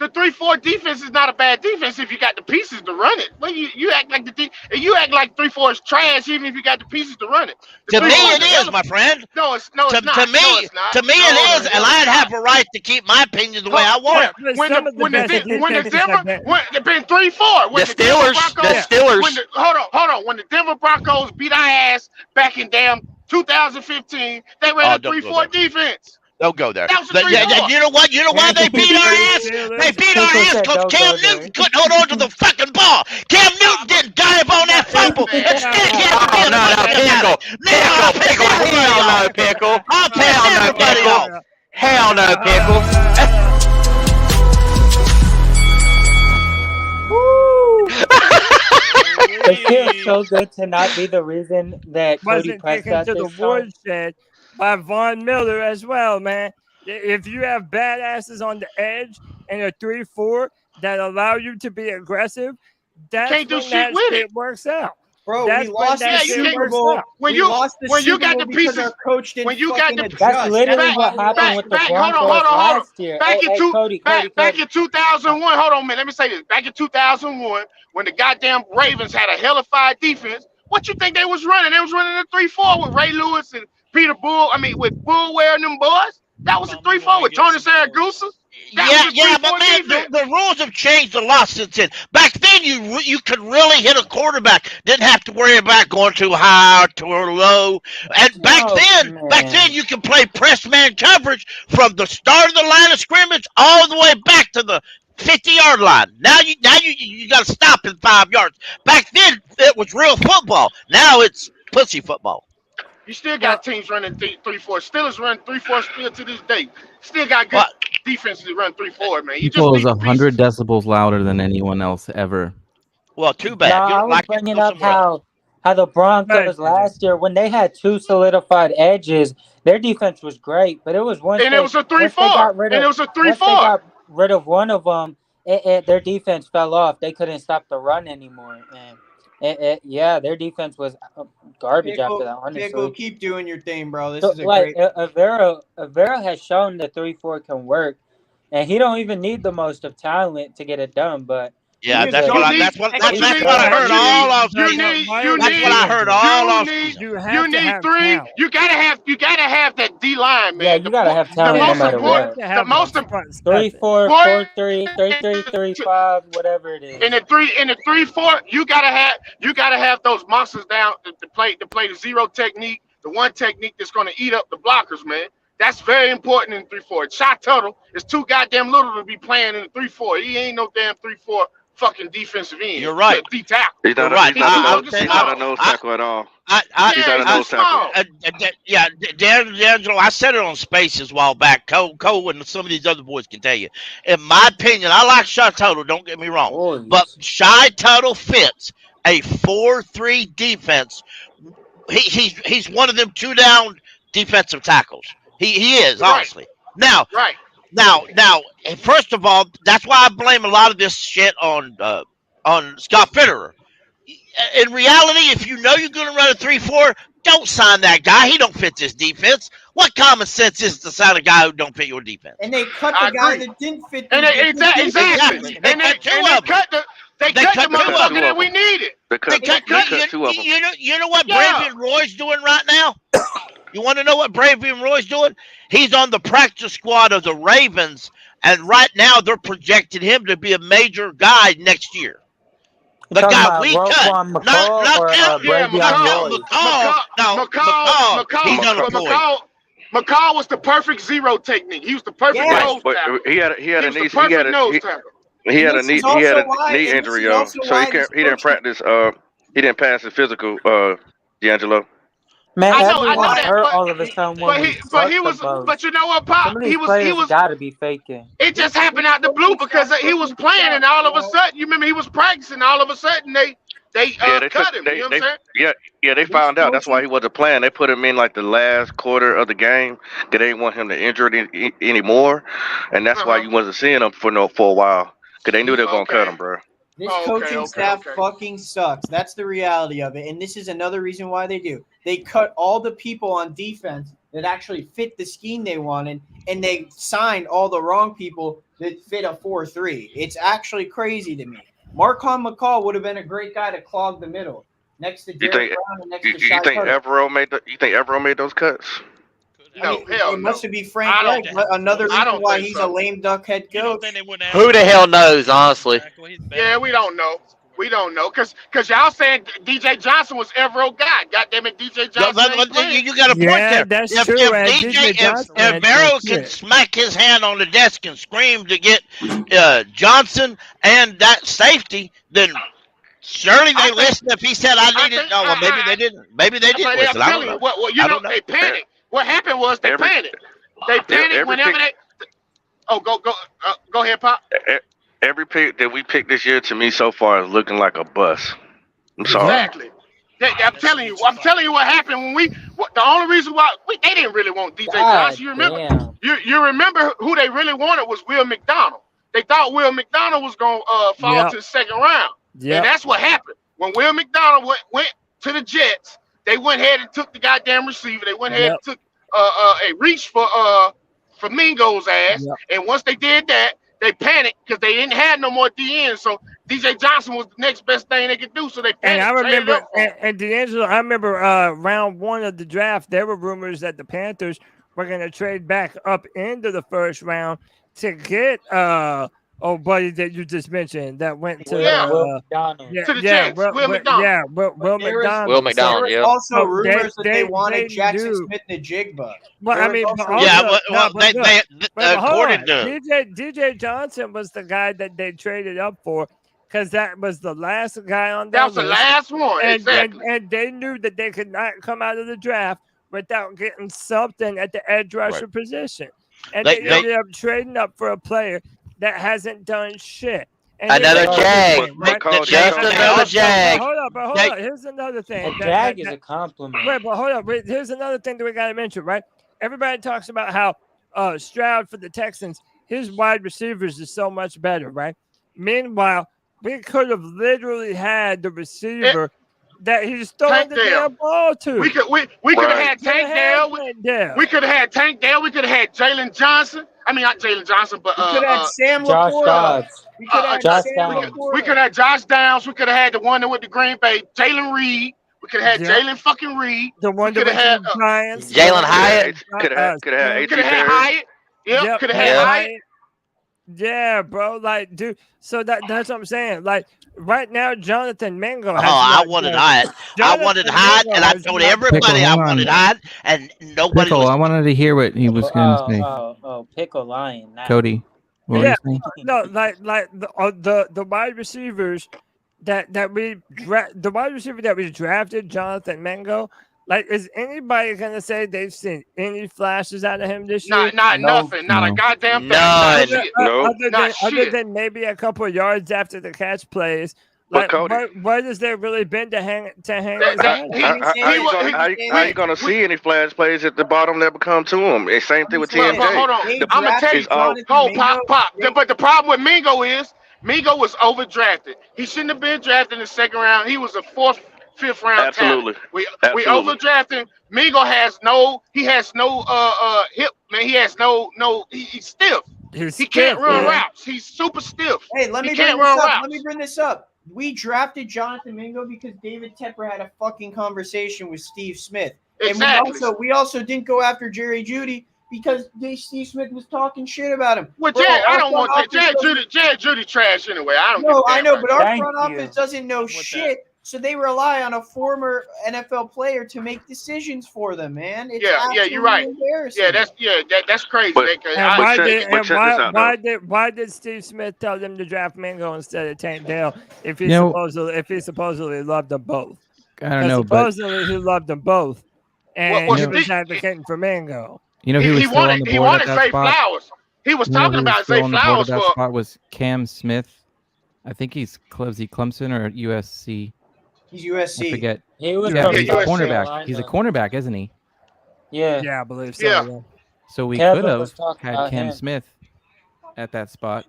The 3-4 defense is not a bad defense if you got the pieces to run it. Well, you act like you act like 3-4 is trash even if you got the pieces to run it. To me, it is, my friend. No, it's not. To me, it is, and I'd have a right to keep my opinion the way I want it. When the Denver, it's been 3-4. The Steelers. Hold on. When the Denver Broncos beat our ass back in damn 2015, they ran a 3-4 defense. Don't go there. Yeah, you know what? You know why they beat our ass? They beat our ass because Cam Newton couldn't hold on to the fucking ball. Cam Newton didn't dive on that fumble. Instead, he had to be Pickle. I'll piss everybody off. Hell no, Pickle. It feels so good to not be the reason that Cody pressed out to the woodshed by Von Miller as well, man. If you have badasses on the edge and a 3-4 that allow you to be aggressive, that's can't do when shit that with shit it. works out. Bro, That's we lost the Super Bowl. When you got the pieces, when you got the that's literally what happened with the Broncos last year. Back in 2001, hold on a minute. Let me say this. Back in 2001, when the goddamn Ravens had a hellified defense, what you think they was running? They was running a 3-4 with Ray Lewis and Peter Bull. I mean, with Bullware and them boys. That was a 3-4 with Tony Saragusa. But man, the rules have changed a lot since then. Back then, you could really hit a quarterback. Didn't have to worry about going too high or too low. And back then, you could play press man coverage from the start of the line of scrimmage all the way back to the 50-yard line. Now you got to stop in 5 yards. Back then, it was real football. Now it's pussy football. You still got teams running 3-4. Steelers run 3-4 still to this day. Still got good defenses that run 3-4, man. You People is 100 decibels louder than anyone else ever. Well, too bad. No, I was bringing up how the Broncos last year, when they had two solidified edges, their defense was great, but it was once it was a 3-4. It was a 3-4. Once they got rid of one of them, their defense fell off. They couldn't stop the run anymore, and their defense was garbage after that. Honestly, Pickle, keep doing your thing, bro. This is a like great. Avera has shown the 3-4 can work, and he don't even need the most of talent to get it done. But yeah, that's what I heard all off season. That's what I heard all off season. You need three. You gotta have that D line, man. Yeah, you gotta have talent no matter what. The most important 3-4, 4-3, 3-3, 3-5, whatever it is. In the 3-4, you gotta have those monsters down to play the zero technique, the one technique that's gonna eat up the blockers, man. That's very important in 3-4. Shot Tuttle is too goddamn little to be playing in the 3-4. He ain't no damn 3-4 fucking defensive end. You're right. He's not right. He's not a nose tackle at all. He's not a nose tackle. D'Angelo, I said it on Spaces a while back. Cole and some of these other boys can tell you. In my opinion, I like Shy Tuttle, don't get me wrong. But Shy Tuttle fits a 4-3 defense. He's one of them 2-down defensive tackles. He is, honestly. Now, first of all, that's why I blame a lot of this shit on Scott Fitterer. In reality, if you know you're going to run a 3-4, don't sign that guy. He don't fit this defense. What common sense is to sign a guy who don't fit your defense? And they cut the guy that didn't fit. Exactly. And they cut the motherfucker that we needed. They cut two of them. You know what Bravian Roy's doing right now? You want to know what Bravian Roy's doing? He's on the practice squad of the Ravens, and right now they're projecting him to be a major guy next year. The guy we cut. McCall was the perfect zero technique. He was the perfect nose tackle. He had a knee injury, y'all. So he didn't practice. He didn't pass his physical, D'Angelo. Man, I know that, hurt all of a sudden. But you know what, Pop? He was gotta be faking. It just happened out the blue because he was playing, and all of a sudden, you remember he was practicing. All of a sudden, they cut him. You know what I'm saying? They found out. That's why he wasn't playing. They put him in like the last quarter of the game. They didn't want him to injure it anymore, and that's why you wasn't seeing him for a while because they knew they were gonna cut him, bro. This coaching staff fucking sucks. That's the reality of it. And this is another reason why they do. They cut all the people on defense that actually fit the scheme they wanted, and they signed all the wrong people that fit a 4-3. It's actually crazy to me. Marcon McCall would have been a great guy to clog the middle next to Derek Brown and next to Shai You think Carter. Evero made those cuts? No, hell it no. must be Frank Reich. Another reason why he's a lame duck head coach. Who the hell knows, honestly? Yeah, we don't know. We don't know because y'all saying DJ Johnson was Evero guy. Goddamn it, DJ Johnson. You got a point there. That's if true. If Barrow can smack his hand on the desk and scream to get Johnson and that safety, then surely they listened. If he said I needed, maybe they didn't. Maybe they didn't listen. I don't know. Well, you know, they panicked. What happened was they panicked. They panicked whenever they. Oh, go ahead, Pop. Every pick that we picked this year to me so far is looking like a bust. I'm sorry. Exactly. I'm telling you what happened when the only reason why they didn't really want DJ Johnson. You remember? You remember who they really wanted was Will McDonald. They thought Will McDonald was gonna fall to the second round. Yeah. And that's what happened. When Will McDonald went to the Jets, they went ahead and took the goddamn receiver. They went ahead and took a reach for Mingo's ass. And once they did that, they panicked because they didn't have no more DNs. So DJ Johnson was the next best thing they could do. So they panicked. And I remember, and D'Angelo, I remember round one of the draft, there were rumors that the Panthers were going to trade back up into the first round to get buddy that you just mentioned that went to Will McDonald. To the Jets. Will McDonald. Yeah, Will McDonald. Will McDonald, there was also rumors that they wanted Jackson Smith and Jigba. Well, I mean, according to DJ Johnson was the guy that they traded up for because that was the last guy on that was the last one. Exactly. And they knew that they could not come out of the draft without getting something at the edge rusher position. And they ended up trading up for a player that hasn't done shit. And another Jag. Just another Jag. Hold up. Here's another thing. A Jag is a compliment. Wait, but hold up. Here's another thing that we got to mention, right? Everybody talks about how Stroud for the Texans, his wide receivers is so much better, right? Meanwhile, we could have literally had the receiver that he's throwing the damn ball to. We could have had Tank Dell. We could have had Tank Dell. We could have had Jalen Johnson. I mean, not Jalen Johnson, but we could have had Sam Josh LaPorta. Dobbs. We could have Josh Sam Downs. LaPorta. We could have Josh Downs. We could have had the one that went to Green Bay, Jalen Reed. We could have had Jalen fucking Reed. The one that went to the Giants. Jalen Hyatt. Could have had Hyatt. Yep. Could have had Hyatt. Yeah, bro. Like, dude. So that's what I'm saying. Like, right now, Jonathan Mingo. I wanted Hyatt. I wanted Hyatt, and I told everybody I wanted Hyatt, and nobody. Pickle, I wanted to hear what he was going to say. Pickle Lion. Cody. What were you saying? No, like the wide receivers that we drafted, Jonathan Mingo. Like, is anybody gonna say they've seen any flashes out of him this year? Not nothing. Not a goddamn thing. Other than maybe a couple of yards after the catch plays. Like, what has there really been to hang his head? How you gonna see any flash plays at the bottom that become to him? It's same thing with TMJ. Hold on. I'm gonna tell you. Pop. But the problem with Mingo is Mingo was overdrafted. He shouldn't have been drafted in the second round. He was a fifth round Absolutely. talent. We overdrafted. Mingo has no hip, man. He has he's stiff. He can't run routes. He's super stiff. Hey, let me bring this up. We drafted Jonathan Mingo because David Tepper had a fucking conversation with Steve Smith. Exactly. And we also didn't go after Jerry Jeudy because Steve Smith was talking shit about him. Well, I don't want that. Jerry Jeudy trash anyway. I know, but our front office doesn't know shit. So they rely on a former NFL player to make decisions for them, man. It's you're right. Embarrassing. That's crazy. Why did Steve Smith tell them to draft Mingo instead of Tank Dell if he supposedly loved them both? I don't know, supposedly he loved them both, and he was advocating for Mango. You know, he wanted Zay Flowers. He was talking about Zay Flowers. That spot was Cam Smith. I think he's Clemson or USC. He's USC. I forget. He was he's a cornerback. He's a cornerback, isn't he? Yeah. Yeah, I believe so. Yeah. So we could have had Cam Smith at that spot.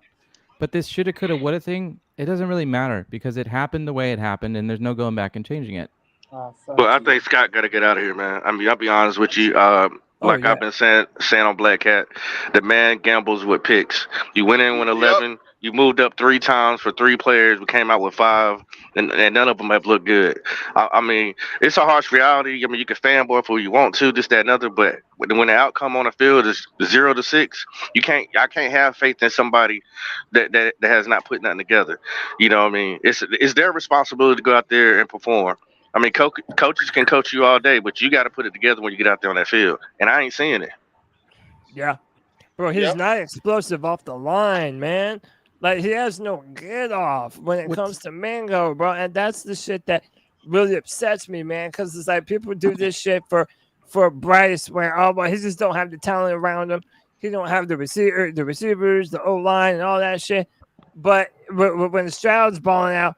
But this shoulda, coulda, woulda thing, it doesn't really matter because it happened the way it happened, and there's no going back and changing it. Well, I think Scott got to get out of here, man. I mean, I'll be honest with you. Like I've been saying on Black Cat, the man gambles with picks. You went in with 11. You moved up 3 times for 3 players. We came out with 5, and none of them have looked good. I mean, it's a harsh reality. I mean, you can fanboy for who you want to, this, that, and other, but when the outcome on the field is 0-6, I can't have faith in somebody that has not put nothing together. You know what I mean? It's their responsibility to go out there and perform. I mean, coaches can coach you all day, but you got to put it together when you get out there on that field, and I ain't seeing it. Yeah. Bro, he's not explosive off the line, man. Like, he has no get off when it comes to Mingo, bro. And that's the shit that really upsets me, man. Because it's like people do this shit for Bryce, where he just don't have the talent around him. He don't have the receivers, the O-line, and all that shit. But when Stroud's balling out,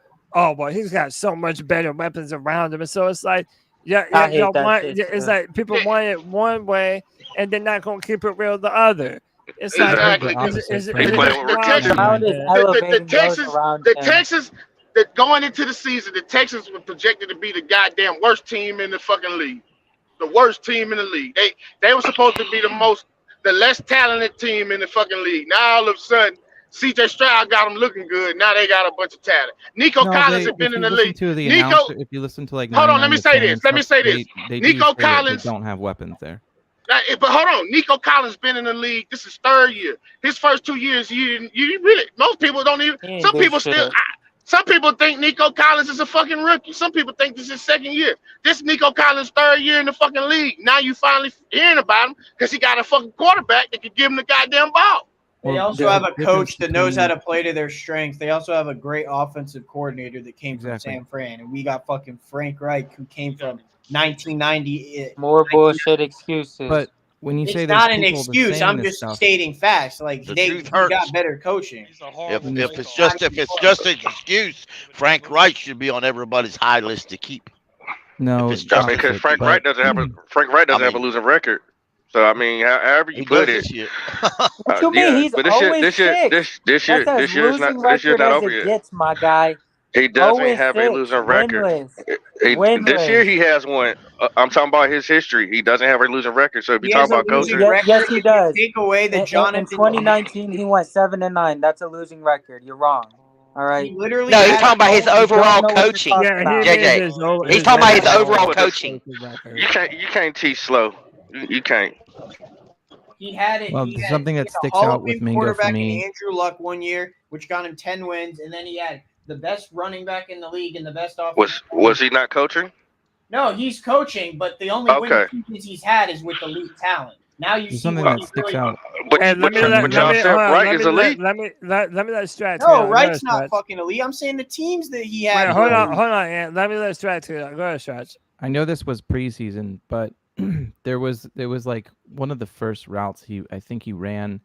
he's got so much better weapons around him. And so it's like, like people want it one way, and they're not gonna keep it real the other. It's exactly. The Texans that going into the season, the Texans were projected to be the goddamn worst team in the fucking league. The worst team in the league. They were supposed to be the less talented team in the fucking league. Now all of a sudden, CJ Stroud got them looking good. Now they got a bunch of talent. Nico Collins has been in the league. If you listen to hold on, let me say this. Nico Collins don't have weapons there. But hold on, Nico Collins been in the league. This is 3rd year. His first 2 years, you really. Most people don't even. Some people think Nico Collins is a fucking rookie. Some people think this is 2nd year. This Nico Collins' 3rd year in the fucking league. Now you finally hearing about him because he got a fucking quarterback that can give him the goddamn ball. They also have a coach that knows how to play to their strengths. They also have a great offensive coordinator that came from San Fran, and we got fucking Frank Reich, who came from 1990. More bullshit excuses. But when you say it's not an excuse, I'm just stating facts. Like they got better coaching. If it's just an excuse, Frank Reich should be on everybody's high list to keep. No, because Frank Reich doesn't have a losing record. So I mean, however you put it. What you mean? He's always sick. This year's not over yet. Gets, my guy. He doesn't have a losing record. This year he has one. I'm talking about his history. He doesn't have a losing record. So if you talk about coaching, yes, he does. Take away the in 2019, he went 7-9. That's a losing record. You're wrong. All right. He's talking about his overall coaching. JJ, he's talking about his overall coaching. You can't teach slow. You can't. He had it. Well, something that sticks out with Mingo for me. Andrew Luck one year, which got him 10 wins, and then he had the best running back in the league and the best offense. Was he not coaching? No, he's coaching, but the only win he's had is with elite talent. Now you see something that sticks out. But y'all said Wright is elite. Let me let Strat. No, Wright's not fucking elite. I'm saying the teams that he had. Wait, hold on, Ant. Let me let Strat. Go ahead, Strat. I know this was preseason, but there was like one of the first routes I think he ran,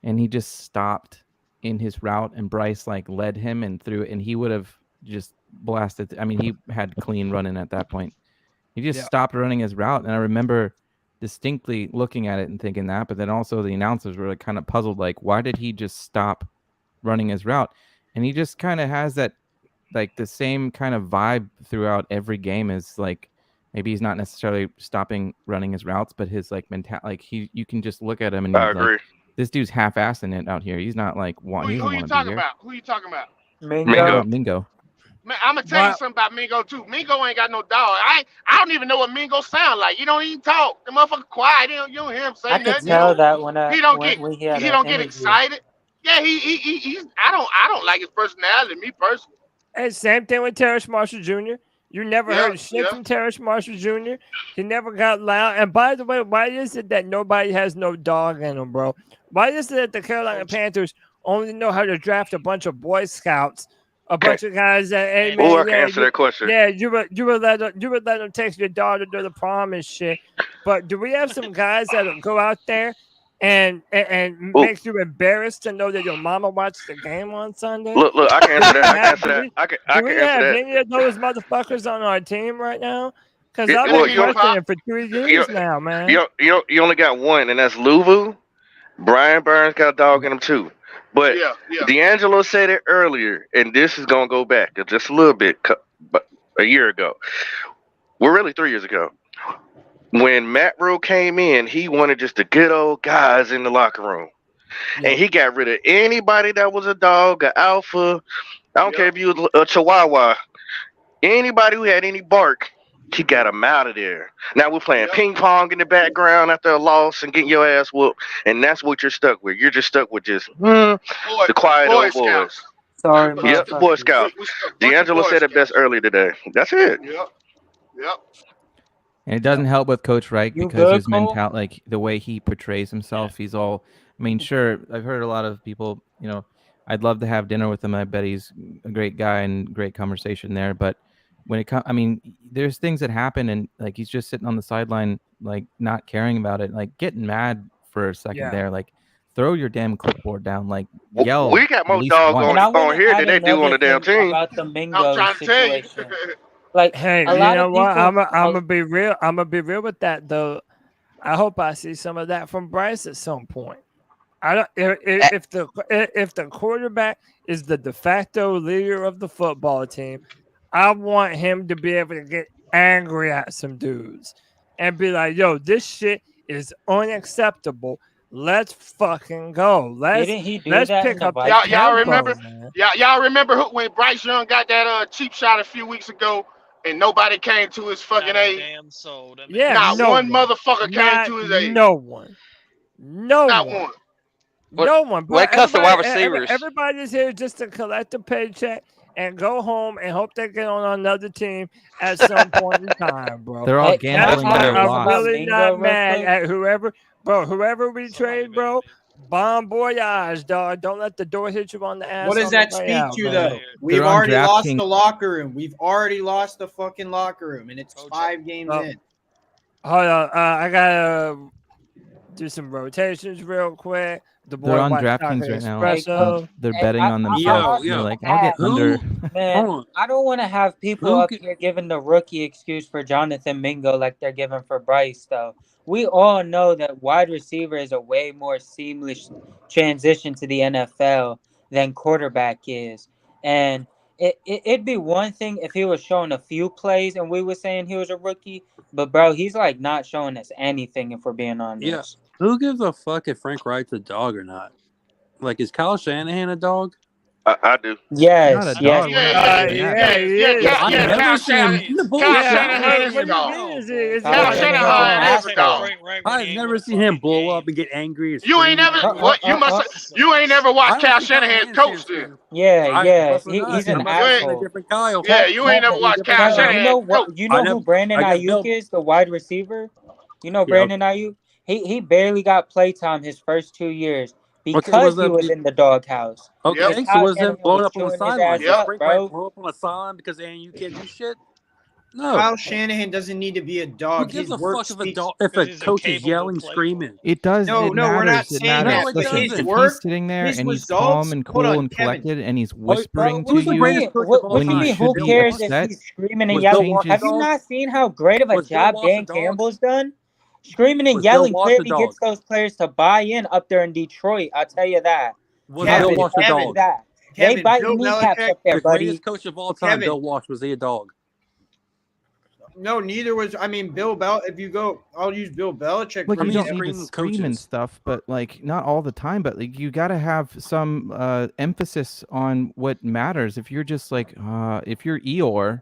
and he just stopped in his route, and Bryce like led him and threw it, and he would have just blasted. I mean, he had clean running at that point. He just stopped running his route, and I remember distinctly looking at it and thinking that, but then also the announcers were like kind of puzzled, like, why did he just stop running his route? And he just kind of has that, like, the same kind of vibe throughout every game. Is like, maybe he's not necessarily stopping running his routes, but his like you can just look at him and I agree. Like, this dude's half-assing it out here. He's not like who you talking about? Who you talking about? Mingo. Man, I'm gonna tell you something about Mingo too. Mingo ain't got no dog. I don't even know what Mingo sound like. You don't even talk. The motherfucker quiet. You don't hear him say nothing. I can tell that when he don't get excited. Yeah, he's I don't like his personality. Me personally. And same thing with Terrace Marshall Jr. You never heard shit from Terrace Marshall Jr. He never got loud. And by the way, why is it that nobody has no dog in him, bro? Why is it that the Carolina Panthers only know how to draft a bunch of Boy Scouts? A bunch of guys that I can answer that question. Yeah, you would let them text your daughter to the prom and shit. But do we have some guys that'll go out there and make you embarrassed to know that your mama watched the game on Sunday? Look, I can answer that. I can do we answer have that. any of those motherfuckers on our team right now? Because I've been questioning for 3 years now, man. You only got one, and that's Louvu. Brian Burns got a dog in him too. But D'Angelo said it earlier, and this is going to go back just a little bit, but a year ago. We're really 3 years ago. when Matt Rule came in, he wanted just the good old guys in the locker room. Yeah. And he got rid of anybody that was a dog, an alpha. I don't care if you was a chihuahua. Anybody who had any bark, he got them out of there. Now we're playing ping pong in the background after a loss and getting your ass whooped. And that's what you're stuck with. You're just stuck with just the quiet old boys. Sorry, Yep, Boy Scout. D'Angelo said it best earlier today. That's it. Yep. And it doesn't help with Coach Reich You because good, his Cole? mentality, like the way he portrays himself, he's all. I mean, sure, I've heard a lot of people. I'd love to have dinner with him. I bet he's a great guy and great conversation there. But when it comes, I mean, there's things that happen, and like he's just sitting on the sideline, like not caring about it, like getting mad for a second there, like. Throw your damn clipboard down, like yell. We got more dogs on here than they do on the damn team. About the Mingo I'm trying to tell you. situation. Like, hey, a you lot know of what? people- I'm gonna be real. I'm gonna be real with that though. I hope I see some of that from Bryce at some point. I don't. If the quarterback is the de facto leader of the football team, I want him to be able to get angry at some dudes and be like, "Yo, this shit is unacceptable. Let's fucking go. Let's pick up the y'all remember? man. Y'all remember when Bryce Young got that cheap shot a few weeks ago, and nobody came to his fucking aid. Damn soul. Yeah, not no one motherfucker came to his aid. No one. Not one. No one. When it comes to wide Everybody- receivers. everybody's here just to collect a paycheck and go home and hope they get on another team at some point in time, bro. They're all That's gambling why their I'm loss. really Mingo not real mad quick. at whoever we trade, bro. Bon voyage, dog. Don't let the door hit you on the ass. What does on the that way speak out, to, man. though? We've They're on already lost DraftKings. the locker room. We've already lost the fucking locker room, and it's 5 games Oh. in. Hold on. I gotta do some rotations real quick. The boy They're on White DraftKings Chocolate right now. Espresso. They're betting on themselves. They're like, I'll get under. Man, I don't want to have people Who up here giving the rookie excuse for Jonathan Mingo like they're giving for Bryce, though. We all know that wide receiver is a way more seamless transition to the NFL than quarterback is. And it'd be one thing if he was showing a few plays and we were saying he was a rookie, but, bro, he's, like, not showing us anything if we're being honest. Yeah. Who gives a fuck if Frank Wright's a dog or not? Like, is Kyle Shanahan a dog? I do. Yes, Not a yes. dog. We're not saying that. I've never seen him. I've never seen him blow up and get angry. And You ain't scream. never what you must you ain't never watched Cal Shanahan coach then. Yeah, he's an asshole. Different Kyle. Yeah, you ain't never watched Cal Shanahan. You know what? You know who Brandon I got Ayuk Bill. is, the wide receiver. You know Brandon Ayuk. He barely got playtime his first 2 years because he was in the doghouse. Okay, Because so Kyle was him Shanahan blowing was up on the chewing his sideline? ass up, Frank bro. Wright blew up on the sideline because you can't do shit. No. Kyle Shanahan doesn't need to be a Who dog. gives His a work fuck if a speaks. dog, if a coach is yelling, screaming? It does. No, it no, we're not matters. It saying matters. that, but Listen, his if work, he's sitting there his and he's results- calm and hold cool on, and Kevin. collected and he's whispering What to do you mean? What do you mean? Who cares if he's screaming and Was yelling? Bill Walsh a Have you dog? not seen how great of a Was Bill job Walsh a Dan dog? Campbell's done? Screaming and Was Bill yelling Walsh a clearly dog? gets those players to buy in up there in Detroit. I'll tell you that. Was Kevin, Bill Walsh a Kevin, dog? That. Kevin, They bite Bill kneecaps Belichick, up there, The buddy. greatest coach of all time, Kevin. Bill Walsh, was he a dog? No, neither was. I mean, Bill Bel. If you go, I'll use Bill Belichick. Like for you don't example. need to screaming scream and coaches. stuff, but like not all the time. But like you got to have some emphasis on what matters. If you're just like, if you're Eeyore,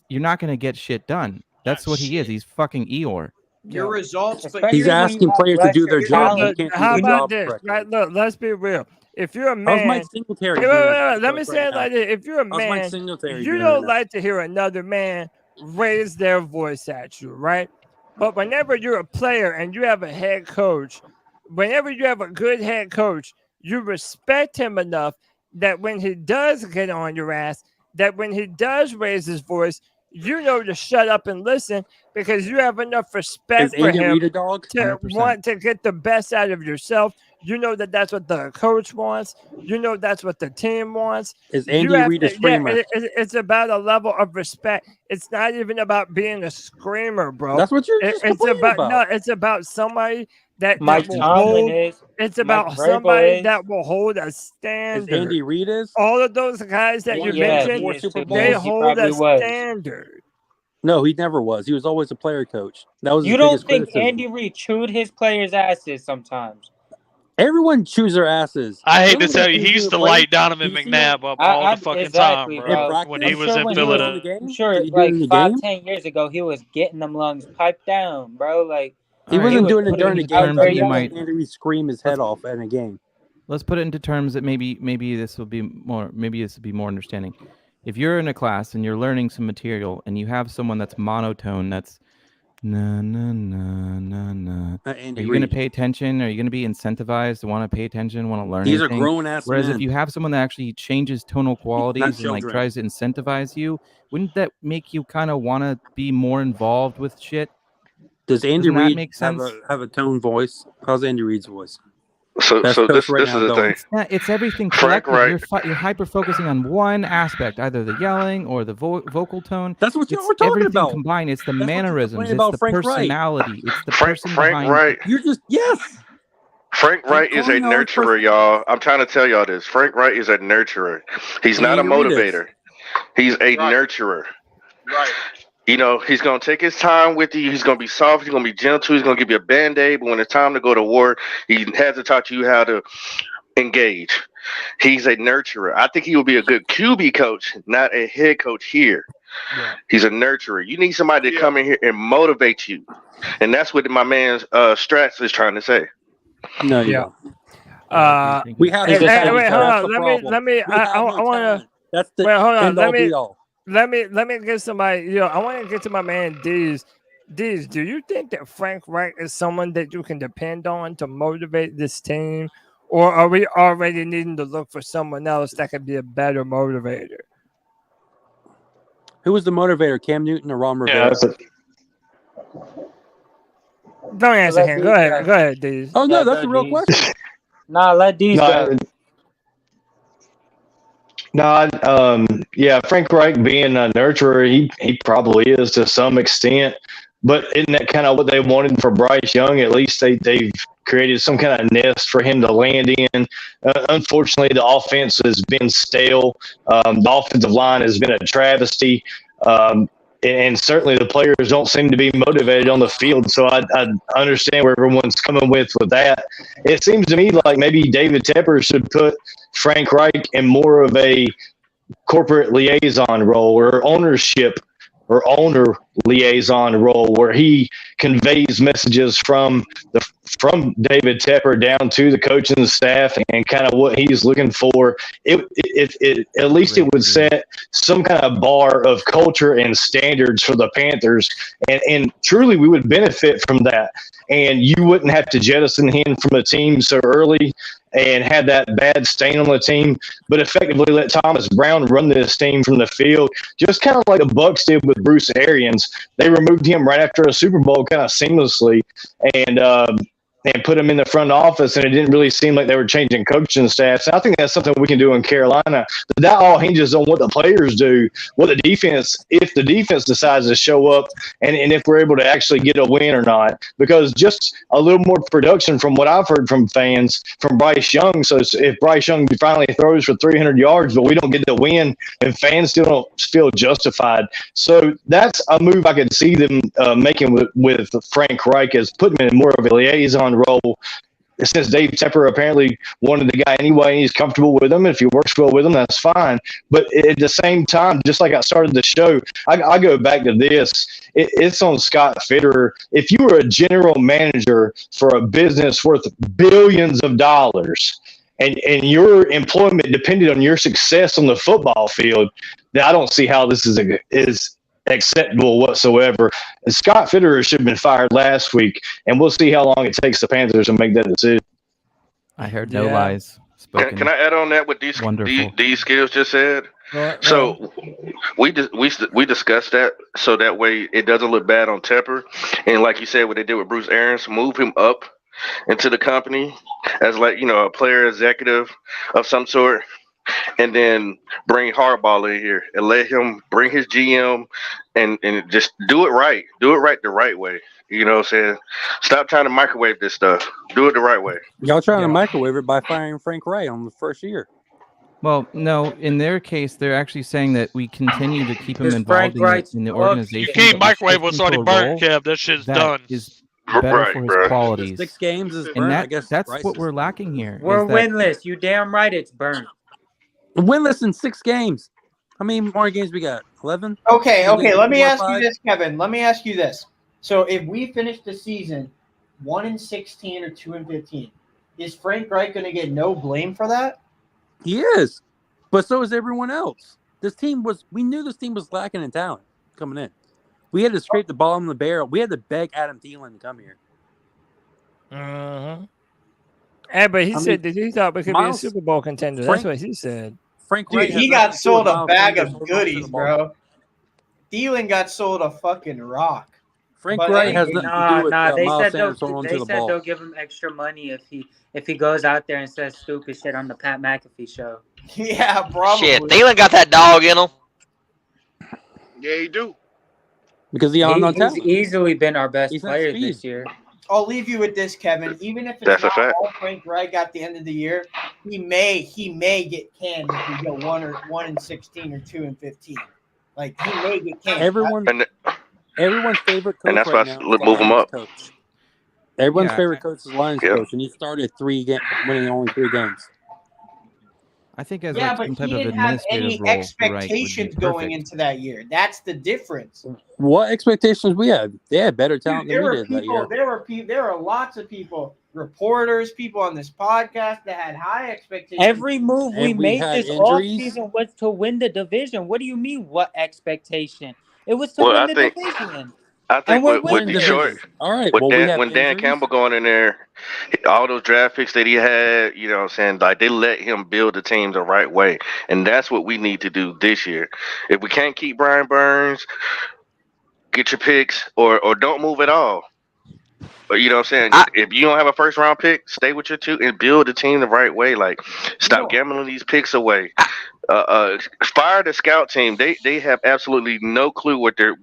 you're not gonna get shit done. That's what he is. He's fucking Eeyore. Your results, but Especially He's when you asking have players to do their lesser job. talent. He can't do How their about job this? correctly. Right, look, let's be real. If you're a How's man, Mike Singletary Wait, doing let me right say it now? like this. If you're a How's Mike man, Singletary you doing don't right like to hear another man raise their voice at you, right? But whenever you're a player and you have a head coach, whenever you have a good head coach, you respect him enough that when he does get on your ass, that when he does raise his voice, you know to shut up and listen because you have enough respect Is for Andy him Reid a dog? to 100%. want to get the best out of yourself. You know that's what the coach wants. You know that's what the team wants. Is You Andy have Reid a to- screamer? it's about a level of respect. It's not even about being a screamer, bro. That's what you're just It's complaining about about. no. It's about somebody that Mike will Tomlin hold. is. It's Mike about Vrabel somebody is. that will hold a Is standard. Andy Reid is? All of those guys that you Yeah, mentioned, he is Super too. they Bowls, He hold a probably was. standard. No, he never was. He was always a player coach. That was You his don't biggest think criticism. Andy Reid chewed his players' asses sometimes? Everyone chews their asses. I hate The to only tell you, thing he used to players- light Donovan you see him- McNabb up all the fucking exactly, time, bro. bro. When he I'm was sure in when he Philadelphia. was, I'm sure Did he do it in like the 5, game? 10 years ago, he was getting them lungs piped down, bro. Like He All right, wasn't was doing it putting during the it game. out terms there that you young. might- Andy Reid scream his head off in a game. Let's put it into terms that maybe this will be more understanding. If you're in a class and you're learning some material and you have someone that's monotone, that's na na na na na, are Andy you going to Reid. pay attention? Are you going to be incentivized to want to pay attention, want to learn These are anything? grown-ass Whereas men. if you have someone that actually changes tonal qualities and like children. tries to incentivize you, wouldn't that make you kind of want to be more involved with shit? Does Andy Doesn't that Reid make have sense? a tone voice? How's Andy Reid's voice? So Best so coach this right this now is the going. thing. It's everything Frank collective. Wright. You're hyper focusing on one aspect, either the yelling or the vocal tone. That's what It's y'all were talking everything about. combined. It's the That's what you're mannerisms. complaining It's about the Frank Wright. personality. It's the Frank person Frank behind. Wright. You're just yes. Frank Wright is a calling out his nurturer, y'all. I'm trying to tell y'all this. Frank Wright is a nurturer. He's not a Andy Reid is. motivator. He's a nurturer. Right. You know, he's going to take his time with you. He's going to be soft. He's going to be gentle. He's going to give you a Band-Aid. But when it's time to go to war, he has to talk to you how to engage. He's a nurturer. I think he will be a good QB coach, not a head coach here. Yeah. He's a nurturer. You need somebody to come in here and motivate you. And that's what my man Stratz is trying to say. No, Yeah. we have Hey, to hey, decide wait, if hold that's on. the Let problem. me. We have I no want talent. to. That's the Wait, hold on. end all be all. Let me get somebody. You know, I want to get to my man D's. D's, do you think that Frank Wright is someone that you can depend on to motivate this team, or are we already needing to look for someone else that could be a better motivator? Who was the motivator, Cam Newton or Ron Rivera? Don't answer Let him. D Go ahead. go. Go ahead, D's. Oh no, Yeah, that's go a real D's. question. Nah, let D's go. Yeah, Frank Reich being a nurturer, he probably is to some extent. But isn't that kind of what they wanted for Bryce Young? At least they've created some kind of nest for him to land in. Unfortunately, the offense has been stale. The offensive line has been a travesty. And certainly the players don't seem to be motivated on the field. So I understand where everyone's coming with that. It seems to me like maybe David Tepper should put Frank Reich in more of a corporate liaison role or ownership or owner liaison role where he conveys messages from David Tepper down to the coaching staff and kind of what he's looking for. It at least it would set some kind of bar of culture and standards for the Panthers, and truly we would benefit from that. And you wouldn't have to jettison him from a team so early and have that bad stain on the team, but effectively let Thomas Brown run this team from the field, just kind of like the Bucs did with Bruce Arians. They removed him right after a Super Bowl kind of seamlessly and put him in the front office, and it didn't really seem like they were changing coaching staffs. And I think that's something we can do in Carolina. But that all hinges on what the players do, what the defense, if the defense decides to show up, and if we're able to actually get a win or not. Because just a little more production from what I've heard from fans, from Bryce Young. So if Bryce Young finally throws for 300 yards, but we don't get the win, and fans still don't feel justified. So that's a move I could see them making with Frank Reich, is putting him in more of a liaison role, since Dave Tepper apparently wanted the guy anyway and he's comfortable with him. If he works well with him, that's fine. But at the same time, just like I started the show, I go back to this. It's on Scott Fitterer. If you were a general manager for a business worth billions of dollars and your employment depended on your success on the football field, then I don't see how this is acceptable whatsoever. And Scott Fitterer should have been fired last week, and we'll see how long it takes the Panthers to make that decision. I heard no lies spoken. Can I add on that what these skills just said? So we discussed that so that way it doesn't look bad on Tepper, and like you said, what they did with Bruce Arians, move him up into the company as a player executive of some sort. And then bring Harbaugh in here and let him bring his GM and just do it right. Do it right the right way. You know what I'm saying? Stop trying to microwave this stuff. Do it the right way. Y'all trying to microwave it by firing Frank Wright on the first year. Well, no. In their case, they're actually saying that we continue to keep him involved in the organization. You can't microwave what's already burnt, Kev. That shit's done. Is better for his qualities. 6 games is and burnt. that, I guess that's Bryce what is- we're lacking here. We're is that- winless. You damn right it's burnt. Winless in 6 games. How many more games we got? 11? Okay. Let me 4 or ask you 5? this, Kevin. Let me ask you this. So if we finish the season 1-16 or 2-15, is Frank Reich going to get no blame for that? He is. But so is everyone else. We knew this team was lacking in talent coming in. We had to scrape the bottom of the barrel. We had to beg Adam Thielen to come here. Hey, but he said that he thought we could Miles- be a Super Bowl contender. That's what he said. Frank Dude, Reich he has got nothing to do sold with a Miles bag Sanders of holding on to the goodies, ball. bro. Thielen got sold a fucking rock. Frank But Reich has nothing to do with They Miles said Sanders holding on to the ball. they'll give him extra money if he goes out there and says stupid shit on the Pat McAfee show. Yeah, probably. Shit, Thielen got that dog in him. Yeah, he do. Because he's He's easily been our best He's not player speed. this year. I'll leave you with this, Kevin. Even if it's That's a not fact. all Frank Reich at the end of the year, he may get canned if we go 1-16 or 2-15. Like he may get canned. Everyone's favorite coach And that's right why I now is the move him Lions up. coach. Everyone's Yeah. favorite coach is the Lions Yeah. coach, and he started winning only 3 games. I think as Yeah, like but some type he of didn't have administrative any role, Reich would be expectations going perfect. into that year. That's the difference. What expectations we had? They had better talent Dude, than we did that year. there were lots of people, reporters, people on this podcast that had high expectations. Every move we And we made had this injuries. offseason was to win the division. What do you mean, what expectation? It was to Well, win I the think- division. I And think we're with winning Detroit, All right. with Well, we Dan, have when Dan injuries. Campbell going in there, all those draft picks that he had, you know what I'm saying, like they let him build the team the right way. And that's what we need to do this year. If we can't keep Brian Burns, get your picks or don't move at all. But you know what I'm saying? If you don't have a first round pick, stay with your 2 and build the team the right way. Like stop gambling these picks away. Fire the scout team. They have absolutely no clue what they're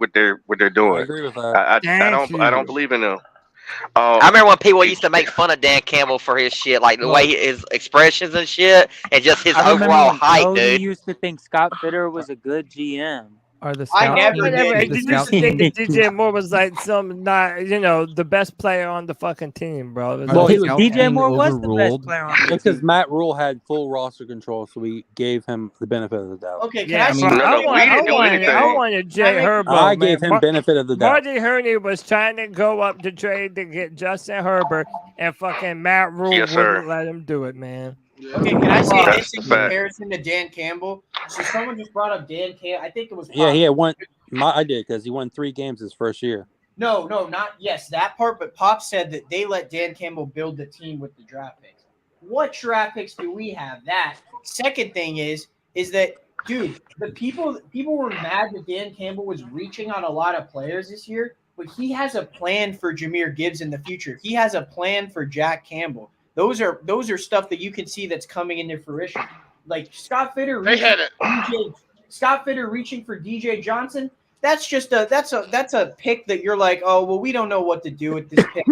doing. I agree with that. I don't believe in them. I remember when people used to make fun of Dan Campbell for his shit, like the way his expressions and shit, and just his I remember overall when height, Cody dude. used to think Scott Fitter was a good GM. Are the I scout never team- did. the Did you scout think that team- DJ Moore was like the best player on the fucking team, bro? It was Well, like- he was DJ Moore was the best overruled? player on the because team. Matt Rule had full roster control, so we gave him the benefit of the doubt. Okay, can Yeah, I I say mean, No, I we want- didn't do anything. I wanted Jay Herbo. I man. gave him benefit of the doubt. Marty Herney was trying to go up to trade to get Justin Herbert, and fucking Matt Rule Yes, sir. wouldn't let him do it, man. Okay, can I say That's this in a fact. comparison to Dan Campbell? So someone just brought up Dan Campbell. I think it was Yeah, he had one. I did because he won 3 games his first year. No, not yes, that part. But Pop said that they let Dan Campbell build the team with the draft picks. What draft picks do we have? That second thing is that dude, the people were mad that Dan Campbell was reaching on a lot of players this year, but he has a plan for Jahmyr Gibbs in the future. He has a plan for Jack Campbell. Those are stuff that you can see that's coming into fruition. Like Scott Fitter reaching for DJ Johnson. That's just a pick that you're like, oh well, we don't know what to do with this pick.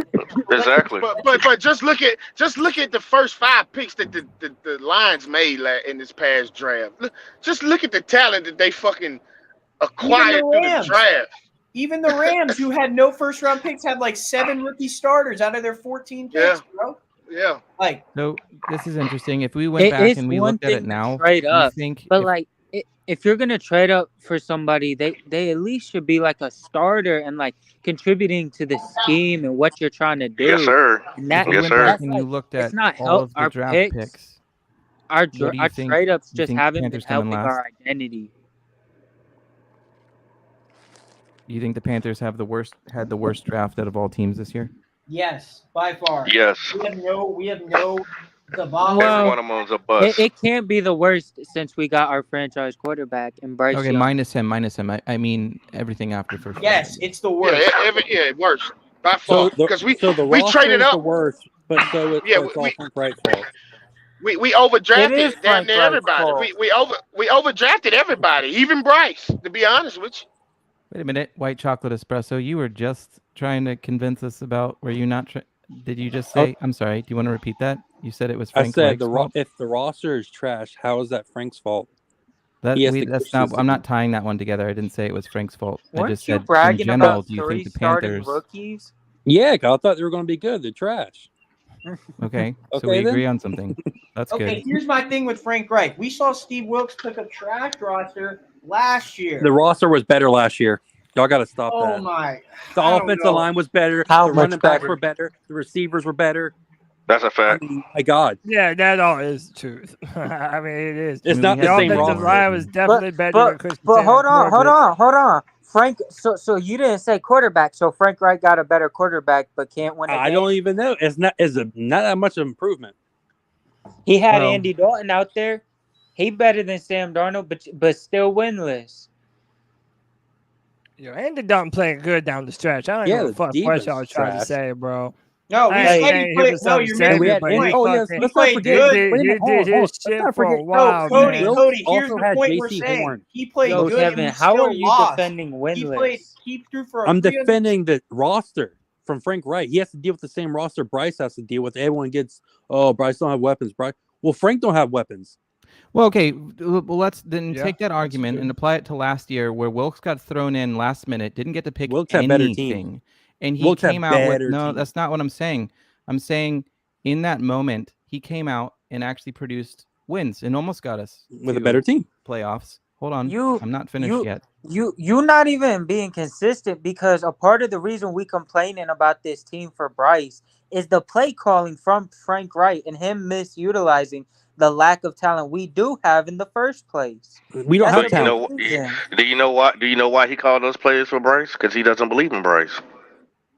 Exactly. But just look at the first 5 picks that the Lions made in this past draft. Just look at the talent that they fucking acquired through the draft. Even the Rams, who had no first round picks, had like 7 rookie starters out of their 14 picks, bro. Yeah. Like, so this is interesting. If we went back and we looked at it now, trade you up, think but if- like if you're gonna trade up for somebody, they at least should be like a starter and like contributing to the scheme and what you're trying to do. Yes, sir. And that, if we Yes, went sir. back and you looked it's at not all help of the our draft picks. Our what do you think- trade ups you just think haven't been Panthers come in helping last? our identity. you think the Panthers had the worst draft out of all teams this year? yes, by far. Yes. We have no the bomb. Well, Every one of them was a bust. It can't be the worst since we got our franchise quarterback and Bryce Okay, Young. minus him. I mean everything after first. Yes, it's the worst. Worse by So far because we the we roster traded is up. the worst, but so it's Yeah, all Frank Wright's fault. We It is overdrafted damn Frank near Wright's everybody. fault. We overdrafted everybody, even Bryce. To be honest with you. Wait a minute, white chocolate espresso. You were just trying to convince us about. Were you not? Did you just say? I'm sorry. Do you want to repeat that? You said it was I Frank said Reich's fault? if the roster is trash, how is that Frank's fault? That's not. I'm not tying that one together. I didn't say it was Frank's fault. I Weren't just you said in bragging general. about Do you three think the starting Panthers? rookies? Yeah, 'cause I thought they were going to be good. They're trash. Okay, so Okay, we then. agree on something. That's Okay, good. here's my thing with Frank Reich. We saw Steve Wilkes took a trash roster last year. The roster was better last year. Y'all got to stop Oh that. my! The I don't offensive know. line was better. How The much running backs better? were better. The receivers were better. That's a I fact. mean, my God. Yeah, that all is truth. I mean, it is. It's not The the same offensive roster. line was definitely better than Christian But hold on, Corbett. Frank. So you didn't say quarterback. So Frank Reich got a better quarterback, but can't win a I game. don't even know. It's not that much of improvement. He had Well- Andy Dalton out there. He better than Sam Darnold, but still winless. Yo, Andy Dalton playing good down the stretch. I don't Yeah, give a the fuck what defense y'all is trying to trash. say, bro. No, we I ain't said he saying he played. was No, something you're second, And we missing had the but he point. oh yes, fucking let's not played forget. good. did, Wait a he minute, did his let's shit not for a forget. while, Cody, man. Cody, here's also the had point we're Jaycee saying. Horn. He played Yo, good, Kevin, and we how still are you lost. defending winless? He threw for. I'm 300 defending the roster from Frank Reich. He has to deal with the same roster Bryce has to deal with. Everyone gets, oh, Bryce don't have weapons. Bryce, well, Frank don't have weapons. Well, okay. Well, let's then Yeah, take that argument true. and apply it to last year, where Wilkes got thrown in last minute, didn't get to pick Wilkes had better team. anything, and he Wilkes had came out with better no. team. That's not what I'm saying. I'm saying in that moment he came out and actually produced wins and almost got us With a to better team. playoffs. Hold on, You I'm not finished you yet. you not even being consistent, because a part of the reason we complaining about this team for Bryce is the play calling from Frank Reich and him misutilizing the lack of talent we do have in the first place. We don't That's have But you the know, big reason. do you know why? Do you know why he called those players for Bryce? Because he doesn't believe in Bryce.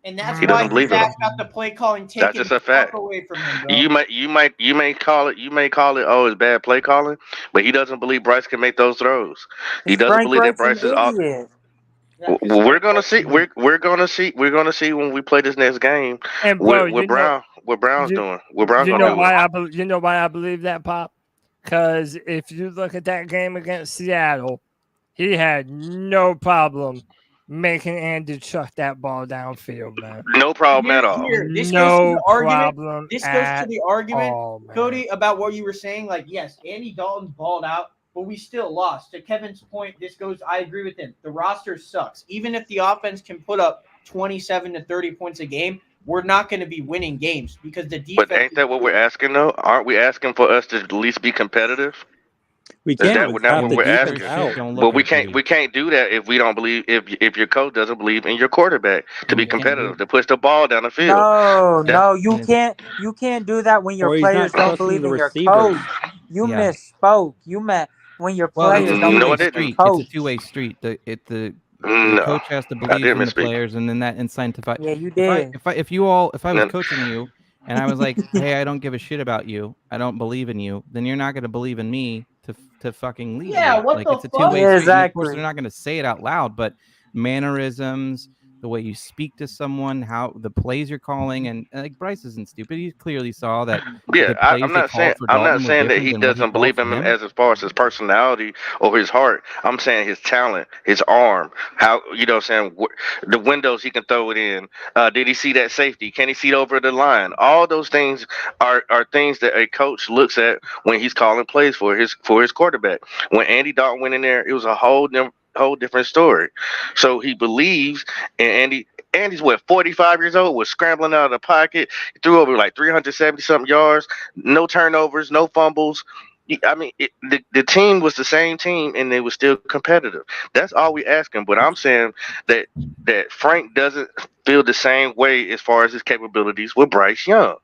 And that's He why doesn't believe in him. Zach got the play calling That's taken just a fact. away from him, bro. You may call it. Oh, it's bad play calling, but he doesn't believe Bryce can make those throws. He doesn't Frank believe that Reich's an Bryce is off. idiot. Well, we're gonna see. We're gonna see when we play this next game. And bro, What Brown's you- doing? What Brown's you gonna know do? why you know why I believe that, Pop? Because if you look at that game against Seattle, he had no problem making Andy chuck that ball downfield, man. No problem at all. This goes to No the argument. problem This goes to at the argument, all, man. Cody, about what you were saying. Like, yes, Andy Dalton balled out, but we still lost. To Kevin's point, I agree with him. The roster sucks. Even if the offense can put up 27 to 30 points a game, we're not going to be winning games because the defense. But ain't that what we're asking though? Aren't we asking for us to at least be competitive? We Is can't. that We not have what the we're defense asking? out. Well, we can't do that if we don't believe if your coach doesn't believe in your quarterback to be competitive, to push the ball down the field. No, you can't do that when your Or he's not players don't trusting believe the in your receivers. coach. You Yeah. misspoke. You meant when your Well, players it's a don't two-way believe in street. your It's coach. a two-way street. The No, coach has to I believe did in the misspeak. players, and then that incentivizes. Yeah, you If did. I was No. coaching you, and I was like, "Hey, I don't give a shit about you. I don't believe in you," then you're not going to believe in me to fucking lead. Yeah, me. what Like the it's a fuck? two-way Yeah, street. And of course, exactly. they're not going to say it out loud, but mannerisms, the way you speak to someone, how the plays you're calling, and like Bryce isn't stupid. He clearly saw that. Yeah, the plays I'm they not called saying for I'm Dalton not were saying that different he than what doesn't called believe for in him him. as far as his personality or his heart. I'm saying his talent, his arm, how the windows he can throw it in. Did he see that safety? Can he see over the line? All those things are things that a coach looks at when he's calling plays for his quarterback. When Andy Dalton went in there, it was a whole different story. So he believes in Andy. Andy's 45 years old, was scrambling out of the pocket, threw over like 370 something yards, no turnovers, no fumbles. I mean, the team was the same team, and they were still competitive. That's all we asking. But I'm saying that Frank doesn't feel the same way as far as his capabilities with Bryce Young.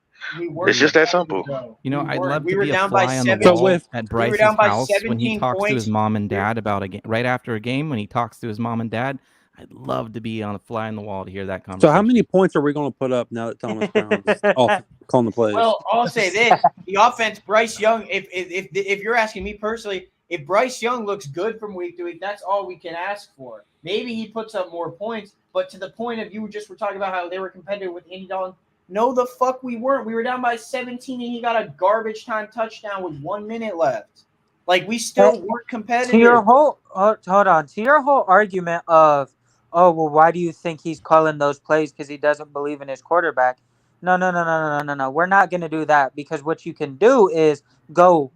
It's just that simple. You know, I'd love We to were be a down by fly on the 17 wall we at were Bryce's down by house when he 17 talks to his points. mom and dad about a game. Right after a game, when he talks to his mom and dad, I'd love to be on a fly on the wall to hear that conversation. So how many points are we going to put up now that Thomas Brown is off calling the plays? Well, I'll say this: the offense, Bryce Young. If you're asking me personally, if Bryce Young looks good from week to week, that's all we can ask for. Maybe he puts up more points, but to the point of you just were talking about how they were competitive with Andy Dalton. No, the fuck we weren't. We were down by 17, and he got a garbage time touchdown with 1 minute left. Like we still weren't competitive. To your whole hold on. To your whole argument of, oh well, why do you think he's calling those plays? Because he doesn't believe in his quarterback. No. We're not gonna do that because what you can do is go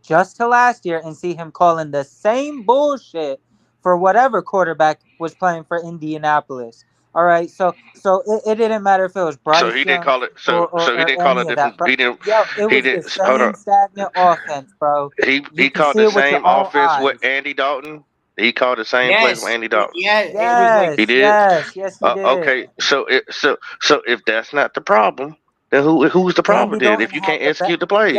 just to last year and see him calling the same bullshit for whatever quarterback was playing for Indianapolis. All right, so it didn't matter if it was Bryce So he didn't Young call it. So he didn't call any it of that, different. bro. He didn't. Yo, it He was the didn't. Hold same on. stagnant offense, bro. He You can called see the it with your same own offense with eyes. Andy Dalton. He called the same plays with Andy Dalton. Yeah, it was like He did. Yes, he did. Okay, so if that's not the problem, then who's the problem Andy then? Dalton If you had can't the execute the plays,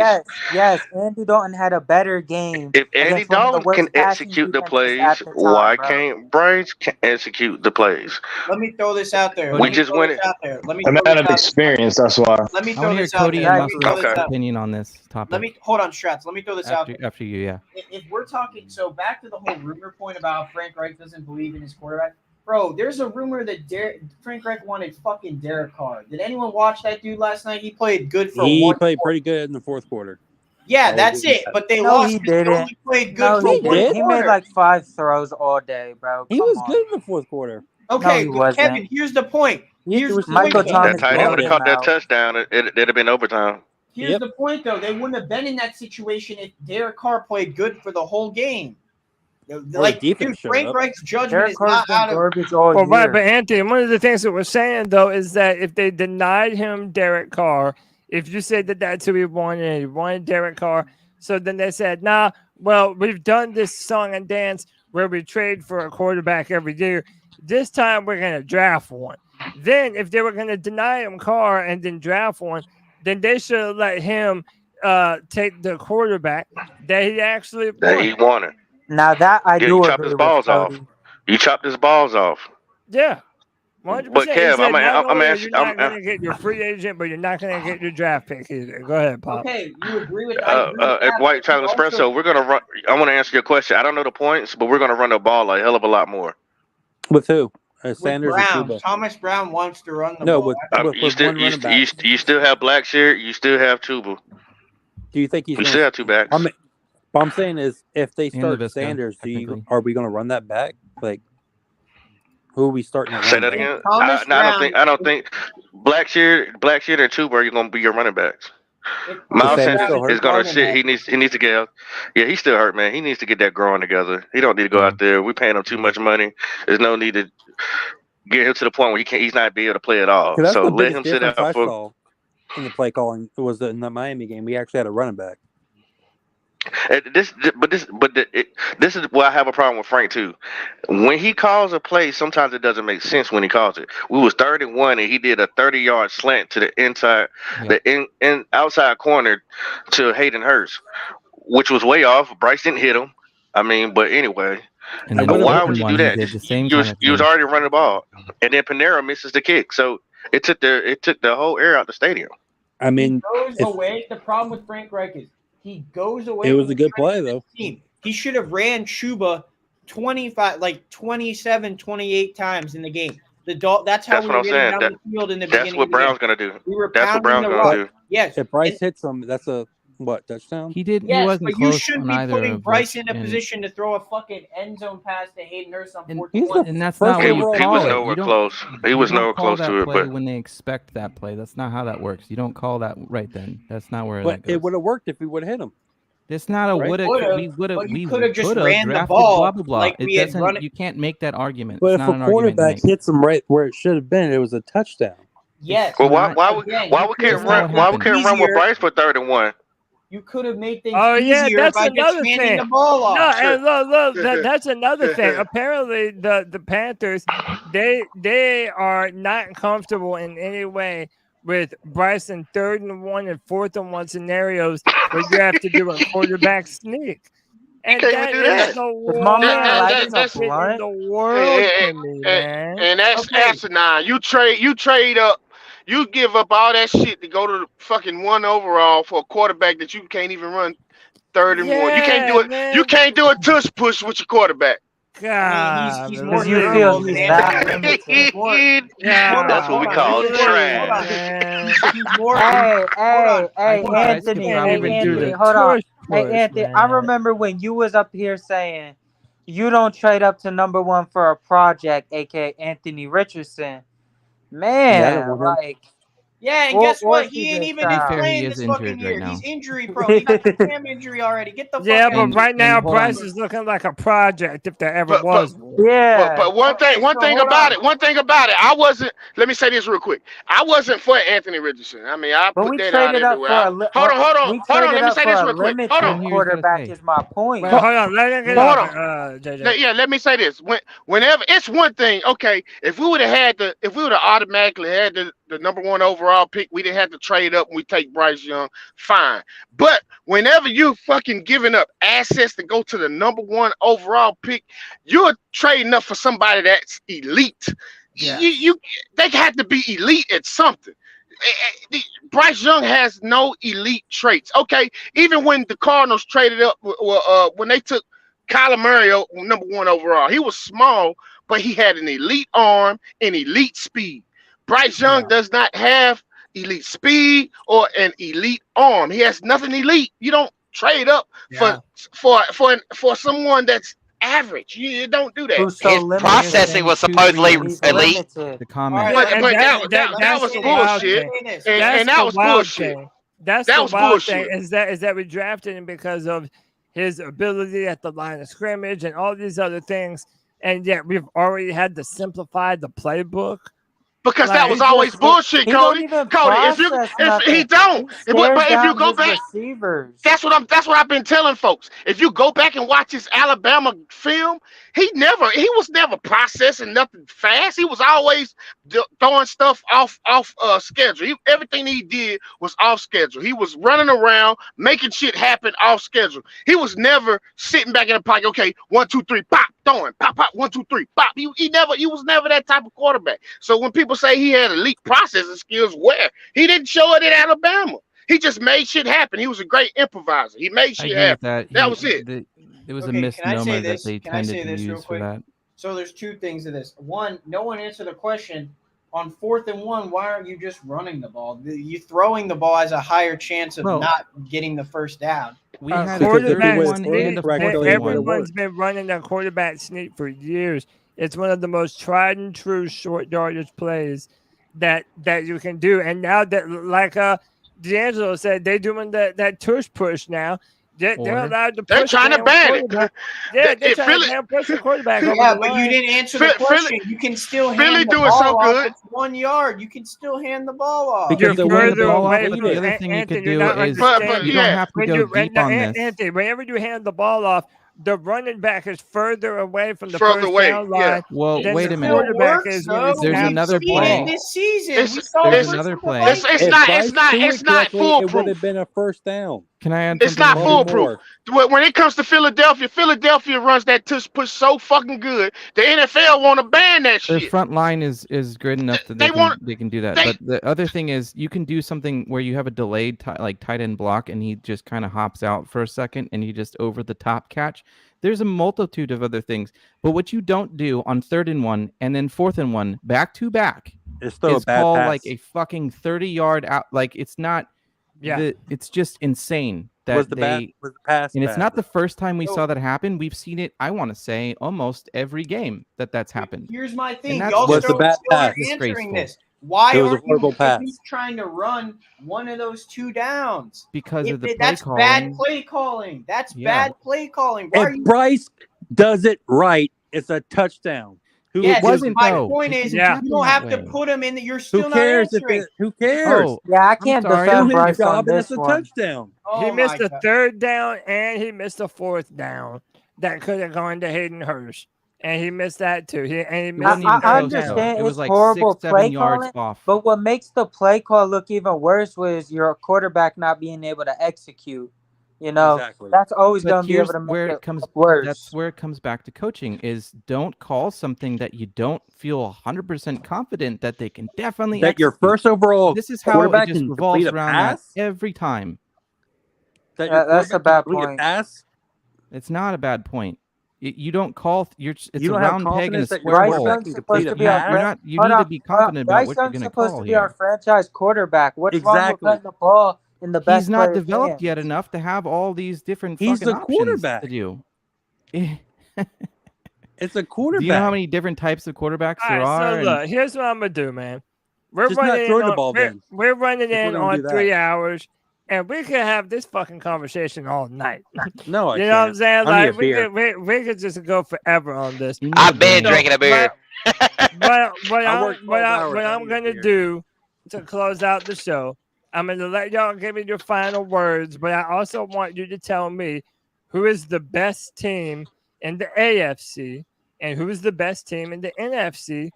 yes. Andy Dalton had a better game if Andy against one of the Dalton can worst passing execute the defenses plays, at the time, why bro. can't Bryce execute the plays? Let me throw this out there. We just went it. Amount of experience. That's why. Let me I throw want to hear this out Cody there. and Let me throw Muscle's this out. opinion on this topic. Let me hold on, Strats. Let me throw this out there. After you, yeah. If we're talking, so back to the whole rumor point about Frank Reich doesn't believe in his quarterback. Bro, there's a rumor that Frank Reich wanted fucking Derek Carr. Did anyone watch that dude last night? He played good for He one played quarter. pretty good in the fourth quarter. Yeah, I'll that's give you it. that. But they No, lost he because he didn't. only played good No, for he one did. He made quarter. like 5 throws all day, bro. He Come was on. good in the fourth quarter. Okay, he but wasn't. Kevin, here's the point. Here's the point, Michael though. Thomas That tight end would have bailed caught him that out. touchdown. It'd have been overtime. Here's the point, though. They wouldn't have been in that situation if Derek Carr played good for the whole game. Like, dude, Frank Reich's judgment Derek is Carr's not been out of. garbage all Well, year. right, but Anthony, one of the things that we're saying though is that if they denied him Derek Carr, if you said that that's who he wanted, and he wanted Derek Carr, so then they said, nah, well, we've done this song and dance where we trade for a quarterback every year. This time we're gonna draft one. Then if they were gonna deny him Carr and then draft one, then they should have let him take the quarterback that he actually That he wanted. Now that I Yeah, do you chopped agree his with balls off. Cody. You chopped his balls off. Yeah, 100%. But Kev, He said, not I'm only are asking. you not going to get your free agent, but you're not going to get your draft pick either. Go ahead, Pop. Okay, you agree with I agree with that, White Chocolate but also- Espresso, we're gonna run. I want to answer your question. I don't know the points, but we're gonna run the ball a hell of a lot more. With who? With Sanders Brown. and Chuba. Thomas Brown wants to run the No, ball. You still have Blackshear. You still have Tuba. Do you think he's? You still have two backs. What I'm saying is, if they And start Laviska, Sanders, technically. are we going to run that back? Like, who are we starting to run? Say that again. I don't think Blackshear and Tuba are going to be your running backs. Miles Sanders is going to sit. He needs to get out. Yeah, he's still hurt, man. He needs to get that growing together. He don't need to go out there. We're paying him too much money. There's no need to get him to the point where he's not be able to play at all. That's So the let biggest him sit difference out I for. saw in the play calling. It was in the Miami game. We actually had a running back. This is where I have a problem with Frank too. When he calls a play, sometimes it doesn't make sense when he calls it. We was 3rd-and-1, and he did a 30-yard slant to the inside, the outside corner to Hayden Hurst, which was way off. Bryce didn't hit him. I mean, but anyway, And then why the would you one do he that? did the same You kind of was thing. already running the ball, and then Panera misses the kick, so it took the whole air out the stadium. I mean, Goes away. The problem with Frank Reich is he goes away. it was from a good the play though. team. He should have ran Chuba 27, 28 times in the game. That's how That's we what were I'm getting saying. down the field in the That's beginning. what of the Brown's game. gonna do. We were That's what pounding Brown's the gonna rock. do. Yes. If Bryce hits him, that's a touchdown. He did. He Yes, wasn't but you close shouldn't on be either putting of Bryce which, in a and- position to throw a fucking end zone pass to Hayden Hurst on 4th He's and 1. And that's First not what you overall He call was it. nowhere You don't- close. He you was don't nowhere call close that to it, play but when they expect that play. That's not how that works. You don't call that right then. That's not where But that goes. it would have worked if we would have hit him. It's not a Right? woulda. Would've, We woulda. but you We coulda just coulda ran the drafted ball blah blah blah. like It we had doesn't. run it. You can't make that argument. But It's if not a an argument to quarterback make. hits him right where it should have been, it was a touchdown. Yes. well, Again, why you we could've can't not run? what Why we happened. can't run with easier. Bryce for 3rd-and-1? You could have made things Oh yeah, easier that's by just another handing thing. the ball off. No, and look, that's another thing. Apparently, the Panthers, they are not comfortable in any way with Bryce in 3rd-and-1 and 4th-and-1 scenarios where you have to do a quarterback sneak. And can't that even do is that. the my man wildest lighting a shit in blunt? the world to me, man. And that's Okay. asinine. You trade up, you give up all that shit to go to the fucking 1 overall for a quarterback that you can't even run 3rd-and-1. You can't do it. man. You can't do a tush push with your quarterback. God, he's more Because you durable feel than he's Anthony that Richardson. limited. That's what we call trash. Hold on. man. He's more. Hey, I think Bryce could Anthony, probably even do Anthony, the hold on. Push, Hey, Anthony, I man. remember when you was up here saying you don't trade up to number 1 for a project, aka Anthony Richardson. Yeah, I don't Man, want him. like Yeah, and guess what? He ain't even playing this fucking year. He's injury prone. He got the cam injury already. Get the fuck out. But right now Bryce is looking like a project if there ever was. But one thing about it, I wasn't. Let me say this real quick. I wasn't for Anthony Richardson. I mean, I put that out everywhere. Hold on. Let me say this real quick. Hold on. Quarterback is my point. Hold on. Let me say this. Whenever it's one thing. Okay, if we would have automatically had the number 1 overall pick, we didn't have to trade up and we take Bryce Young. Fine. But whenever you're fucking giving up assets to go to the number 1 overall pick, you're trading up for somebody that's elite. Yeah. They have to be elite at something. Bryce Young has no elite traits. Okay, even when the Cardinals traded up, when they took Kyler Murray number 1 overall, he was small, but he had an elite arm and elite speed. Bryce Young does not have elite speed or an elite arm. He has nothing elite. You don't trade up for someone that's average. You don't do that. His processing was supposedly elite. The comment. But that was bullshit. And that was bullshit. That's the wild thing is that we drafted him because of his ability at the line of scrimmage and all these other things, and yet we've already had to simplify the playbook. Because that was always bullshit, Cody. Cody, if you go back, that's what I've been telling folks. If you go back and watch his Alabama film, he was never processing nothing fast. He was always throwing stuff off schedule. Everything he did was off schedule. He was running around making shit happen off schedule. He was never sitting back in the pocket. Okay, 1, 2, 3, pop, throwing, pop, 1, 2, 3, pop. He was never that type of quarterback. So when people say he had elite processing skills, where he didn't show it in Alabama. He just made shit happen. He was a great improviser. He made shit happen. That was it. It was a misnomer that they tended to use for that. So there's 2 things to this. One, no one answered the question. On 4th and 1, why aren't you just running the ball? You throwing the ball has a higher chance of not getting the first down. We had everyone's been running that quarterback sneak for years. It's one of the most tried and true short yardage plays that you can do. And now that, like D'Angelo said, they're doing that tush push now. They're allowed to push. They're trying to ban it. Yeah, they're trying to push the quarterback. But you didn't answer the question. You can still hand the ball off. It's 1 yard. You can still hand the ball off. Because you're further away. The other thing you could do is you don't have to go deep on this. Anthony, whenever you hand the ball off, the running back is further away from the first down line. Yeah. Well, wait a minute. There's another play. This season, there's another play. It's not foolproof. It would have been a first down. Can I add It's not foolproof. When it comes to Philadelphia runs that tush push so fucking good. The NFL want to ban that shit. The front line is good enough that they can do that. But the other thing is you can do something where you have a delayed tight end block and he just kind of hops out for a second and you just over the top catch. There's a multitude of other things. But what you don't do on 3rd and 1 and then 4th and 1 back to back is called like a fucking 30-yard out. Like it's not. Yeah, it's just insane that was the pass. And it's not the first time we saw that happen. We've seen it. I want to say almost every game that's happened. Here's my thing. Y'all still are answering this. Why are you at least trying to run one of those 2 downs? Because of the that's calling. Bad play calling. That's bad play calling. If Bryce does it right, it's a touchdown. It wasn't. My point is, you don't have to put him in. You're still not answering. Who cares? Yeah, I can't defend Bryce on this one. Touchdown. He missed a 3rd down and he missed a 4th down that could have gone to Hayden Hurst, and he missed that too. I understand it's like horrible play calling, but what makes the play call look even worse was your quarterback not being able to execute. You know, that's always going to be able to make it worse. That's where it comes back to coaching is don't call something that you don't feel 100% confident that they can definitely that execute. Your first overall this is how it just revolves around that every time. That's a bad point. It's not a bad point. You don't call. It's you a round peg in a square hole. You need to be confident about what you're going to call here. Bryce Young's supposed to be our franchise quarterback. What's wrong with letting the ball in the best? He's not developed yet enough to have all these different. He's the options quarterback. To do. It's a quarterback. Do you know how many different types of quarterbacks there are? So look, here's what I'm gonna do, man. We're Just not running throw in the on, ball then. we're running If we're in gonna on do that. 3 hours, and we could have this fucking conversation all night. No, I You know what I'm can't. saying? I need Like a beer. we could just go forever on this. I've been drinking a beer. But I worked 12 hours. what I I'm need a gonna beer. do to close out the show, I'm gonna let y'all give me your final words, but I also want you to tell me who is the best team in the AFC and who is the best team in the NFC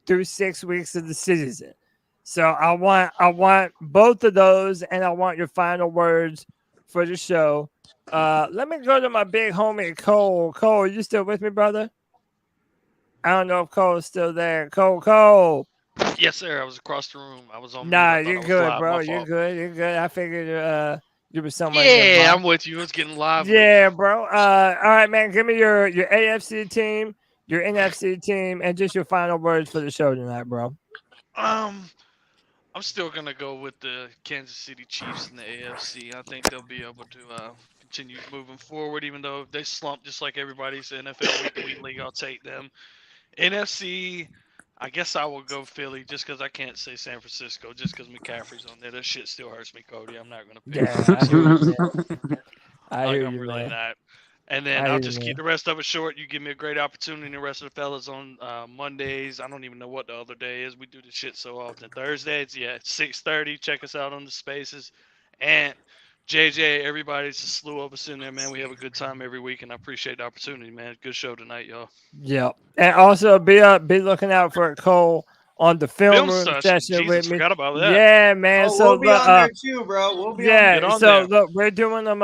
through 6 weeks of the season. So I want both of those, and I want your final words for the show. Let me go to my big homie Cole. Cole, you still with me, brother? I don't know if Cole's still there. Cole. Yes, sir. I was across the room. I was on. Nah, mute. I you're thought I was good, live. bro. My You're fault. good. You're good. I figured you were somewhere. Yeah, nearby. I'm with you. It's getting live. Yeah, bro. All right, man. Give me your AFC team, your NFC team, and just your final words for the show tonight, bro. I'm still gonna go with the Kansas City Chiefs in the AFC. I think they'll be able to continue moving forward, even though they slump just like everybody's NFL week league. I'll take them. NFC, I guess I will go Philly just because I can't say San Francisco just because McCaffrey's on there. That shit still hurts me, Cody. I'm not gonna pick. Yeah, I hear you, man. I hear I'm you, really man. not. And then I I'll hear just you, keep man. the rest of it short. You give me a great opportunity. The rest of the fellas on Mondays. I don't even know what the other day is. We do this shit so often. Thursdays, yeah, 6:30. Check us out on the Spaces. And JJ, everybody's a slew of us in there, man. We have a good time every week, and I appreciate the opportunity, man. Good show tonight, y'all. Yeah, and also be looking out for Cole on the film room session with Jesus, me. forgot about that. Yeah, man. Oh, so we'll be on there too, bro. We'll be on yeah, there. so look, we're doing them.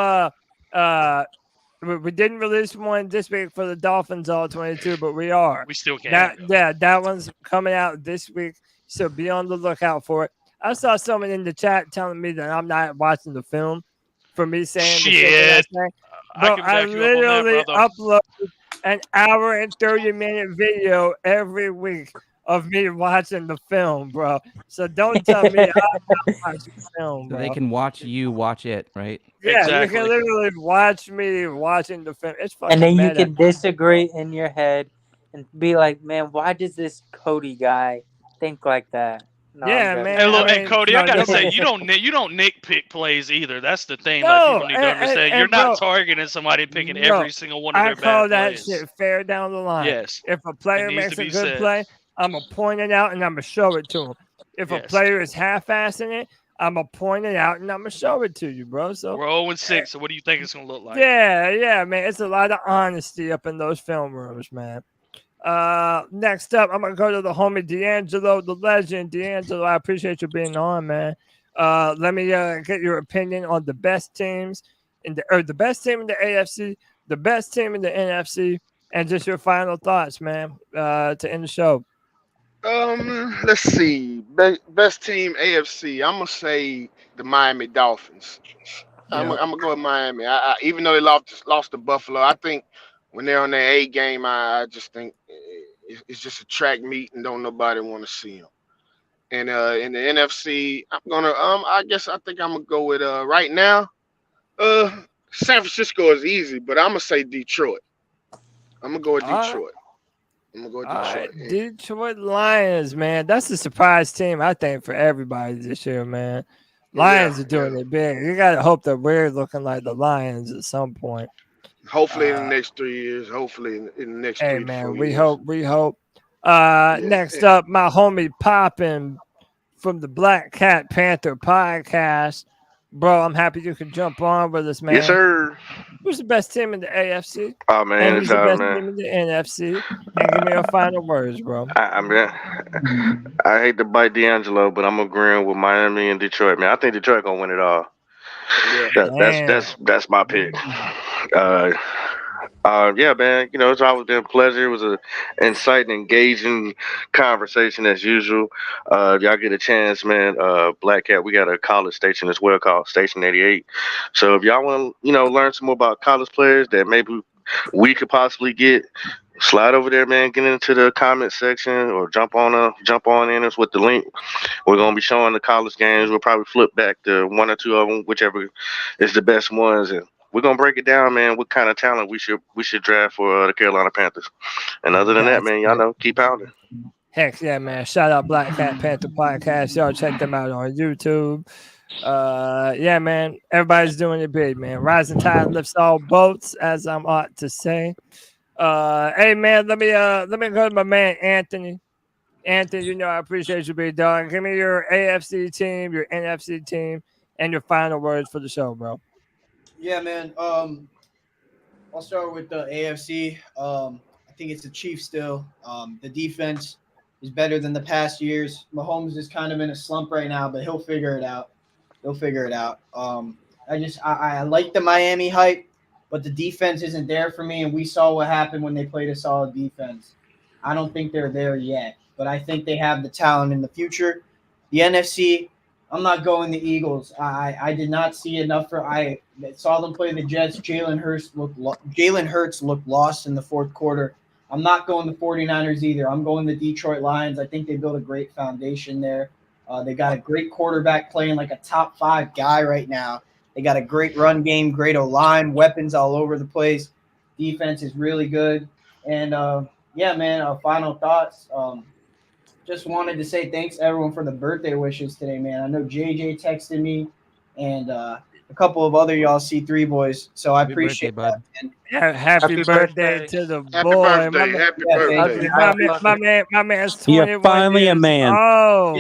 We didn't release one this week for the Dolphins all 22, but we are. We still can. That one's coming out this week, so be on the lookout for it. I saw someone in the chat telling me that I'm not watching the film for me saying the shit that I say. I Bro, can I back you up on that, literally brother. upload an hour and 30-minute video every week of me watching the film, bro. So don't tell me I'm not watching the film, So bro. they can watch you watch it, right? Yeah, you can literally watch me watching the film. It's fucking And then you meta. can disagree in your head and be like, man, why does this Cody guy think like that? No, Yeah, I'm joking. man. Hey, look, I hey, mean, Cody, no, I gotta nobody- say, you don't nitpick plays either. That's the thing. No, like people need to and- understand. and You're not bro, targeting somebody and picking No, every single one of I their call bad that plays. shit fair down the line. Yes. If a player It needs makes to a be good said. play, I'm going to point it out and I'm going to show it to him. If a Yes. player is half-assing it, I'm going to point it out and I'm going to show it to you, bro. So We're 0-6, so what do you think it's gonna look like? yeah, man. It's a lot of honesty up in those film rooms, man. Next up, I'm gonna go to the homie D'Angelo, the legend. D'Angelo, I appreciate you being on, man. Let me get your opinion on the best teams the best team in the AFC, the best team in the NFC, and just your final thoughts, man. To end the show. Let's see. Best team AFC. I'm gonna say the Miami Dolphins. I'm gonna go with Miami. I even though they lost to Buffalo, I think when they're on their A game, I just think it's just a track meet and don't nobody want to see them. And in the NFC, I'm gonna I think I'm gonna go with right now. San Francisco is easy, but I'm gonna say Detroit. I'm gonna go with Detroit. I'm gonna go with All Detroit. right, Detroit Lions, man. That's a surprise team, I think, for everybody this year, man. Lions are doing it big. You gotta hope that we're looking like the Lions at some point. Hopefully in the next 3 years. Hopefully in the next Hey 3 to 4 man, years. we hope. Next up, my homie Poppin from the Black Cat Panther Podcast. Bro, I'm happy you could jump on with us, man. Yes, sir. Who's the best team in the AFC? Oh man, And it's who's the hard, best man. team in the NFC? And give me your final words, bro. I mean, I hate to bite D'Angelo, but I'm agreeing with Miami and Detroit, man. I think Detroit gonna win it all. That's my pick. Yeah, man. You know, it's always been a pleasure. It was an inciting, engaging conversation as usual. Y'all get a chance, man. Black Cat, we got a college station as well called Station 88. So if y'all want to, learn some more about college players that maybe we could possibly get, slide over there, man. Get into the comment section or jump on in us with the link. We're gonna be showing the college games. We'll probably flip back to one or two of them, whichever is the best ones, and we're gonna break it down, man. What kind of talent we should draft for the Carolina Panthers. And other than that, man, y'all know, keep pounding. Heck yeah, man. Shout out Black Cat Panther Podcast. Y'all check them out on YouTube. Yeah, man. Everybody's doing it big, man. Rising tide lifts all boats, as I'm ought to say. Hey man, let me go to my man Anthony. Anthony, you know I appreciate you, big dog. Give me your AFC team, your NFC team, and your final words for the show, bro. Yeah, man. I'll start with the AFC. I think it's the Chiefs still. The defense is better than the past years. Mahomes is kind of in a slump right now, but he'll figure it out. I like the Miami hype, but the defense isn't there for me, and we saw what happened when they played a solid defense. I don't think they're there yet, but I think they have the talent in the future. The NFC, I'm not going the Eagles. I did not see enough I saw them play the Jets. Jalen Hurts looked lost in the fourth quarter. I'm not going the 49ers either. I'm going the Detroit Lions. I think they built a great foundation there. They got a great quarterback playing like a top 5 guy right now. They got a great run game, great O-line, weapons all over the place. Defense is really good. And, yeah, man, final thoughts. Just wanted to say thanks to everyone for the birthday wishes today, man. I know JJ texted me and a couple of other y'all C3 boys, so I appreciate that. Happy birthday to the boy. Happy birthday. My man's 21 You're finally years. a man. Oh.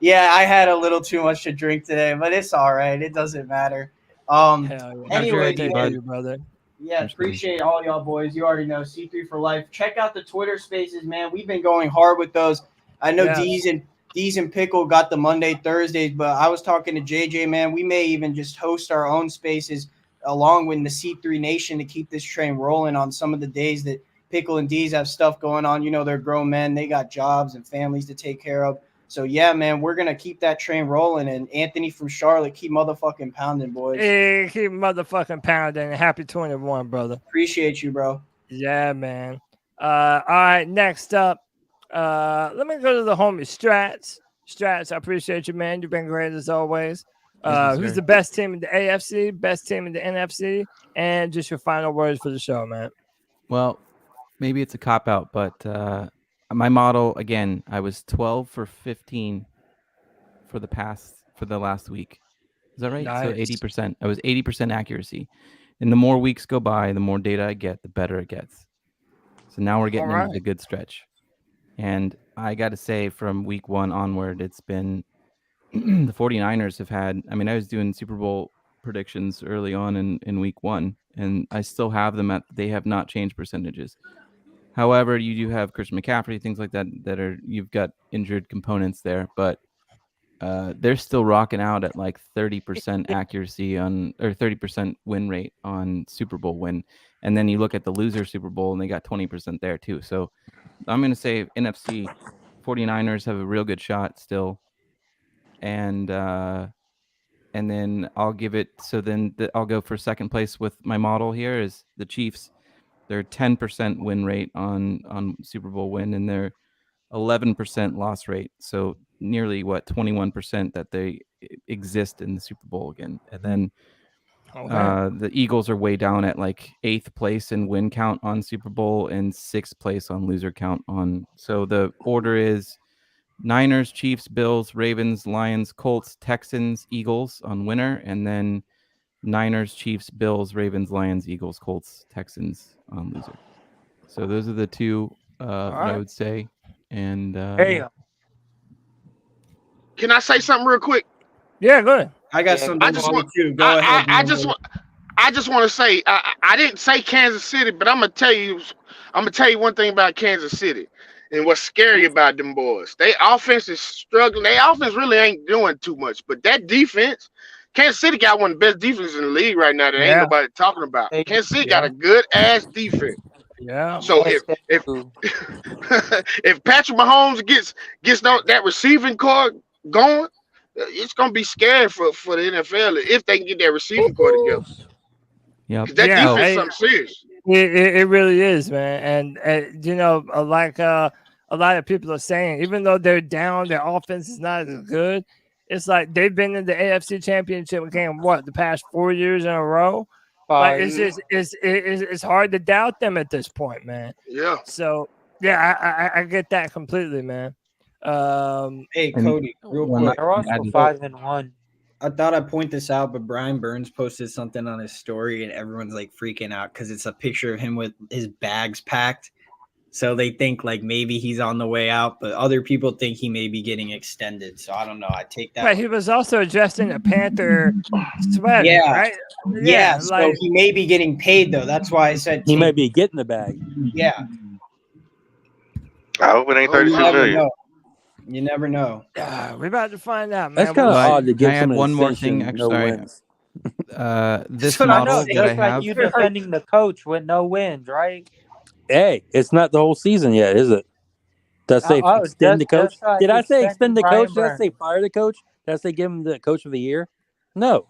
Yeah, I had a little too much to drink today, but it's all right. It doesn't matter. Anyway, brother. Yeah, appreciate all y'all boys. You already know C3 for life. Check out the Twitter Spaces, man. We've been going hard with those. I know D's and Pickle got the Monday, Thursdays, but I was talking to JJ, man. We may even just host our own spaces along with the C3 Nation to keep this train rolling on some of the days that Pickle and D's have stuff going on. You know, they're grown men. They got jobs and families to take care of. So, yeah, man, we're going to keep that train rolling. And Anthony from Charlotte, keep motherfucking pounding, boys. Hey, keep motherfucking pounding. Happy 21, brother. Appreciate you, bro. Yeah, man. All right, next up. Let me go to the homie Strats. Strats, I appreciate you, man. You've been great as always. Who's the best team in the AFC, best team in the NFC, and just your final words for the show, man? Well, maybe it's a cop-out, but my model, again, I was 12 for 15 for the last week. Is that right? Nice. So 80%. I was 80% accuracy. And the more weeks go by, the more data I get, the better it gets. So now we're getting into the good stretch. And I got to say, from week 1 onward, it's been the 49ers have had, I mean, I was doing Super Bowl predictions early on in week 1, and I still have them they have not changed percentages. However, you do have Christian McCaffrey, things like that you've got injured components there, but they're still rocking out at like 30% accuracy or 30% win rate on Super Bowl win. And then you look at the loser Super Bowl and they got 20% there too. So I'm going to say NFC 49ers have a real good shot still. And then I'll give it. So then I'll go for second place with my model here is the Chiefs. They're 10% win rate on Super Bowl win, and they're 11% loss rate. So nearly 21% that they exist in the Super Bowl again. And then the Eagles are way down at like 8th place in win count on Super Bowl and 6th place on loser count on. So the order is Niners, Chiefs, Bills, Ravens, Lions, Colts, Texans, Eagles on winner, and then Niners, Chiefs, Bills, Ravens, Lions, Eagles, Colts, Texans on loser. So those are the two that I would say. And can I say something real quick? Yeah, go ahead. I got something too. Go ahead. I just want to say I didn't say Kansas City, but I'm gonna tell you one thing about Kansas City and what's scary about them boys. Their offense is struggling. Their offense really ain't doing too much, but that defense. Kansas City got one of the best defenses in the league right now that ain't nobody talking about. Kansas City got a good ass defense. Yeah. So if Patrick Mahomes gets that receiving core going, it's gonna be scary for the NFL if they can get that receiving core together. Yeah. That defense is something serious. It really is, man. And you know, like a lot of people are saying, even though they're down, their offense is not as good. It's like they've been in the AFC Championship game the past 4 years in a row. Like it's hard to doubt them at this point, man. Yeah. So Yeah, I get that completely, man. Hey, Cody, real quick. They're also 5-1. I thought I'd point this out, but Brian Burns posted something on his story, and everyone's like freaking out because it's a picture of him with his bags packed. So they think like maybe he's on the way out, but other people think he may be getting extended. So I don't know. I take that. But he was also adjusting a Panther sweater, Yeah, right? yeah. So he may be getting paid though. That's why I said He may be getting the bag. Yeah. I hope it ain't 32 million. You never know. We're about to find out, man. That's kind of odd to give I had someone one more extension, thing. Actually, no sorry. wins. This So I know, model it's that I like have. you defending the coach with no wins, right? Hey, it's not the whole season yet, is it? Did I say extend the coach? Did I say extend the coach? Did I say fire the coach? Did I say give him the coach of the year? No.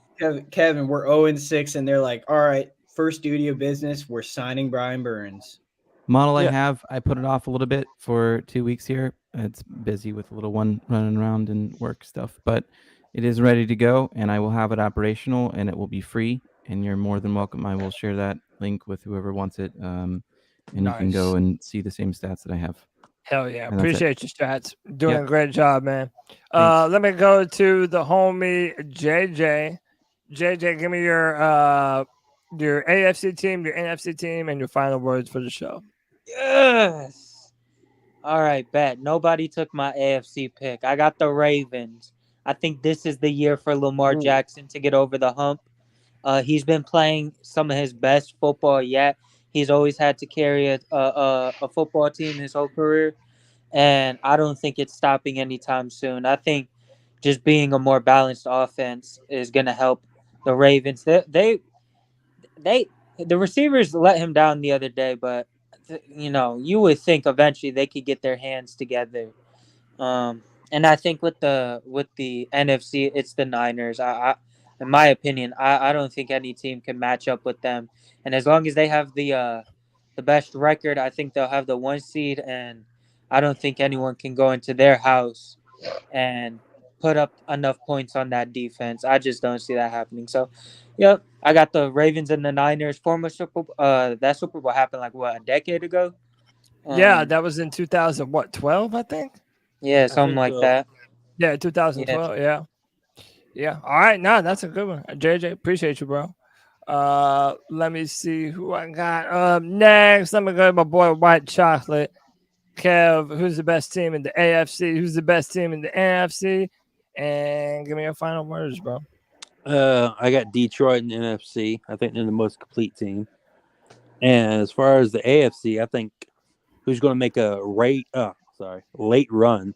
Kevin, we're 0-6, and they're like, all right, first duty of business, we're signing Brian Burns. Model I have, I put it off a little bit for 2 weeks here. It's busy with a little one running around and work stuff, but it is ready to go, and I will have it operational, and it will be free, and you're more than welcome. I will share that link with whoever wants it, and you can go and see the same stats that I have. Hell yeah. And that's it. Appreciate your stats. Doing Yeah. a great job, man. Let me go to the homie JJ. JJ, give me your AFC team, your NFC team, and your final words for the show. Yes. All right, bet. Nobody took my AFC pick. I got the Ravens. I think this is the year for Lamar Jackson to get over the hump. He's been playing some of his best football yet. He's always had to carry a football team his whole career, and I don't think it's stopping anytime soon. I think just being a more balanced offense is going to help the Ravens. The receivers let him down the other day, but you would think eventually they could get their hands together. And I think with the NFC, it's the Niners. In my opinion, I don't think any team can match up with them. And as long as they have the best record, I think they'll have the 1 seed. And I don't think anyone can go into their house and put up enough points on that defense. I just don't see that happening. So, yep, I got the Ravens and the Niners. That Super Bowl happened a decade ago? Yeah, that was in 2012, I think? Yeah, something like that. Yeah, 2012, yeah. Yeah. All right, that's a good one. JJ, appreciate you, bro. Let me see who I got next. Let me go to my boy White Chocolate. Kev, who's the best team in the AFC? Who's the best team in the NFC? And give me your final words, bro. I got Detroit in the NFC. I think they're the most complete team. And as far as the AFC, I think who's going to make a late run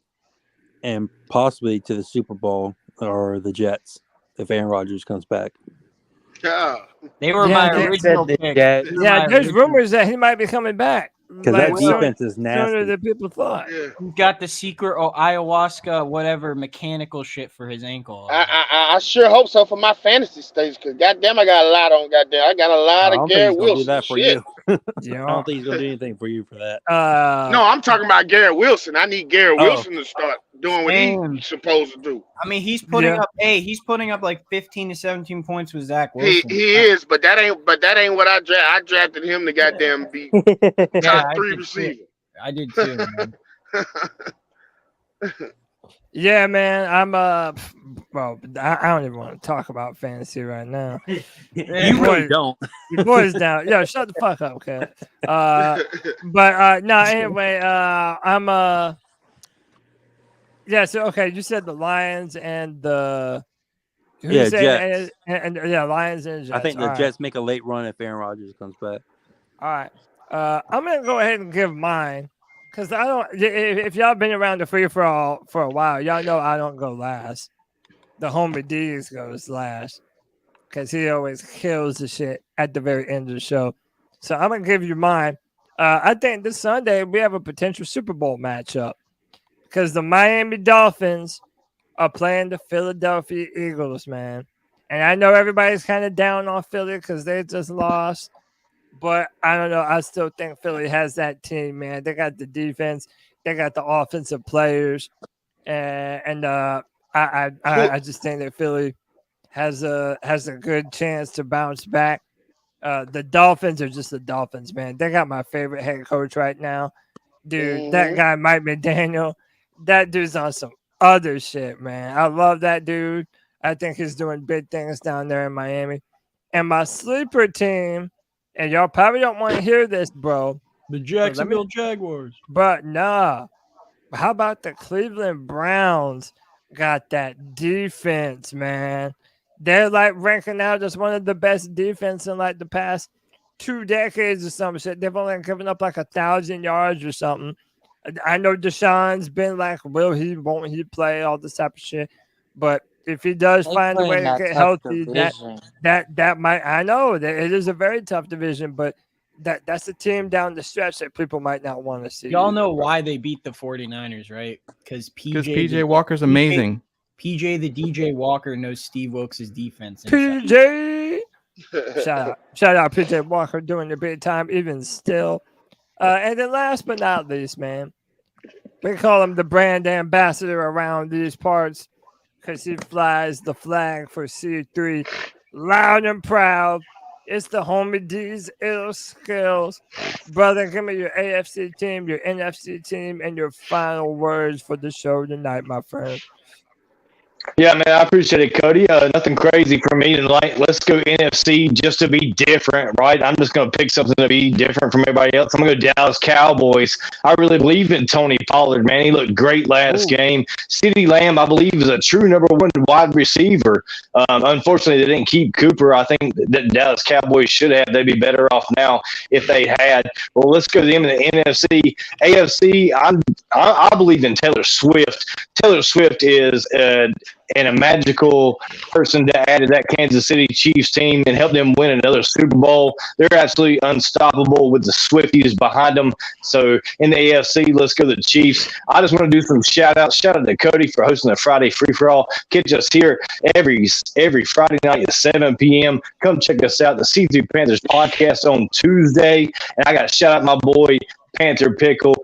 and possibly to the Super Bowl are the Jets if Aaron Rodgers comes back. Yeah. They were my original pick. Yeah, there's rumors that he might be coming back. Because that defense is nasty. Sooner than people thought. He's got the secret ayahuasca, whatever mechanical shit for his ankle. I sure hope so for my fantasy stage, because goddamn, I got a lot on goddamn. I got a lot of Garrett Wilson. Do that for shit. you. I don't think he's gonna do anything for you for that. No, I'm talking about Garrett Wilson. I need Garrett Wilson to start doing what he's supposed to do. I mean, he's putting up like 15 to 17 points with Zach Wilson. He is, but that ain't what I drafted. I drafted him to goddamn be top 3 receiver. I did too, man. Yeah, man. I'm well, I don't even want to talk about fantasy right now. You really don't. Your boys down. Yo, shut the fuck up, okay? No, anyway, I'm yeah, so okay, you said the Lions and the Jets. And Lions and Jets. I think the Jets make a late run if Aaron Rodgers comes back. All right. I'm gonna go ahead and give mine. Because I don't, if y'all been around the free for all for a while, y'all know I don't go last. The homie D's goes last because he always kills the shit at the very end of the show. So I'm gonna give you mine. I think this Sunday we have a potential Super Bowl matchup because the Miami Dolphins are playing the Philadelphia Eagles, man. And I know everybody's kind of down on Philly because they just lost. But I don't know. I still think Philly has that team, man. They got the defense. They got the offensive players. And I just think that Philly has a good chance to bounce back. The Dolphins are just the Dolphins, man. They got my favorite head coach right now. Dude, that guy, Mike McDaniel, that dude's on some other shit, man. I love that dude. I think he's doing big things down there in Miami. And my sleeper team, and y'all probably don't want to hear this, bro. The Jacksonville Jaguars. But nah. How about the Cleveland Browns got that defense, man? They're like ranking out as one of the best defense in like the past 2 decades or some shit. They've only given up like 1,000 yards or something. I know Deshaun's been like, will he, won't he play, all this type of shit. But if he does find a way to get healthy, that might, I know that it is a very tough division, but that's a team down the stretch that people might not want to see. Y'all know why they beat the 49ers, right? Because PJ Walker's amazing. PJ the DJ Walker knows Steve Wilkes' defense. PJ! Shout out PJ Walker doing the big time, even still. And then last but not least, man, we call him the brand ambassador around these parts because he flies the flag for C3 loud and proud. It's the homie D's ill skills. Brother, give me your AFC team, your NFC team, and your final words for the show tonight, my friend. Yeah, man, I appreciate it, Cody. Nothing crazy for me tonight. Let's go NFC just to be different, right? I'm just going to pick something to be different from everybody else. I'm going to go Dallas Cowboys. I really believe in Tony Pollard, man. He looked great last game. CeeDee Lamb, I believe, is a true number 1 wide receiver. Unfortunately, they didn't keep Cooper. I think that Dallas Cowboys should have. They'd be better off now if they had. Well, let's go to them in the NFC. AFC, I believe in Taylor Swift. Taylor Swift is and a magical person to add to that Kansas City Chiefs team and help them win another Super Bowl. They're absolutely unstoppable with the Swifties behind them. So in the AFC, let's go to the Chiefs. I just want to do some shout-outs. Shout out to Cody for hosting the Friday Free-For-All. Catch us here every Friday night at 7 p.m. Come check us out, the C3 Panthers Podcast on Tuesday. And I got to shout out my boy, Panther Pickle.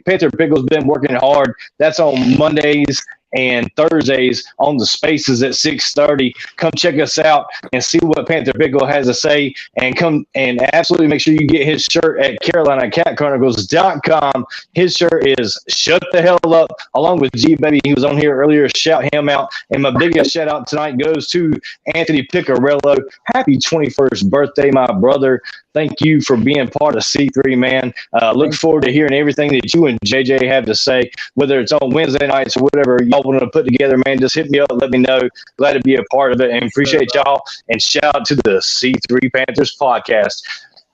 Panther Pickle's been working hard. That's on Mondays and Thursdays on the Spaces at 6:30. Come check us out and see what Panther Pickle has to say, and come and absolutely make sure you get his shirt at CarolinaCatChronicles.com. His shirt is Shut the Hell Up, along with G Baby. He was on here earlier. Shout him out. And my biggest shout out tonight goes to Anthony Piccarello. Happy 21st birthday, my brother. Thank you for being part of C3, man. Look forward to hearing everything that you and JJ have to say, whether it's on Wednesday nights or whatever y'all want to put together, man. Just hit me up, let me know. Glad to be a part of it, and appreciate y'all. And shout out to the C3 Panthers Podcast.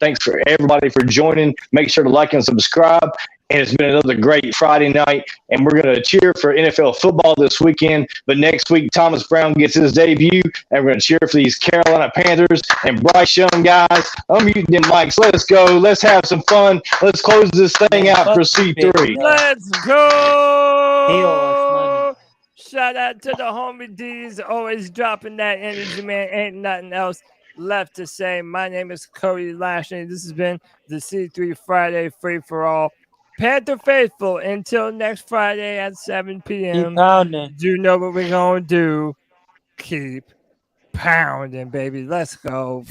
Thanks for everybody for joining. Make sure to like and subscribe. And it's been another great Friday night, and we're going to cheer for NFL football this weekend. But next week, Thomas Brown gets his debut, and we're going to cheer for these Carolina Panthers and Bryce Young guys. Unmute them mics. Let's go. Let's have some fun. Let's close this thing out for C3. Let's go. Shout out to the homie D's, always dropping that energy, man. Ain't nothing else left to say. My name is Cody Lashley. This has been the C3 Friday Free for All. Panther faithful, until next Friday at 7 p.m. You know what we're going to do. Keep pounding, baby. Let's go.